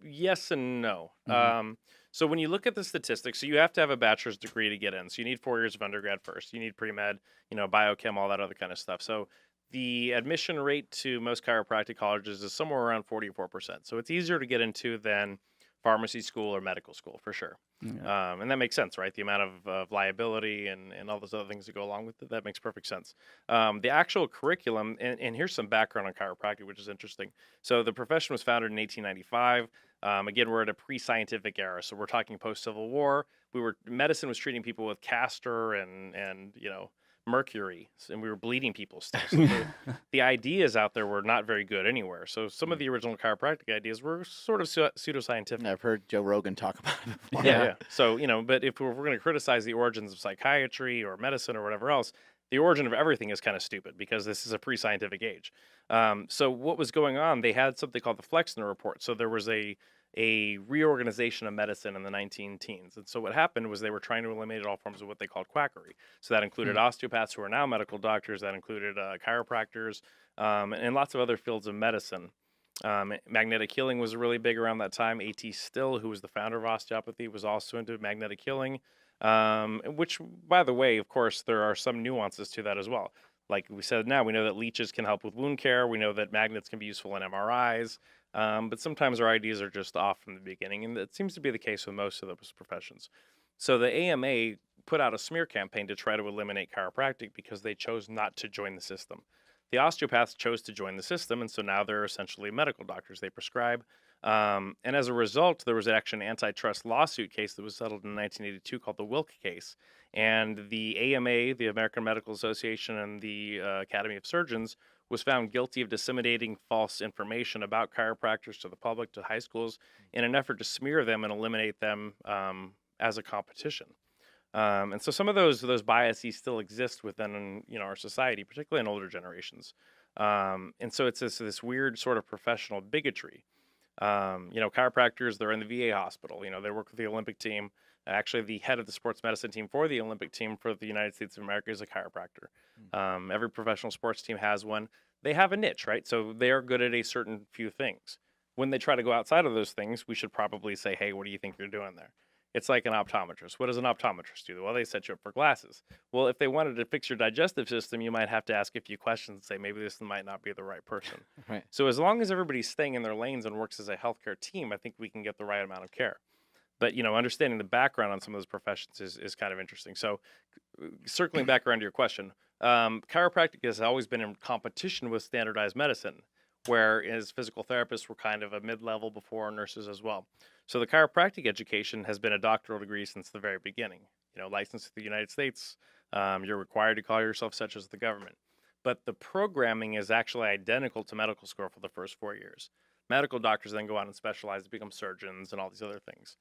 Yes and no. Mm-hmm. So when you look at the statistics, so you have to have a bachelor's degree to get in. So you need 4 years of undergrad first. You need pre-med, biochem, all that other kind of stuff. So the admission rate to most chiropractic colleges is somewhere around 44%. So it's easier to get into than pharmacy school or medical school for sure. Yeah. And that makes sense, right? The amount of liability and all those other things that go along with it, that makes perfect sense. The actual curriculum, and here's some background on chiropractic, which is interesting. So the profession was founded in 1895. Again, we're at a pre-scientific era, so we're talking post-Civil War. Medicine was treating people with castor and mercury, and we were bleeding people still. So the ideas out there were not very good anywhere. So some of the original chiropractic ideas were sort of pseudoscientific. I've heard Joe Rogan talk about it before. Yeah. So, but if we're going to criticize the origins of psychiatry or medicine or whatever else, the origin of everything is kind of stupid because this is a pre-scientific age. So what was going on? They had something called the Flexner Report. So there was a reorganization of medicine in the 19 teens. And so what happened was they were trying to eliminate all forms of what they called quackery. So that included osteopaths who are now medical doctors, that included chiropractors, and lots of other fields of medicine. Magnetic healing was really big around that time. A.T. Still, who was the founder of osteopathy, was also into magnetic healing, which, by the way, of course, there are some nuances to that as well. Like we said, now we know that leeches can help with wound care. We know that magnets can be useful in MRIs. But sometimes our ideas are just off from the beginning, and that seems to be the case with most of those professions. So the AMA put out a smear campaign to try to eliminate chiropractic because they chose not to join the system. The osteopaths chose to join the system, and so now they're essentially medical doctors. They prescribe. And as a result, there was actually an antitrust lawsuit case that was settled in 1982 called the Wilk case. And the AMA, the American Medical Association, and the Academy of Surgeons was found guilty of disseminating false information about chiropractors to the public, to high schools, in an effort to smear them and eliminate them as a competition. And so some of those biases still exist within our society, particularly in older generations. And so it's this weird sort of professional bigotry. Chiropractors, they're in the VA hospital. They work with the Olympic team. Actually, the head of the sports medicine team for the Olympic team for the United States of America is a chiropractor. Every professional sports team has one. They have a niche, right? So they are good at a certain few things. When they try to go outside of those things, we should probably say, hey, what do you think you're doing there? It's like an optometrist. What does an optometrist do? Well, they set you up for glasses. Well, if they wanted to fix your digestive system, you might have to ask a few questions and say, maybe this might not be the right person. Right. So as long as everybody's staying in their lanes and works as a healthcare team, I think we can get the right amount of care. But, understanding the background on some of those professions is kind of interesting. So circling back around to your question, chiropractic has always been in competition with standardized medicine, whereas physical therapists were kind of a mid-level before nurses as well. So the chiropractic education has been a doctoral degree since the very beginning. Licensed to the United States, you're required to call yourself such as the government. But the programming is actually identical to medical school for the first 4 years. Medical doctors then go on and specialize to become surgeons and all these other things.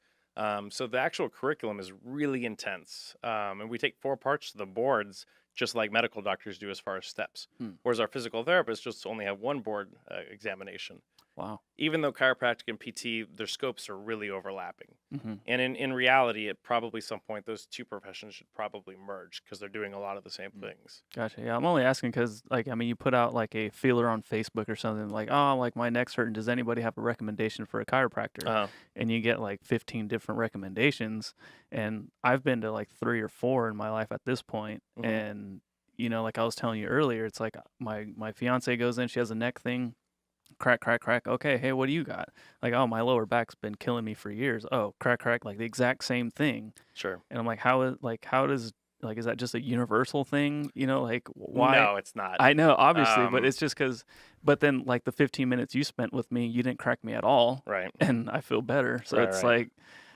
So the actual curriculum is really intense. And we take 4 parts to the boards, just like medical doctors do as far as steps. Whereas our physical therapists just only have 1 board examination. Wow. Even though chiropractic and PT, their scopes are really overlapping. And in reality, at probably some point, those 2 professions should probably merge because they're doing a lot of the same things. Gotcha. Yeah, I'm only asking because, you put out like a feeler on Facebook or something like, oh, like my neck's hurting. Does anybody have a recommendation for a chiropractor? And you get like 15 different recommendations. And I've been to like 3 or 4 in my life at this point. And, like I was telling you earlier, it's like my fiance goes in, she has a neck thing. Crack, crack, crack. Okay, hey, what do you got? Like, oh, my lower back's been killing me for years. Oh, crack, crack, like the exact same thing. Sure. And I'm like, is that just a universal thing? Like why? No, it's not. I know, obviously, but it's just but then like the 15 minutes you spent with me, you didn't crack me at all. Right. And I feel better. So Right, it's right. like,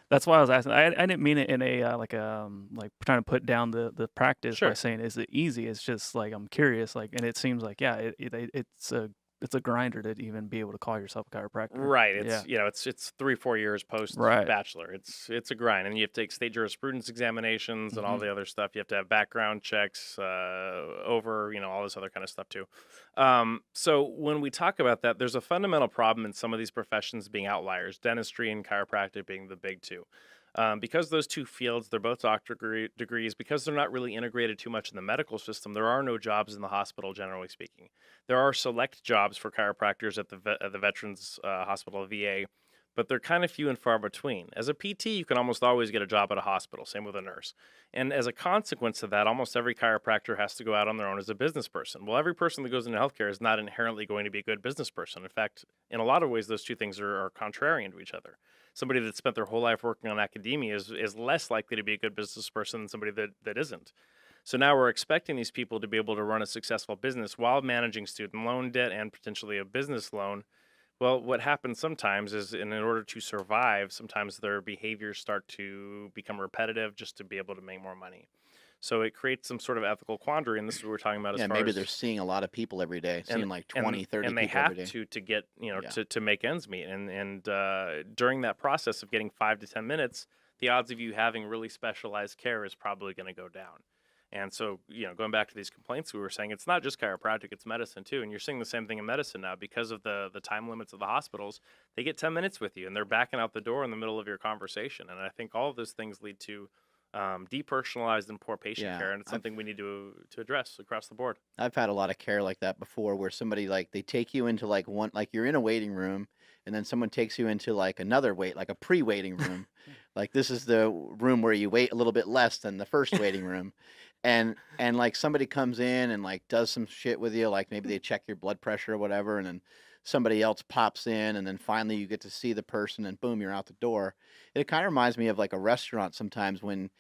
that's why I was asking. I didn't mean it in a like trying to put down the practice by Sure. saying, is it easy? It's just like, I'm curious. Like, and it seems like, yeah, it's a grinder to even be able to call yourself a chiropractor. Right. Yeah. It's 3-4 years post Right. bachelor. It's a grind, and you have to take state jurisprudence examinations and all the other stuff. You have to have background checks over all this other kind of stuff too. So when we talk about that, there's a fundamental problem in some of these professions being outliers, dentistry and chiropractic being the big 2. Because those 2 fields, they're both doctorate degrees, because they're not really integrated too much in the medical system, there are no jobs in the hospital, generally speaking. There are select jobs for chiropractors at the Veterans Hospital, VA, but they're kind of few and far between. As a PT, you can almost always get a job at a hospital, same with a nurse. And as a consequence of that, almost every chiropractor has to go out on their own as a business person. Well, every person that goes into healthcare is not inherently going to be a good business person. In fact, in a lot of ways, those 2 things are contrarian to each other. Somebody that spent their whole life working on academia is less likely to be a good business person than somebody that isn't. So now we're expecting these people to be able to run a successful business while managing student loan debt and potentially a business loan, Well, what happens sometimes is in order to survive, sometimes their behaviors start to become repetitive just to be able to make more money. So it creates some sort of ethical quandary, and this is what we're talking about as Yeah, far maybe they're as seeing a lot of people every day, and seeing like and 20, 30 and they people every have day. to get Yeah. to make ends meet, and during that process of getting 5 to 10 minutes, the odds of you having really specialized care is probably going to go down. And so, going back to these complaints we were saying, it's not just chiropractic, it's medicine too. And you're seeing the same thing in medicine now because of the time limits of the hospitals. They get 10 minutes with you and they're backing out the door in the middle of your conversation. And I think all of those things lead to depersonalized and poor patient Yeah, care. And it's something we need to address across the board. I've had a lot of care like that before, where somebody like they take you into like like you're in a waiting room, and then someone takes you into like another like a pre-waiting room, like this is the room where you wait a little bit less than the first waiting room, and like somebody comes in and like does some shit with you, like maybe they check your blood pressure or whatever, and then somebody else pops in, and then finally you get to see the person, and boom, you're out the door. It kind of reminds me of like a restaurant sometimes when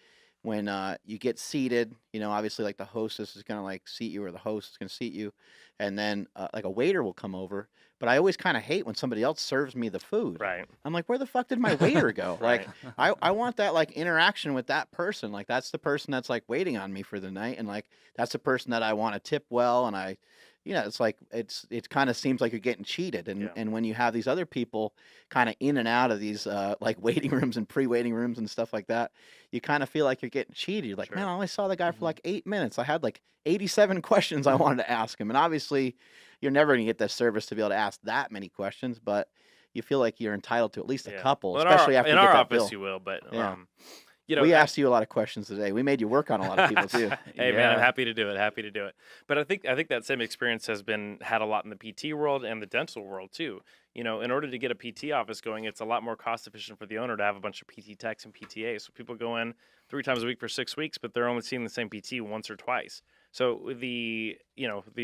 you get seated, obviously like the hostess is gonna like seat you, or the host is gonna seat you, and then like a waiter will come over. But I always kind of hate when somebody else serves me the food. Right. I'm like, where the fuck did my waiter go? Right. Like, I want that like interaction with that person. Like that's the person that's like waiting on me for the night, and like that's the person that I want to tip well, and it's like it kind of seems like you're getting cheated, and Yeah. and when you have these other people kind of in and out of these like waiting rooms and pre-waiting rooms and stuff like that, you kind of feel like you're getting cheated. You're like, Sure. man, I only saw the guy for like 8 minutes. I had like 87 questions I wanted to ask him, and obviously, you're never gonna get that service to be able to ask that many questions, but you feel like you're entitled to at least a Yeah. couple, Well, especially after in you get our that office bill. you will, but Yeah. I- We asked you a lot of questions today. We made you work on a lot of people too. Hey man, I'm Yeah. happy to do it. Happy to do it. But I think that same experience has been had a lot in the PT world and the dental world too. In order to get a PT office going, it's a lot more cost efficient for the owner to have a bunch of PT techs and PTAs. So people go in 3 times a week for 6 weeks, but they're only seeing the same PT once or twice. So the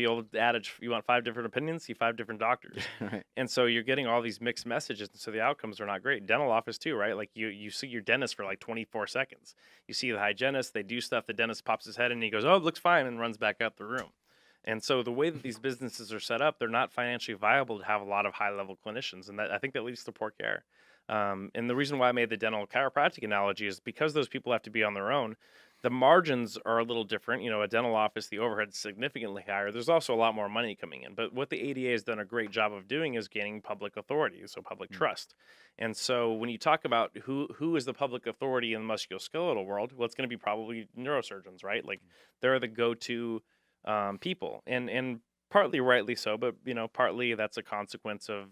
old adage, you want 5 different opinions, see 5 different doctors. Right. And so you're getting all these mixed messages, and so the outcomes are not great. Dental office too, right? Like you see your dentist for like 24 seconds. You see the hygienist, they do stuff, the dentist pops his head in and he goes, "Oh, it looks fine," and runs back out the room. And so the way that these businesses are set up, they're not financially viable to have a lot of high-level clinicians, and I think that leads to poor care. And the reason why I made the dental chiropractic analogy is because those people have to be on their own. The margins are a little different. A dental office, the overhead's significantly higher. There's also a lot more money coming in. But what the ADA has done a great job of doing is gaining public authority, so public trust. And so when you talk about who is the public authority in the musculoskeletal world, well, it's going to be probably neurosurgeons, right? Like they're the go-to people, and partly rightly so, but partly that's a consequence of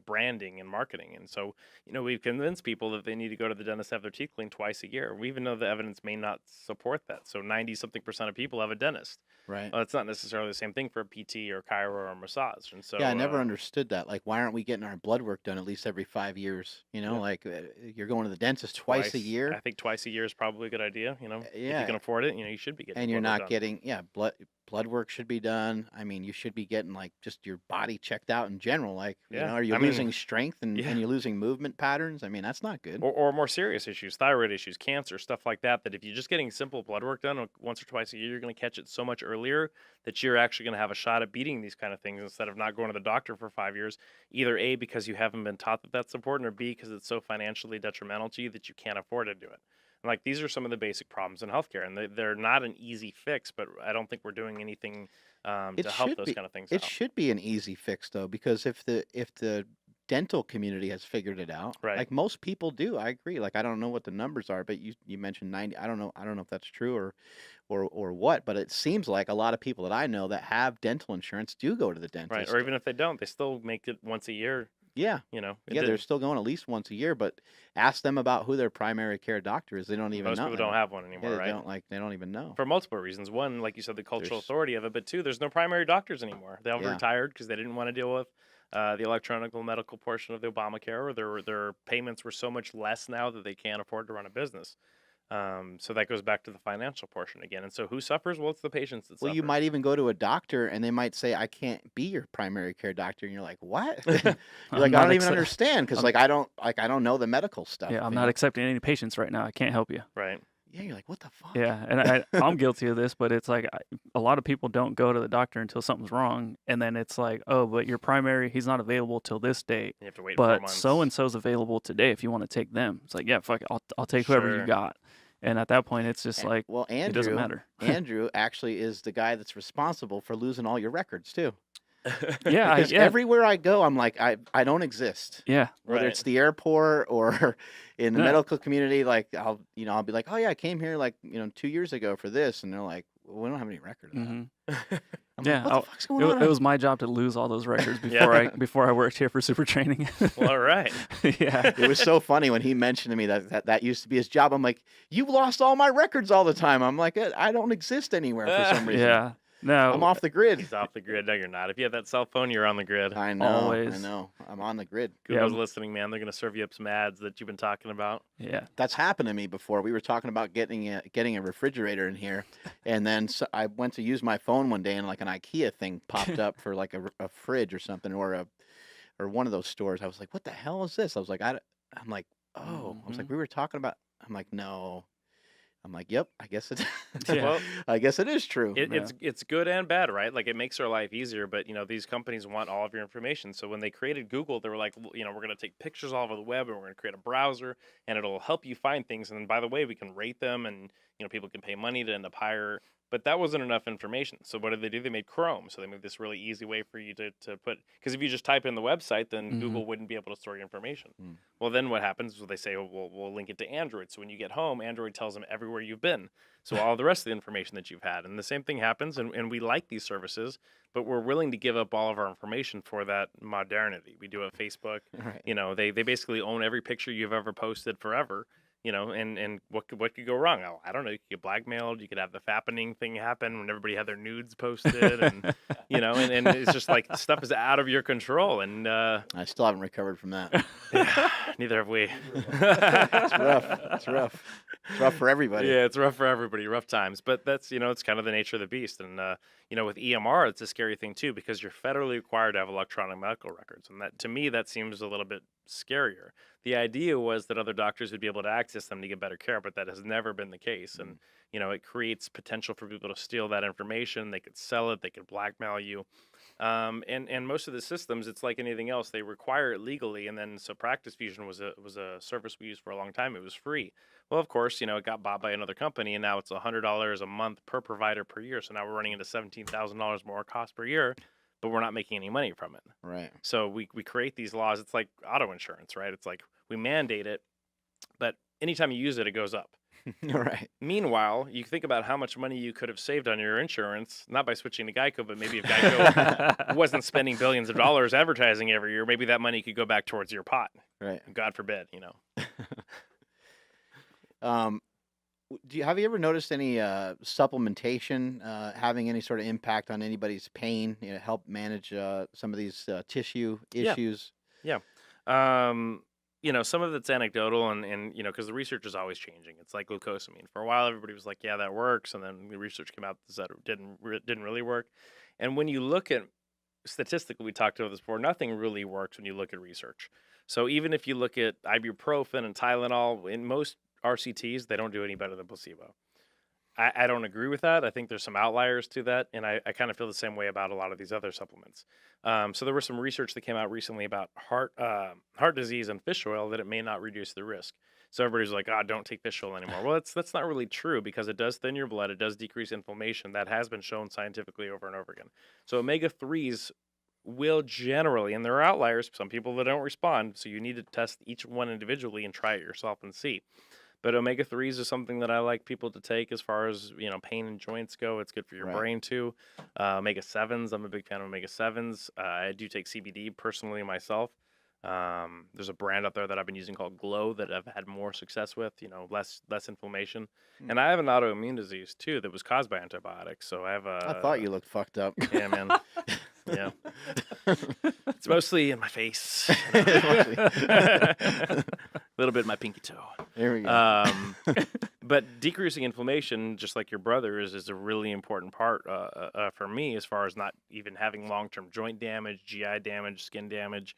branding and marketing. And so we've convinced people that they need to go to the dentist to have their teeth cleaned twice a year. We even know the evidence may not support that. So 90-something% of people have a dentist. Right. It's not necessarily the same thing for a PT or chiro or massage. And so Yeah, I never understood that. Like, why aren't we getting our blood work done at least every 5 years? Yeah. Like you're going to the dentist twice a year. I think twice a year is probably a good idea. If Yeah. you can afford it, you should be getting. And you're blood work not done. getting blood work should be done. I mean, you should be getting like just your body checked out in general. Like, Yeah, are you I mean, losing strength and yeah. you're losing movement patterns? I mean, that's not good. Or more serious issues, thyroid issues, cancer, stuff like that. That if you're just getting simple blood work done once or twice a year, you're going to catch it so much earlier that you're actually going to have a shot at beating these kind of things instead of not going to the doctor for 5 years. Either A, because you haven't been taught that that's important, or B, because it's so financially detrimental to you that you can't afford to do it. And like these are some of the basic problems in healthcare, and they're not an easy fix. But I don't think we're doing anything It to help should those be. kind of things It out. should be an easy fix though, because if the dental community has figured it out, Right. like most people do. I agree. Like I don't know what the numbers are, but you mentioned 90. I don't know if that's true or what, but it seems like a lot of people that I know that have dental insurance do go to the Right. dentist. Or even if they don't, they still make it once a year. Yeah. It Yeah, they're still going at least once a year, but ask them about who their primary care doctor is. They don't even most know. people don't have one Yeah, anymore, they right? don't even know. For multiple reasons. One, like you said, the cultural There's authority of it, but two, there's no primary doctors anymore. They all Yeah. retired because they didn't want to deal with the electronic medical portion of the Obamacare, or their payments were so much less now that they can't afford to run a business. So that goes back to the financial portion again. And so who suffers? Well, it's the patients that Well, suffer. you might even go to a doctor and they might say, "I can't be your primary care doctor," and you're like, "What?" You're like, I'm "I not don't even accept- understand because I'm- I don't know the medical stuff." Yeah, I'm you not know? accepting any patients right now. I can't help you. Right. Yeah, you're like, what the fuck? Yeah, and I'm guilty of this, but it's like a lot of people don't go to the doctor until something's wrong, and then it's like, oh, but your primary, he's not available till this date, You have to wait 4 but months. so and so's available today if you want to take them. It's like, yeah, fuck it, I'll take whoever you Sure. got, and at that point, it's just like Well, it doesn't matter. Andrew actually is the guy that's responsible for losing all your records too. Yeah, Because yeah, everywhere I go, I'm like, I don't exist. yeah, Whether Right. it's the airport or in the Yeah. medical community, like I'll be like, oh yeah, I came here like 2 years ago for this, and they're like, well, we don't have any record of that. hmm I'm Yeah, like, what the fuck's going on? it was my job to lose all those records before I worked here for Super Training. Well, all right. Yeah. It was so funny when he mentioned to me that used to be his job. I'm like, you lost all my records all the time. I'm like, I don't exist anywhere for some reason. Yeah. No. I'm off the grid. He's off the grid. No, you're not. If you have that cell phone, you're on the grid. I know. Always. I know. I'm on the grid. Google's Yeah. listening, man. They're going to serve you up some ads that you've been talking about. Yeah. That's happened to me before. We were talking about getting a refrigerator in here, and then I went to use my phone one day, and like an IKEA thing popped up for like a fridge or something, or one of those stores. I was like, what the hell is this? I was like, I'm like, oh, I was like, we were talking about. I'm like, no. I'm like, yep, I guess it. Yeah. Well, I guess it is true. it's good and bad, right? Like it makes our life easier, but these companies want all of your information. So when they created Google, they were like, we're going to take pictures all over the web, and we're going to create a browser, and it'll help you find things. And then by the way, we can rate them, and people can pay money to end up higher. But that wasn't enough information. So what did they do? They made Chrome. So they made this really easy way for you to put, because if you just type in the website, then Google wouldn't be able to store your information. Mm. Well, Well, then what happens is they say, we'll link it to Android. So when you get home, Android tells them everywhere you've been. So all the rest of the information that you've had. And the same thing happens. And we like these services, but we're willing to give up all of our information for that modernity. We do it Facebook. right. They basically own every picture you've ever posted forever. And what could go wrong? Oh, I don't know. You could get blackmailed. You could have the fappening thing happen when everybody had their nudes posted, and and it's just like stuff is out of your control. And I still haven't recovered from that. yeah, neither have we. It's rough. It's rough. It's rough for everybody. Yeah, it's rough for everybody. Rough times, but that's it's kind of the nature of the beast. And with EMR, it's a scary thing too, because you're federally required to have electronic medical records, and that to me that seems a little bit scarier. The idea was that other doctors would be able to access them to get better care, but that has never been the case. And it creates potential for people to steal that information. They could sell it. They could blackmail you. And most of the systems, it's like anything else. They require it legally, and then so Practice Fusion was a service we used for a long time. It was free. Well, of course, it got bought by another company, and now it's $100 a month per provider per year. So now we're running into $17,000 more cost per year, but we're not making any money from it. Right. So we create these laws. It's like auto insurance, right? It's like we mandate it, but anytime you use it, it goes up. Right. Meanwhile, you think about how much money you could have saved on your insurance, not by switching to Geico, but maybe if Geico wasn't spending billions of dollars advertising every year, maybe that money could go back towards your pot. Right. God forbid, Have you ever noticed any supplementation having any sort of impact on anybody's pain? Help manage some of these tissue Yeah. issues. Some of it's anecdotal, and because the research is always changing. It's like glucosamine. For a while, everybody was like, "Yeah, that works," and then the research came out that said it didn't really work. And when you look at statistically, we talked about this before, nothing really works when you look at research. So even if you look at ibuprofen and Tylenol, in most RCTs, they don't do any better than placebo. I don't agree with that. I think there's some outliers to that, and I kind of feel the same way about a lot of these other supplements. So there was some research that came out recently about heart disease and fish oil, that it may not reduce the risk. So everybody's like, don't take fish oil anymore. Well, that's not really true, because it does thin your blood. It does decrease inflammation. That has been shown scientifically over and over again. So omega-3s will generally, and there are outliers, some people that don't respond, so you need to test each one individually and try it yourself and see. But omega-3s is something that I like people to take as far as, pain and joints go. It's good for your Right. brain too. Omega-7s, I'm a big fan of omega-7s. I do take CBD personally myself. There's a brand out there that I've been using called Glow that I've had more success with, less inflammation. Hmm. And I have an autoimmune disease too that was caused by antibiotics. So I have I thought you looked fucked up. Yeah, man. Yeah. It's mostly in my face. A little bit in my pinky toe. There we go. But decreasing inflammation, just like your brother, is a really important part for me, as far as not even having long-term joint damage, GI damage, skin damage.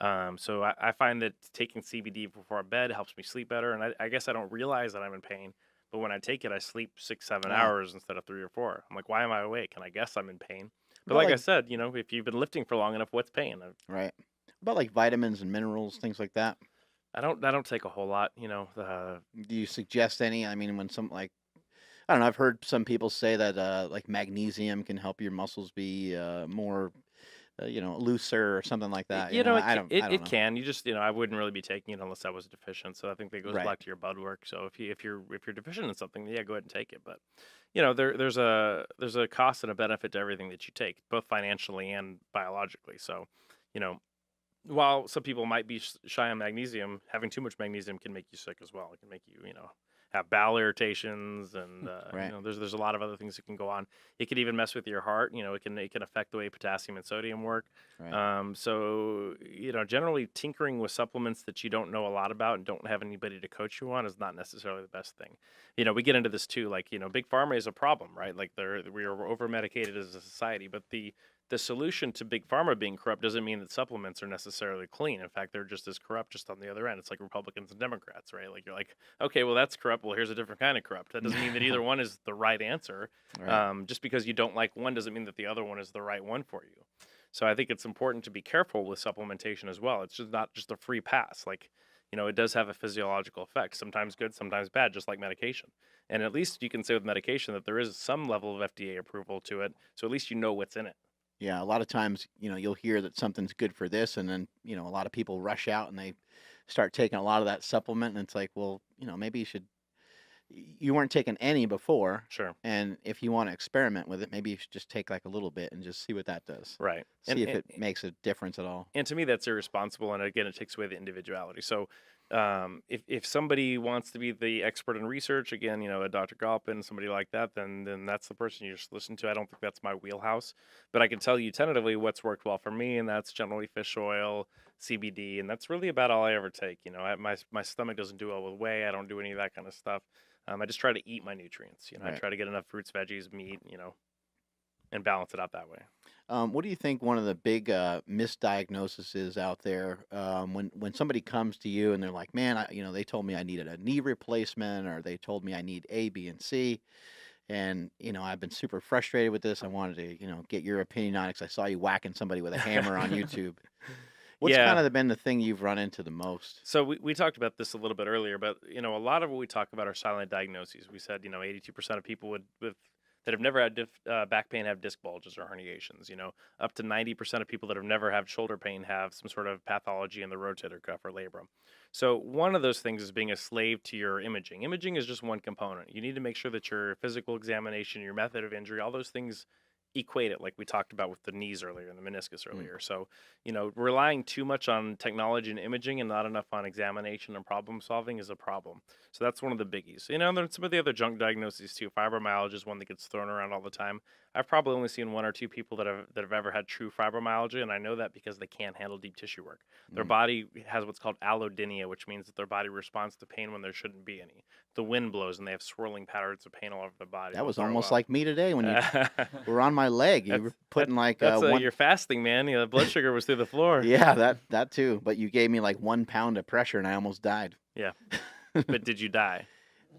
So I find that taking CBD before bed helps me sleep better. And I guess I don't realize that I'm in pain, but when I take it, I sleep 6, 7 Wow. hours instead of 3 or 4. I'm like, why am I awake? And I guess I'm in pain. But About like I like said, if you've been lifting for long enough, what's pain? right. About like vitamins and minerals, things like that. I don't take a whole lot. Do you suggest any? I mean, when some like I don't know, I've heard some people say that like magnesium can help your muscles be more looser or something like that. It I can, don't it, I don't it know. can. You just, I wouldn't really be taking it unless I was deficient. So I think that goes Right. back to your blood work. So if you're deficient in something, yeah, go ahead and take it. But there's a cost and a benefit to everything that you take, both financially and biologically. So, you know, while some people might be shy on magnesium, having too much magnesium can make you sick as well. It can make you, have bowel irritations, and Right. there's a lot of other things that can go on. It could even mess with your heart. It can affect the way potassium and sodium work. Right. So generally tinkering with supplements that you don't know a lot about and don't have anybody to coach you on is not necessarily the best thing. We get into this too. Like big pharma is a problem, right? Like we are over medicated as a society, but the solution to big pharma being corrupt doesn't mean that supplements are necessarily clean. In fact, they're just as corrupt, just on the other end. It's like Republicans and Democrats, right? Like you're like, okay, well that's corrupt. Well, here's a different kind of corrupt. That doesn't mean that either one is the right answer. Right. Just because you don't like one doesn't mean that the other one is the right one for you. So I think it's important to be careful with supplementation as well. It's just not just a free pass. Like, it does have a physiological effect, sometimes good, sometimes bad, just like medication. And at least you can say with medication that there is some level of FDA approval to it. So at least you know what's in it. Yeah, a lot of times, you'll hear that something's good for this, and then, a lot of people rush out and they start taking a lot of that supplement, and it's like, well, maybe you weren't taking any before, Sure. and if you want to experiment with it, maybe you should just take like a little bit and just see what that does. Right. See if it makes a difference at all. And to me, that's irresponsible. And again, it takes away the individuality. So if somebody wants to be the expert in research, again, a Dr. Galpin, somebody like that, then that's the person you just listen to. I don't think that's my wheelhouse. But I can tell you tentatively what's worked well for me, and that's generally fish oil, CBD, and that's really about all I ever take. My stomach doesn't do well with whey. I don't do any of that kind of stuff. I just try to eat my nutrients. I Right. try to get enough fruits, veggies, meat, and balance it out that way. What do you think one of the big misdiagnoses is out there when somebody comes to you and they're like, man, they told me I needed a knee replacement, or they told me I need A, B, and C, and I've been super frustrated with this. I wanted to get your opinion on it because I saw you whacking somebody with a hammer on YouTube. What's Yeah. kind of been the thing you've run into the most? So we talked about this a little bit earlier, but a lot of what we talk about are silent diagnoses. We said 82% of people with that have never had back pain have disc bulges or herniations. Up to 90% of people that have never had shoulder pain have some sort of pathology in the rotator cuff or labrum. So one of those things is being a slave to your imaging. Imaging is just one component. You need to make sure that your physical examination, your method of injury, all those things equate it, like we talked about with the knees earlier and the meniscus earlier. So, relying too much on technology and imaging and not enough on examination and problem solving is a problem. So that's one of the biggies. There's some of the other junk diagnoses too. Fibromyalgia is one that gets thrown around all the time. I've probably only seen one or two people that have ever had true fibromyalgia, and I know that because they can't handle deep tissue work. Their body has what's called allodynia, which means that their body responds to pain when there shouldn't be any. The wind blows and they have swirling patterns of pain all over the body. That was for a almost while. like me today when you were on my leg. You were putting like That's one. you're fasting, man. The blood sugar was through the floor. Yeah, that too. But you gave me like 1 pound of pressure, and I almost died. Yeah. But did you die?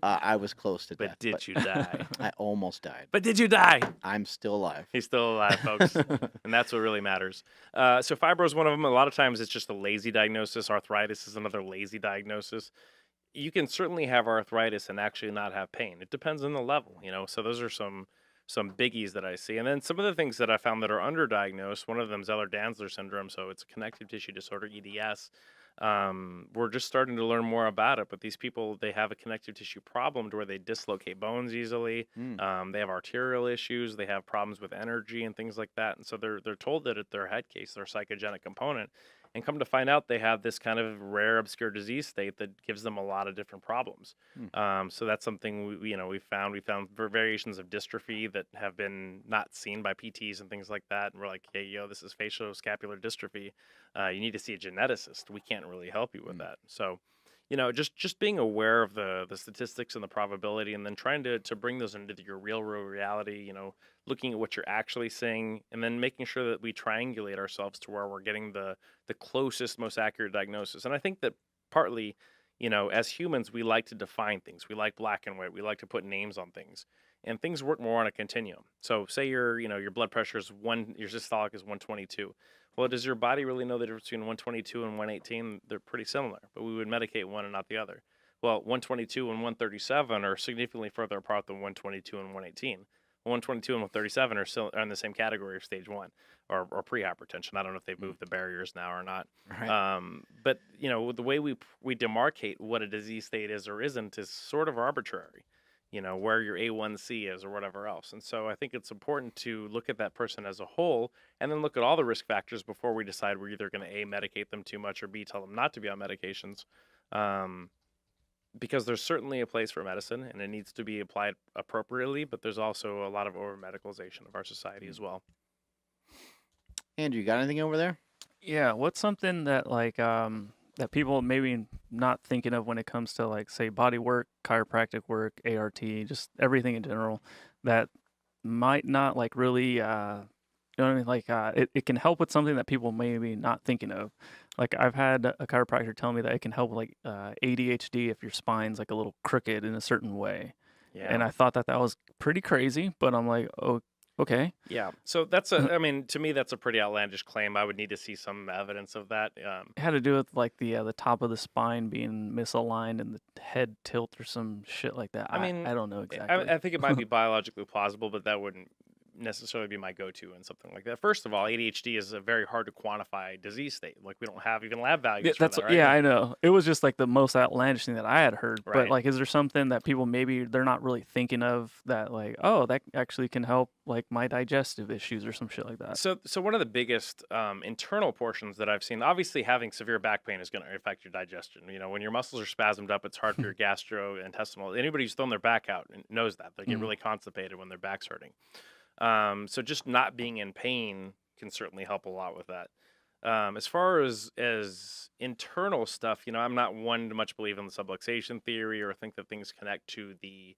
I was close to But death. did you die? I almost died. But did you die? I'm still alive. He's still alive, folks. And that's what really matters. So fibro is one of them. A lot of times it's just a lazy diagnosis. Arthritis is another lazy diagnosis. You can certainly have arthritis and actually not have pain. It depends on the level, So those are some biggies that I see. And then some of the things that I found that are underdiagnosed, one of them is Ehlers-Danlos syndrome. So it's a connective tissue disorder, EDS. We're just starting to learn more about it, but these people, they have a connective tissue problem to where they dislocate bones easily. They have arterial issues. They have problems with energy and things like that. And so they're told that at their head case, their psychogenic component, and come to find out they have this kind of rare, obscure disease state that gives them a lot of different problems. So that's something we found variations of dystrophy that have been not seen by PTs and things like that. And we're like, hey, this is facioscapular dystrophy. You need to see a geneticist. We can't really help you with that. So, just being aware of the statistics and the probability, and then trying to bring those into your real reality, looking at what you're actually seeing, and then making sure that we triangulate ourselves to where we're getting the closest, most accurate diagnosis. And I think that partly, as humans, we like to define things. We like black and white. We like to put names on things, and things work more on a continuum. So, say your blood pressure is your systolic is 122. Well, does your body really know the difference between 122 and 118? They're pretty similar, but we would medicate one and not the other. Well, 122 and 137 are significantly further apart than 122 and 118. 122 and 137 are still in the same category of stage 1 or pre-hypertension. I don't know if they've moved the barriers now or not. Right. But the way we demarcate what a disease state is or isn't is sort of arbitrary. Where your A1C is or whatever else. And so I think it's important to look at that person as a whole and then look at all the risk factors before we decide we're either going to A, medicate them too much, or B, tell them not to be on medications. Because there's certainly a place for medicine and it needs to be applied appropriately, but there's also a lot of over-medicalization of our society as well. Andrew, you got anything over there? Yeah, what's something that that people maybe not thinking of when it comes to like say body work, chiropractic work, ART, just everything in general that might not like really you know what I mean? Like it can help with something that people maybe not thinking of. Like I've had a chiropractor tell me that it can help with like ADHD if your spine's like a little crooked in a certain way. And Yeah. I thought that was pretty crazy, but I'm like, oh, okay. Yeah. So that's I mean, to me, that's a pretty outlandish claim. I would need to see some evidence of that. It had to do with like the top of the spine being misaligned and the head tilt or some shit like that. I mean, I don't know exactly. I think it might be biologically plausible, but that wouldn't necessarily be my go-to in something like that. First of all, ADHD is a very hard to quantify disease state. Like we don't have even lab values for That's that, right? yeah, I know. It was just like the most outlandish thing that I had heard. But Right. like, is there something that people maybe they're not really thinking of that like, oh, that actually can help like my digestive issues or some shit like that? So one of the biggest internal portions that I've seen, obviously having severe back pain is going to affect your digestion. When your muscles are spasmed up, it's hard for your gastrointestinal. Anybody who's thrown their back out knows that. They get really constipated when their back's hurting. So just not being in pain can certainly help a lot with that. As far as internal stuff, I'm not one to much believe in the subluxation theory or think that things connect to the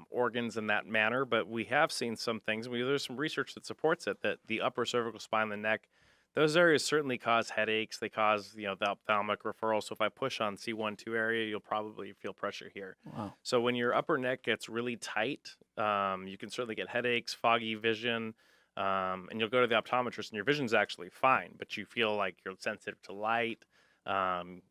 organs in that manner, but we have seen some things. There's some research that supports it, that the upper cervical spine, the neck, those areas certainly cause headaches. They cause, the ophthalmic referral. So if I push on C1-2 area, you'll probably feel pressure here. Wow. So when your upper neck gets really tight, you can certainly get headaches, foggy vision, and you'll go to the optometrist and your vision's actually fine, but you feel like you're sensitive to light,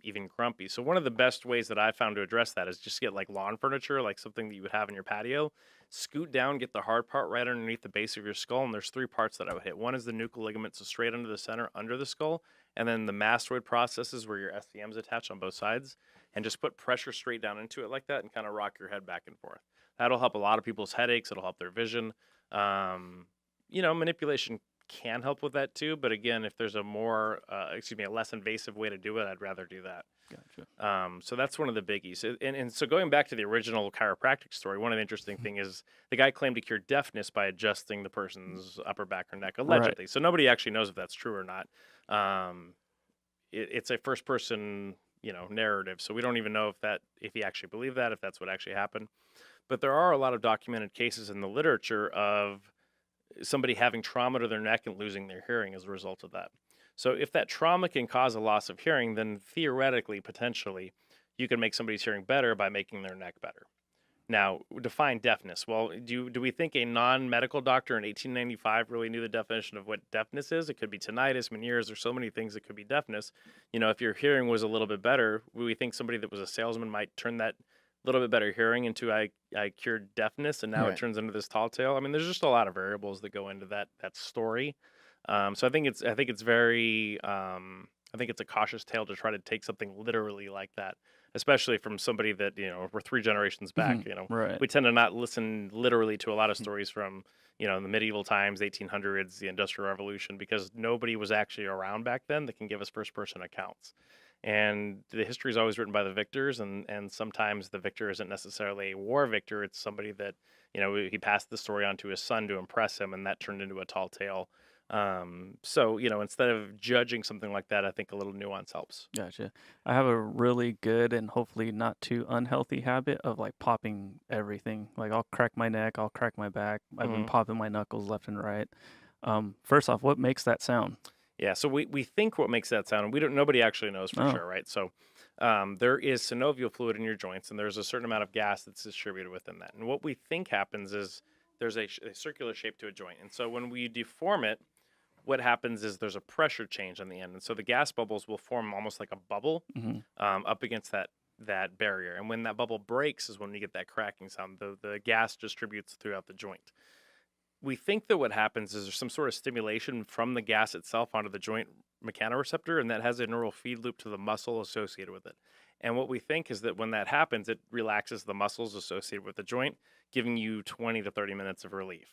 even grumpy. So one of the best ways that I found to address that is just get like lawn furniture, like something that you would have in your patio, scoot down, get the hard part right underneath the base of your skull. And there's 3 parts that I would hit. One is the nuchal ligament, so straight under the center, under the skull. And then the mastoid processes where your SCM's attached on both sides, and just put pressure straight down into it like that and kind of rock your head back and forth. That'll help a lot of people's headaches. It'll help their vision. Manipulation can help with that too, but again, if there's a less invasive way to do it, I'd rather do that. Gotcha. So that's one of the biggies. And so going back to the original chiropractic story, one of the interesting thing is the guy claimed to cure deafness by adjusting the person's upper back or neck, allegedly. Right. So nobody actually knows if that's true or not. It's a first person, narrative. So we don't even know if he actually believed that, if that's what actually happened. But there are a lot of documented cases in the literature of somebody having trauma to their neck and losing their hearing as a result of that. So if that trauma can cause a loss of hearing, then theoretically, potentially, you can make somebody's hearing better by making their neck better. Now, define deafness. Well, do we think a non-medical doctor in 1895 really knew the definition of what deafness is? It could be tinnitus, Meniere's. There's so many things that could be deafness. If your hearing was a little bit better, we think somebody that was a salesman might turn that little bit better hearing into I cured deafness, and now it turns into this tall tale. I mean, there's just a lot of variables that go into that story. So I think it's very I think it's a cautious tale to try to take something literally like that, especially from somebody that we're 3 generations back. Right. We tend to not listen literally to a lot of stories from the medieval times, 1800s, the Industrial Revolution, because nobody was actually around back then that can give us first-person accounts. And the history is always written by the victors, and sometimes the victor isn't necessarily a war victor. It's somebody that, he passed the story on to his son to impress him, and that turned into a tall tale. So, instead of judging something like that, I think a little nuance helps. Gotcha. I have a really good and hopefully not too unhealthy habit of like popping everything. Like I'll crack my neck, I'll crack my back. I've been popping my knuckles left and right. First off, what makes that sound? Yeah, so we think what makes that sound, and nobody actually knows for sure, right? So there is synovial fluid in your joints, and there's a certain amount of gas that's distributed within that. And what we think happens is there's a circular shape to a joint. And so when we deform it, what happens is there's a pressure change on the end. And so the gas bubbles will form almost like a bubble up against that barrier. And when that bubble breaks is when we get that cracking sound. The gas distributes throughout the joint. We think that what happens is there's some sort of stimulation from the gas itself onto the joint mechanoreceptor, and that has a neural feed loop to the muscle associated with it. And what we think is that when that happens, it relaxes the muscles associated with the joint, giving you 20 to 30 minutes of relief.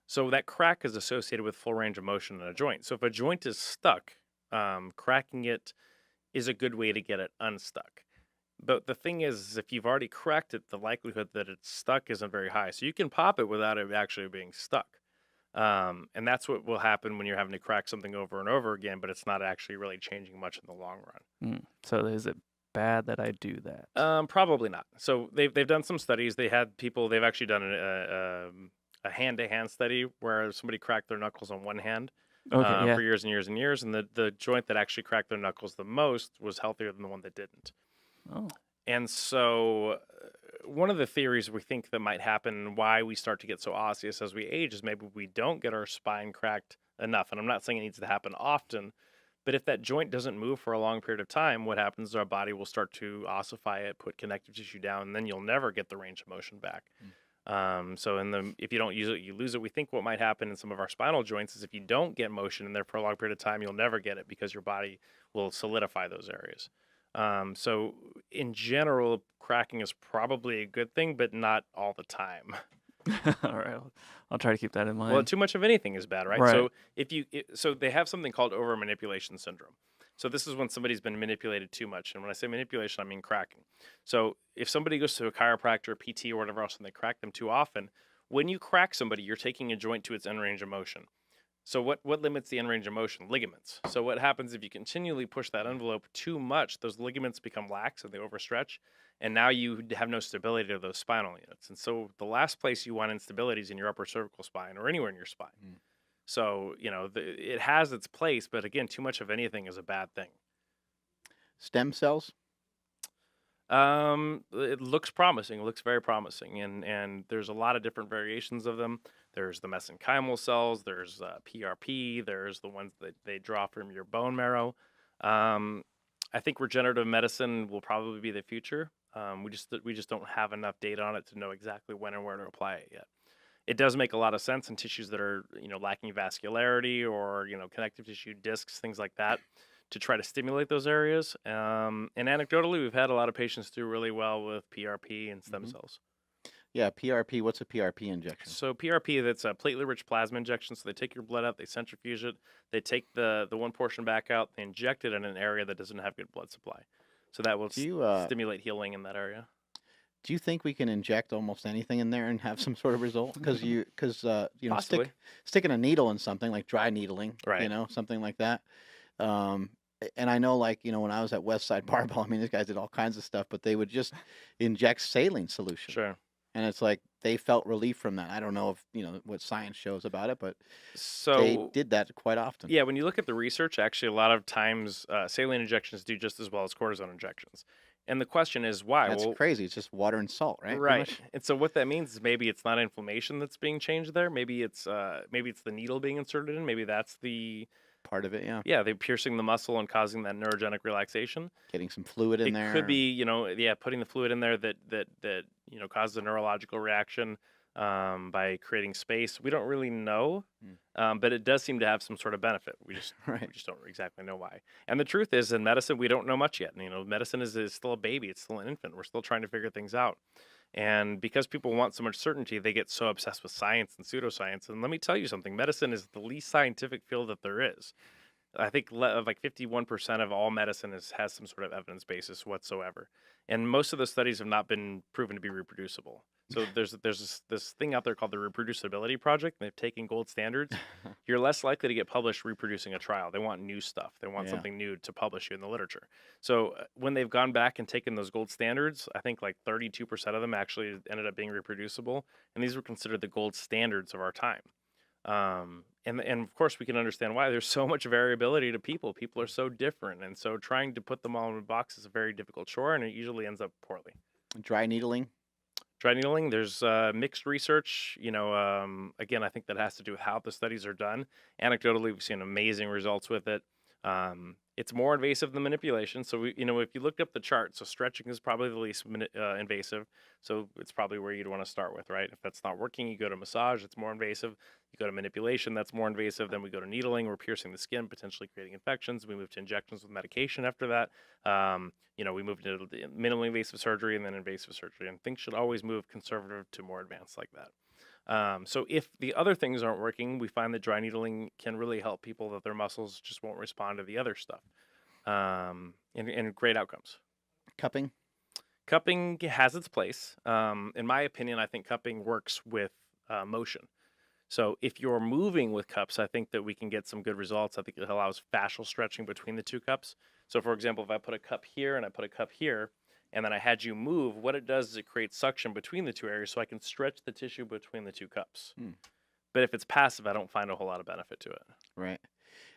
So that crack is associated with full range of motion in a joint. So if a joint is stuck, cracking it is a good way to get it unstuck. But the thing is, if you've already cracked it, the likelihood that it's stuck isn't very high. So you can pop it without it actually being stuck. And that's what will happen when you're having to crack something over and over again, but it's not actually really changing much in the long run. So is it bad that I do that? Probably not. So they've done some studies. They've actually done a hand-to-hand study where somebody cracked their knuckles on one hand for years and years and years, and the joint that actually cracked their knuckles the most was healthier than the one that didn't. Oh. And so one of the theories we think that might happen, why we start to get so osseous as we age, is maybe we don't get our spine cracked enough. And I'm not saying it needs to happen often, but if that joint doesn't move for a long period of time, what happens is our body will start to ossify it, put connective tissue down, and then you'll never get the range of motion back. So if you don't use it, you lose it. We think what might happen in some of our spinal joints is if you don't get motion in there for a long period of time, you'll never get it because your body will solidify those areas. So in general, cracking is probably a good thing, but not all the time. All right, I'll try to keep that in mind. Well, too much of anything is bad, right? Right. So so they have something called over manipulation syndrome. So this is when somebody's been manipulated too much. And when I say manipulation, I mean cracking. So if somebody goes to a chiropractor, a PT, or whatever else, and they crack them too often, when you crack somebody, you're taking a joint to its end range of motion. So what limits the end range of motion? Ligaments. So what happens if you continually push that envelope too much, those ligaments become lax and they overstretch, and now you have no stability to those spinal units. And so the last place you want instability is in your upper cervical spine or anywhere in your spine. So, it has its place, but again, too much of anything is a bad thing. Stem cells? It looks promising. It looks very promising, and there's a lot of different variations of them. There's the mesenchymal cells. There's PRP. There's the ones that they draw from your bone marrow. I think regenerative medicine will probably be the future. We just don't have enough data on it to know exactly when and where to apply it yet. It does make a lot of sense in tissues that are lacking vascularity or connective tissue, discs, things like that, to try to stimulate those areas. And anecdotally, we've had a lot of patients do really well with PRP and stem cells. Yeah, PRP. What's a PRP injection? So PRP, that's a platelet-rich plasma injection. So they take your blood out, they centrifuge it, they take the one portion back out, they inject it in an area that doesn't have good blood supply. So that will stimulate healing in that area. Do you think we can inject almost anything in there and have some sort of result? Because sticking a needle in something like dry needling, right? Something like that. And I know, when I was at Westside Barbell, I mean, these guys did all kinds of stuff, but they would just inject saline solution. Sure. And it's like they felt relief from that. I don't know if what science shows about it, but so they did that quite often. Yeah, when you look at the research, actually, a lot of times saline injections do just as well as cortisone injections. And the question is why? That's crazy. It's just water and salt, right? Right. And so what that means is maybe it's not inflammation that's being changed there. Maybe it's the needle being inserted in. Maybe that's the part of it. Yeah. Yeah, they're piercing the muscle and causing that neurogenic relaxation. Getting some fluid in there. It could be, putting the fluid in there that causes a neurological reaction by creating space. We don't really know, but it does seem to have some sort of benefit. We just don't exactly know why. And the truth is, in medicine, we don't know much yet. Medicine is still a baby. It's still an infant. We're still trying to figure things out. And because people want so much certainty, they get so obsessed with science and pseudoscience. And let me tell you something. Medicine is the least scientific field that there is. I think like 51% of all medicine has some sort of evidence basis whatsoever. And most of the studies have not been proven to be reproducible. So there's this thing out there called the Reproducibility Project. They've taken gold standards. You're less likely to get published reproducing a trial. They want new stuff. They want something new to publish you in the literature. So when they've gone back and taken those gold standards, I think like 32% of them actually ended up being reproducible. And these were considered the gold standards of our time. And of course we can understand why there's so much variability to people. People are so different, and so trying to put them all in a box is a very difficult chore, and it usually ends up poorly. Dry needling. Dry needling, there's mixed research. Again, I think that has to do with how the studies are done. Anecdotally, we've seen amazing results with it. It's more invasive than manipulation. So if you looked up the chart, so stretching is probably the least invasive. So it's probably where you'd want to start with, right? If that's not working, you go to massage. It's more invasive. You go to manipulation. That's more invasive. Then we go to needling. We're piercing the skin, potentially creating infections. We move to injections with medication after that. We moved into the minimally invasive surgery and then invasive surgery. And things should always move conservative to more advanced like that. So if the other things aren't working, we find that dry needling can really help people that their muscles just won't respond to the other stuff. And great outcomes. Cupping. Cupping has its place. In my opinion, I think cupping works with motion. So if you're moving with cups, I think that we can get some good results. I think it allows fascial stretching between the two cups. So for example, if I put a cup here and I put a cup here, and then I had you move, what it does is it creates suction between the two areas so I can stretch the tissue between the two cups. But if it's passive, I don't find a whole lot of benefit to it. Right.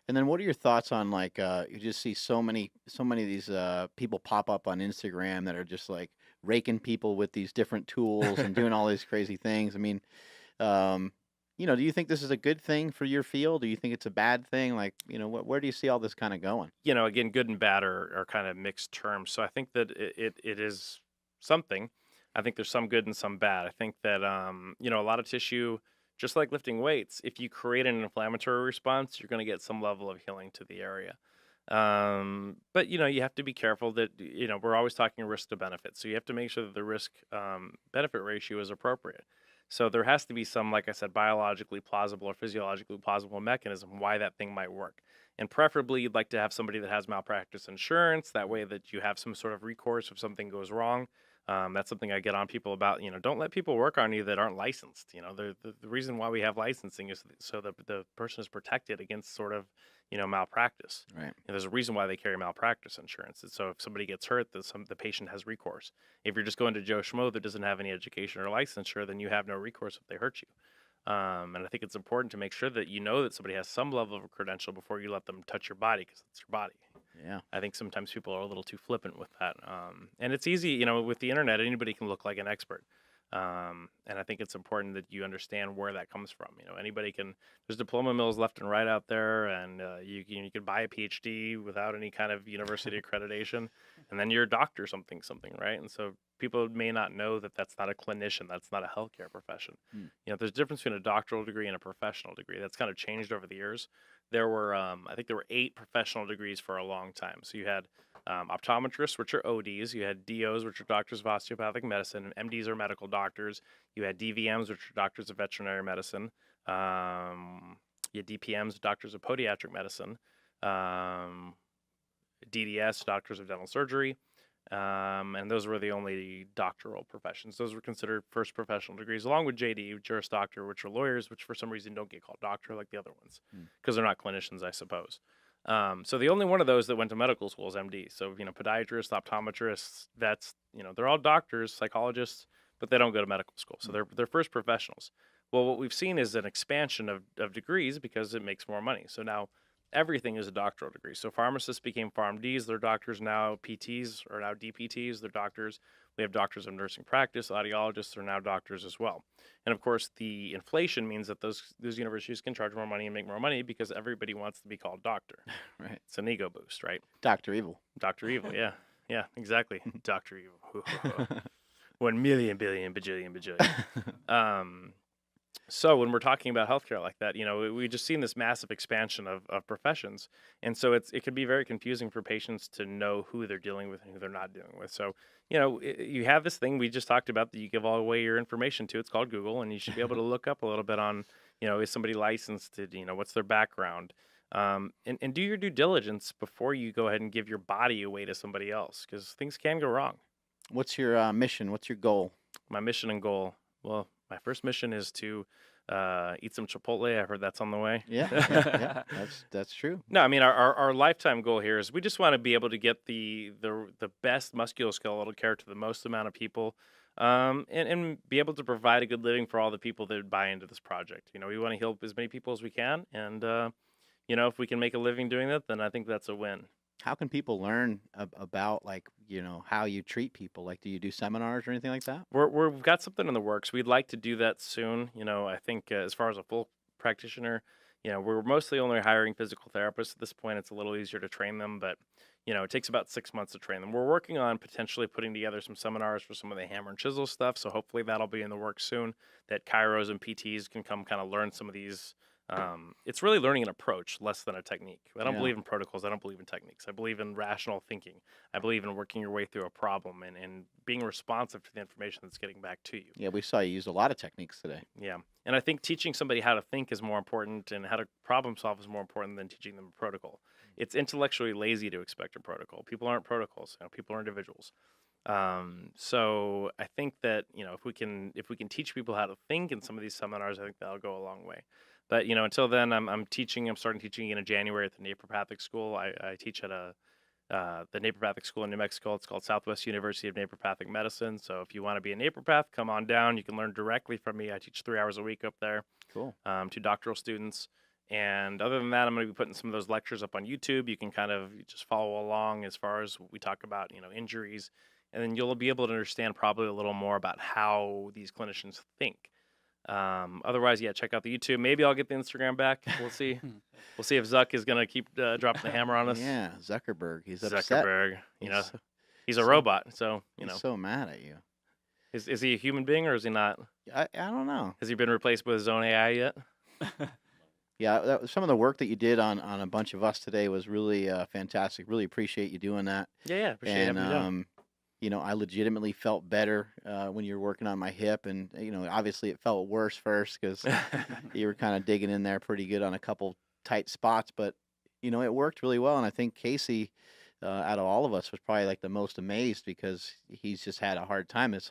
And then what are your thoughts on like you just see so many of these people pop up on Instagram that are just like raking people with these different tools and doing all these crazy things. I mean, do you think this is a good thing for your field? Do you think it's a bad thing? Like, where do you see all this kind of going? Again, good and bad are kind of mixed terms. So I think that it is something. I think there's some good and some bad. I think that, a lot of tissue, just like lifting weights, if you create an inflammatory response, you're going to get some level of healing to the area. But, you have to be careful that, we're always talking risk to benefit. So you have to make sure that the risk benefit ratio is appropriate. So there has to be some, like I said, biologically plausible or physiologically plausible mechanism why that thing might work. And preferably, you'd like to have somebody that has malpractice insurance. That way that you have some sort of recourse if something goes wrong. That's something I get on people about. Don't let people work on you that aren't licensed. The reason why we have licensing is so that the person is protected against sort of, malpractice. Right. There's a reason why they carry malpractice insurance. And so if somebody gets hurt, the patient has recourse. If you're just going to Joe Schmo that doesn't have any education or licensure, then you have no recourse if they hurt you. And I think it's important to make sure that that somebody has some level of credential before you let them touch your body, because it's your body. Yeah. I think sometimes people are a little too flippant with that. And it's easy, with the internet, anybody can look like an expert. And I think it's important that you understand where that comes from. Anybody can, there's diploma mills left and right out there, and you can buy a PhD without any kind of university accreditation, and then you're a doctor, something, right? And so people may not know that that's not a clinician, that's not a healthcare profession. There's a difference between a doctoral degree and a professional degree. That's kind of changed over the years. There were, I think there were 8 professional degrees for a long time. So you had optometrists, which are ODs. You had DOs, which are doctors of osteopathic medicine. And MDs are medical doctors. You had DVMs, which are doctors of veterinary medicine. You had DPMs, doctors of podiatric medicine. DDS, doctors of dental surgery. And those were the only doctoral professions. Those were considered first professional degrees, along with JD, Juris Doctor, which are lawyers, which for some reason don't get called doctor like the other ones, because they're not clinicians, I suppose. So the only one of those that went to medical school is MD. So, podiatrists, optometrists, vets, they're all doctors, psychologists, but they don't go to medical school. So they're first professionals. Well, what we've seen is an expansion of degrees because it makes more money. So now everything is a doctoral degree. So pharmacists became PharmDs, they're doctors now. PTs are now DPTs, they're doctors. We have doctors of nursing practice. Audiologists are now doctors as well. And of course, the inflation means that those universities can charge more money and make more money because everybody wants to be called doctor. Right. It's an ego boost, right? Dr. Evil. Dr. Evil, yeah. Yeah, exactly. Dr. Evil. 1 million, billion, bajillion, bajillion. So when we're talking about healthcare like that, we just seen this massive expansion of professions. And so it can be very confusing for patients to know who they're dealing with and who they're not dealing with. So, you have this thing we just talked about that you give all away your information to. It's called Google, and you should be able to look up a little bit on, is somebody licensed? What's their background? And do your due diligence before you go ahead and give your body away to somebody else, because things can go wrong. What's your mission? What's your goal? My mission and goal? Well, my first mission is to Eat some Chipotle. I heard that's on the way. Yeah, yeah. That's true. No, I mean our lifetime goal here is we just want to be able to get the best musculoskeletal care to the most amount of people, and be able to provide a good living for all the people that buy into this project. We want to help as many people as we can, and if we can make a living doing that, then I think that's a win. How can people learn about like how you treat people? Like, do you do seminars or anything like that? We've got something in the works. We'd like to do that soon. I think as far as a full practitioner, we're mostly only hiring physical therapists at this point. It's a little easier to train them, but it takes about 6 months to train them. We're working on potentially putting together some seminars for some of the hammer and chisel stuff. So hopefully that'll be in the works soon. That chiros and PTs can come kind of learn some of these. It's really learning an approach less than a technique. I don't Yeah. believe in protocols. I don't believe in techniques. I believe in rational thinking. I believe in working your way through a problem and being responsive to the information that's getting back to you. Yeah, we saw you use a lot of techniques today. Yeah. And I think teaching somebody how to think is more important and how to problem solve is more important than teaching them a protocol. It's intellectually lazy to expect a protocol. People aren't protocols. People are individuals. So I think that, if we can teach people how to think in some of these seminars, I think that'll go a long way. But, until then, I'm starting teaching in January at the Naturopathic School. I teach at the Naturopathic School in New Mexico. It's called Southwest University of Naturopathic Medicine. So if you want to be a naturopath, come on down. You can learn directly from me. I teach 3 hours a week up there. Cool. To doctoral students. And other than that, I'm going to be putting some of those lectures up on YouTube. You can kind of just follow along as far as we talk about, injuries. And then you'll be able to understand probably a little more about how these clinicians think. Otherwise, yeah, check out the YouTube. Maybe I'll get the Instagram back. We'll see. We'll see if Zuck is going to keep dropping the hammer on us. Yeah, Zuckerberg. He's upset. Zuckerberg, He's he's a so- robot. So, He's so mad at you. is he a human being or is he not? I don't know. Has he been replaced with his own AI yet? Yeah, some of the work that you did on a bunch of us today was really fantastic. Really appreciate you doing that. Yeah, appreciate And having me down. I legitimately felt better when you were working on my hip, and obviously it felt worse first because you were kind of digging in there pretty good on a couple tight spots, but it worked really well. And I think Casey, out of all of us, was probably like the most amazed because he's just had a hard time. His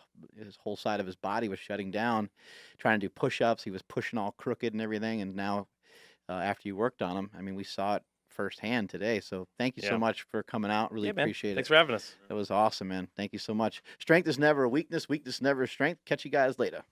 whole side of his body was shutting down, trying to do push-ups. He was pushing all crooked and everything, and now after you worked on him, I mean, we saw it firsthand today. So thank you so Yeah. much for coming out. Really Yeah, man. appreciate it. Thanks for having us. That was awesome, man. Thank you so much. Strength is never a weakness. Weakness never a strength. Catch you guys later.